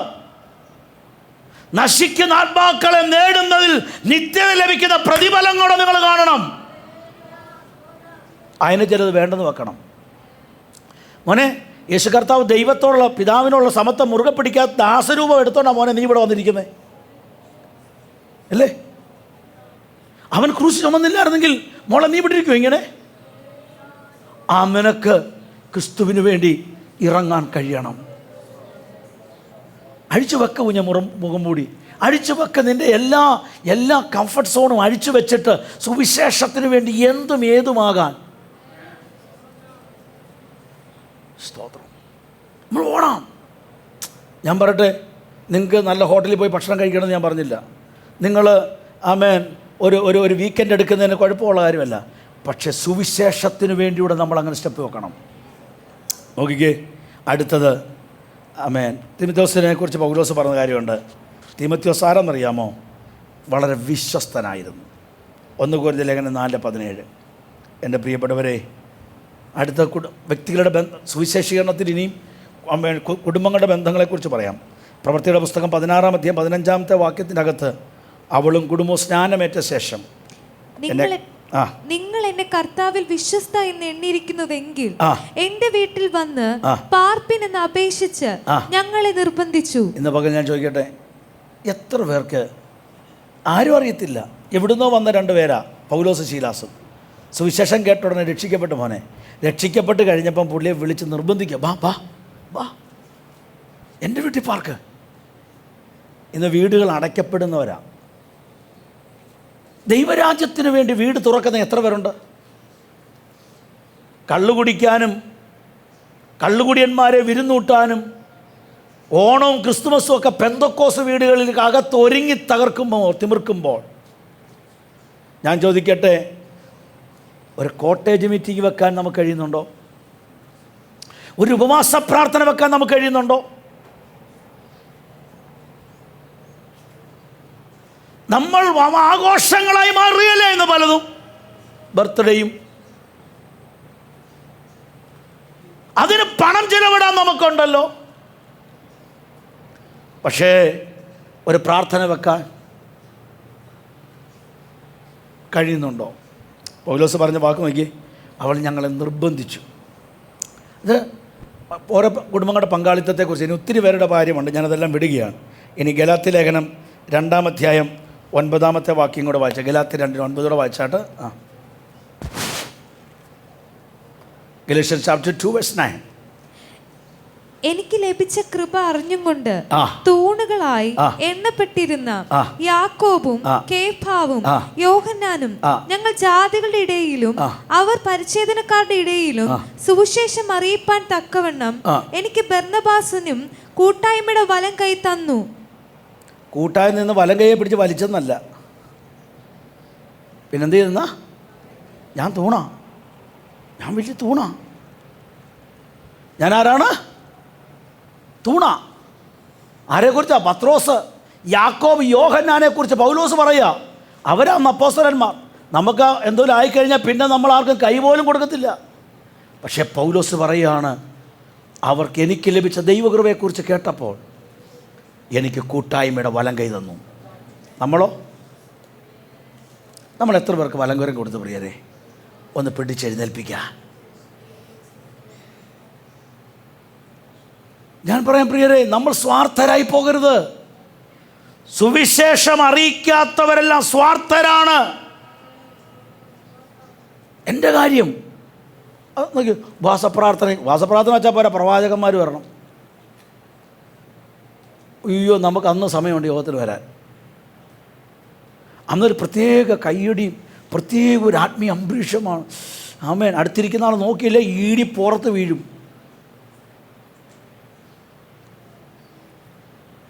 നശിക്കുന്ന ആത്മാക്കളെ നേടുന്നതിൽ നിത്യത ലഭിക്കുന്ന പ്രതിഫലം കൂടെ നിങ്ങൾ കാണണം. അതിന് ചിലത് വേണ്ടെന്ന് വെക്കണം. മോനെ, യേശു കർത്താവ് ദൈവത്തോടുള്ള പിതാവിനുള്ള സമത്വം മുറുകെ പിടിക്കാത്ത ദാസരൂപം എടുത്തോണ്ടാ മോനെ നീ ഇവിടെ വന്നിരിക്കുന്നത്, അല്ലേ? അവൻ ക്രൂശ് ചുമന്നില്ലായിരുന്നെങ്കിൽ മോളെ നീ ഇവിടെ ഇരിക്കും ഇങ്ങനെ. ആ നിനക്ക് ക്രിസ്തുവിന് വേണ്ടി ഇറങ്ങാൻ കഴിയണം. അഴിച്ചു വെക്ക മുഖം മൂടി, അഴിച്ചു വെക്ക നിൻ്റെ എല്ലാ കംഫർട്ട് സോണും അഴിച്ചു വെച്ചിട്ട് സുവിശേഷത്തിന് വേണ്ടി എന്തും ഏതുമാകാൻ സ്തോത്രം. നമ്മൾ ഓടാം. ഞാൻ പറയട്ടെ, നിങ്ങൾക്ക് നല്ല ഹോട്ടലിൽ പോയി ഭക്ഷണം കഴിക്കണമെന്ന് ഞാൻ പറഞ്ഞില്ല. നിങ്ങൾ ആമേൻ ഒരു വീക്കെൻഡ് എടുക്കുന്നതിന് കുഴപ്പമുള്ള കാര്യമല്ല. പക്ഷേ സുവിശേഷത്തിന് വേണ്ടിയൂടെ നമ്മൾ അങ്ങനെ സ്റ്റെപ്പ് വെക്കണം. നോക്കിക്കേ, അടുത്തത് ആമേൻ. തീമോഥെയോസിനെ കുറിച്ച് പൗലോസ് പറഞ്ഞ കാര്യമുണ്ട്. തീമോഥെയോസ് ആരെന്നറിയാമോ? വളരെ വിശ്വസ്തനായിരുന്നു. 1 കൊരിന്ത്യർ ലേഖനം 4:17. എൻ്റെ പ്രിയപ്പെട്ടവരെ, അടുത്ത വ്യക്തികളുടെ സുവിശേഷീകരണത്തിൽ ഇനിയും കുടുംബങ്ങളുടെ ബന്ധങ്ങളെക്കുറിച്ച് പറയാം. പ്രവൃത്തിയുടെ പുസ്തകം 16-ാം അധ്യായം 15-ാമത്തെ വാക്യത്തിൻ്റെ അകത്ത്, അവളും കുടുംബവും സ്നാനമേറ്റ ശേഷം നിങ്ങൾ എന്നെ കർത്താവിൽ വിശ്വസ്ത എന്ന് എണ്ണിയിരിക്കുന്നുവെങ്കിൽ എന്റെ വീട്ടിൽ വന്ന് പാർപ്പിൻ എന്ന് അപേക്ഷിച്ച് ഞങ്ങളെ നിർബന്ധിച്ചു. ഇന്ന് പകൽ ഞാൻ ചോദിക്കട്ടെ, എത്ര പേർക്ക് ആരും അറിയത്തില്ല, എവിടുന്നോ വന്ന 2 പേരാ, പൗലോസ് ശീലാസും. സുവിശേഷം കേട്ട ഉടനെ രക്ഷിക്കപ്പെട്ട മോനെ. രക്ഷിക്കപ്പെട്ട് കഴിഞ്ഞപ്പം പുള്ളിയെ വിളിച്ച് നിർബന്ധിക്കുക, വാ വാ വാ എൻ്റെ വീട്ടിൽ പാർക്ക്. ഇന്ന് വീടുകൾ അടയ്ക്കപ്പെടുന്നവരാ. ദൈവരാജ്യത്തിന് വേണ്ടി വീട് തുറക്കുന്ന എത്ര പേരുണ്ട്? കള്ളുകുടിക്കാനും കള്ളുകുടിയന്മാരെ വിരുന്നൂട്ടാനും ഓണവും ക്രിസ്തുമസും ഒക്കെ പെന്തക്കോസ് വീടുകളിൽ അകത്ത് ഒരുങ്ങി തിമിർക്കുമ്പോൾ ഞാൻ ചോദിക്കട്ടെ, ഒരു കോട്ടേജ് മീറ്റിംഗ് വെക്കാൻ നമുക്ക് കഴിയുന്നുണ്ടോ? ഒരു ഉപവാസ പ്രാർത്ഥന വെക്കാൻ നമുക്ക് കഴിയുന്നുണ്ടോ? നമ്മൾ ആഘോഷങ്ങളായി മാറിയല്ലേ ഇന്ന് പലതും. ബർത്ത്ഡേയും അതിന് പണം ചിലവിടാൻ നമുക്കുണ്ടല്ലോ. പക്ഷേ ഒരു പ്രാർത്ഥന വെക്കാൻ കഴിയുന്നുണ്ടോ? പൗലോസ് പറഞ്ഞ വാക്ക് നോക്കി, അവൾ ഞങ്ങളെ നിർബന്ധിച്ചു. ഇത് ഓരോ കുടുംബങ്ങളുടെ പങ്കാളിത്തത്തെക്കുറിച്ച് ഇനി ഒത്തിരി പേരുടെ കാര്യമുണ്ട്, ഞാനതെല്ലാം വിടുകയാണ്. ഇനി ഗലാത്യ ലേഖനം 2-ാം അധ്യായം 9-ാമത്തെ വാക്യം കൂടെ വായിച്ചാൽ, ഗലാത്യ 2:9 വായിച്ചാട്ട്. ഗലാത്യർ ചാപ്റ്റർ 2:9. എനിക്ക് ലഭിച്ച കൃപ അറിഞ്ഞും കൊണ്ട് തൂണുകളായി എണ്ണപ്പെട്ടിരുന്ന യാക്കോബും കേഫാവും യോഹന്നാനും ഞങ്ങൾ ജാതികളുടെ ഇടയിലും അവർ പരിച്ഛേദനക്കാരുടെ ഇടയിലും സുവിശേഷം അറിയിപ്പാൻ തക്കവണ്ണം എനിക്ക് ബർന്നബാസിനും കൂട്ടായ്മയുടെ വലം കൈ തന്നു. കൂട്ടായ്മ നിന്ന് വലം കൈയെ പിടിച്ച് വലിച്ചെന്നല്ല, പിന്നെന്ത് ചെയ്യുന്ന? ഞാൻ തൂണാ, ഞാൻ വലിയ തൂണാ. ഞാൻ ആരാണ്? തൂണ. ആരെക്കുറിച്ചാ? പത്രോസ്, യാക്കോബ്, യോഹന്നാനെ കുറിച്ച് പൗലോസ് പറയുക. അവരാണ് അപ്പോസ്തലന്മാർ. നമുക്ക് എന്തെങ്കിലും ആയിക്കഴിഞ്ഞാൽ പിന്നെ നമ്മൾ ആർക്കും കൈ പോലും കൊടുക്കത്തില്ല. പക്ഷേ പൗലോസ് പറയുകയാണ്, അവർക്ക് എനിക്ക് ലഭിച്ച ദൈവകൃപയെക്കുറിച്ച് കേട്ടപ്പോൾ എനിക്ക് കൂട്ടായ്മയുടെ വലം കൈ തന്നു. നമ്മളോ? നമ്മൾ എത്ര പേർക്ക് വലം കൊടുത്തു പ്രിയരെ? ഒന്ന് പിടിച്ചെഴുന്നേൽപ്പിക്കുക. ഞാൻ പറയാം പ്രിയരെ, നമ്മൾ സ്വാർത്ഥരായി പോകരുത്. സുവിശേഷം അറിയിക്കാത്തവരെല്ലാം സ്വാർത്ഥരാണ്. എൻ്റെ കാര്യം നോക്കി, വാസപ്രാർത്ഥന വെച്ചാൽ പോരാ, പ്രവാചകന്മാർ വരണം. അയ്യോ, നമുക്ക് അന്ന് സമയമുണ്ട് യോഗത്തിൽ വരാൻ. അന്നൊരു പ്രത്യേക കയ്യടിയും പ്രത്യേക ഒരു ആത്മീയ അന്തരീക്ഷമാണ്. ആമേൻ. അടുത്തിരിക്കുന്ന ആൾ നോക്കിയില്ലേ ഈടി പുറത്ത് വീഴും.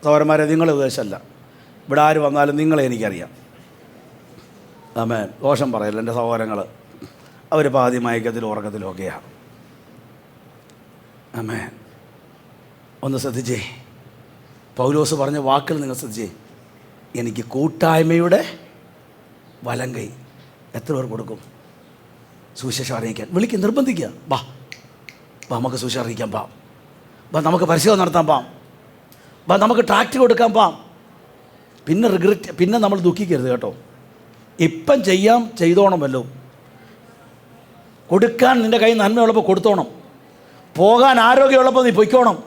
സഹോദരന്മാരെ, നിങ്ങളെ ഉദ്ദേശമല്ല, ഇവിടെ ആര് വന്നാലും നിങ്ങളെ എനിക്കറിയാം. ആമേൻ. ദോഷം പറയല്ല. എൻ്റെ സഹോദരങ്ങൾ അവർ പാതി മയക്കത്തിലും ഉറക്കത്തിലും ഒക്കെയാണ്. ആമേൻ. ഒന്ന് ശ്രദ്ധിച്ചേ, പൗലോസ് പറഞ്ഞ വാക്കുകൾ നിങ്ങൾ ശ്രദ്ധിച്ചേ. എനിക്ക് കൂട്ടായ്മയുടെ വലം കൈ. എത്ര പേർ കൊടുക്കും? സുവിശേഷം അറിയിക്കാൻ വിളിക്കുക, നിർബന്ധിക്കുക. വാ നമുക്ക് സുവിശേഷം അറിയിക്കാൻ പാം, നമുക്ക് പരിശോധന നടത്താൻ പാം, നമുക്ക് ട്രാക്റ്റ് കൊടുക്കാൻ പാം. പിന്നെ റിഗ്രറ്റ്, പിന്നെ നമ്മൾ ദുഃഖിക്കരുത് കേട്ടോ. ഇപ്പം ചെയ്തോണമല്ലോ. കൊടുക്കാൻ നിൻ്റെ കയ്യിൽ നന്മയുള്ളപ്പോൾ കൊടുത്തോണം. പോകാൻ ആരോഗ്യമുള്ളപ്പോൾ നീ പൊയ്ക്കോണം.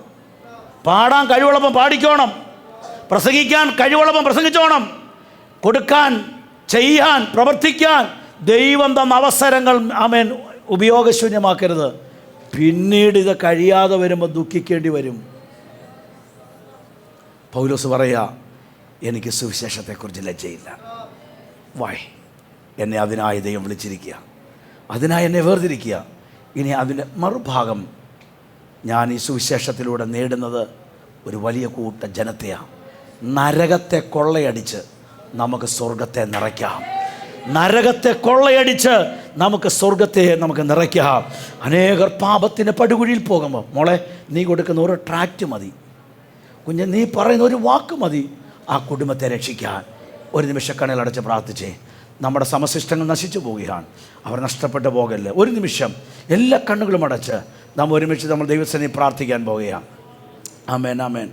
പാടാൻ കഴിവുള്ളപ്പം പാടിക്കോണം. പ്രസംഗിക്കാൻ കഴിവുള്ളപ്പം പ്രസംഗിച്ചോണം. കൊടുക്കാൻ, ചെയ്യാൻ, പ്രവർത്തിക്കാൻ ദൈവം തന്ന അവസരങ്ങൾ ആമേൻ ഉപയോഗശൂന്യമാക്കരുത്. പിന്നീട് ഇത് കഴിയാതെ വരുമ്പോൾ ദുഃഖിക്കേണ്ടി വരും. പൗലോസ് പറയുക, എനിക്ക് സുവിശേഷത്തെക്കുറിച്ച് ലജ്ജയില്ല. വായ്, എന്നെ അതിനായി ദൈവം വിളിച്ചിരിക്കുക, അതിനായി എന്നെ വേർതിരിക്കുക. ഇനി അതിൻ്റെ മറുഭാഗം, ഞാൻ ഈ സുവിശേഷത്തിലൂടെ നേടുന്നത് ഒരു വലിയ കൂട്ട ജനത്തെയാണ്. നരകത്തെ കൊള്ളയടിച്ച് നമുക്ക് സ്വർഗത്തെ നിറയ്ക്കാം. നരകത്തെ കൊള്ളയടിച്ച് നമുക്ക് സ്വർഗത്തെ നമുക്ക് നിറയ്ക്കാം. അനേകർ പാപത്തിൻ്റെ പടുകുഴിയിൽ പോകുമ്പോൾ, മോളെ നീ കൊടുക്കുന്ന ഒരു ട്രാക്റ്റ് മതി, കുഞ്ഞ് നീ പറയുന്ന ഒരു വാക്ക് മതി ആ കുടുംബത്തെ രക്ഷിക്കാൻ. ഒരു നിമിഷം കണ്ണുകളടച്ച് പ്രാർത്ഥിച്ചേ. നമ്മുടെ സമശിഷ്ടങ്ങൾ നശിച്ചു പോവുകയാണ്, അവർ നഷ്ടപ്പെട്ടു പോകല്ലേ. ഒരു നിമിഷം എല്ലാ കണ്ണുകളും അടച്ച് നമ്മൾ ഒരുമിച്ച് നമ്മൾ ദൈവസന്നിധിയിൽ പ്രാർത്ഥിക്കാൻ പോവുകയാണ്. ആമേൻ, ആമേൻ.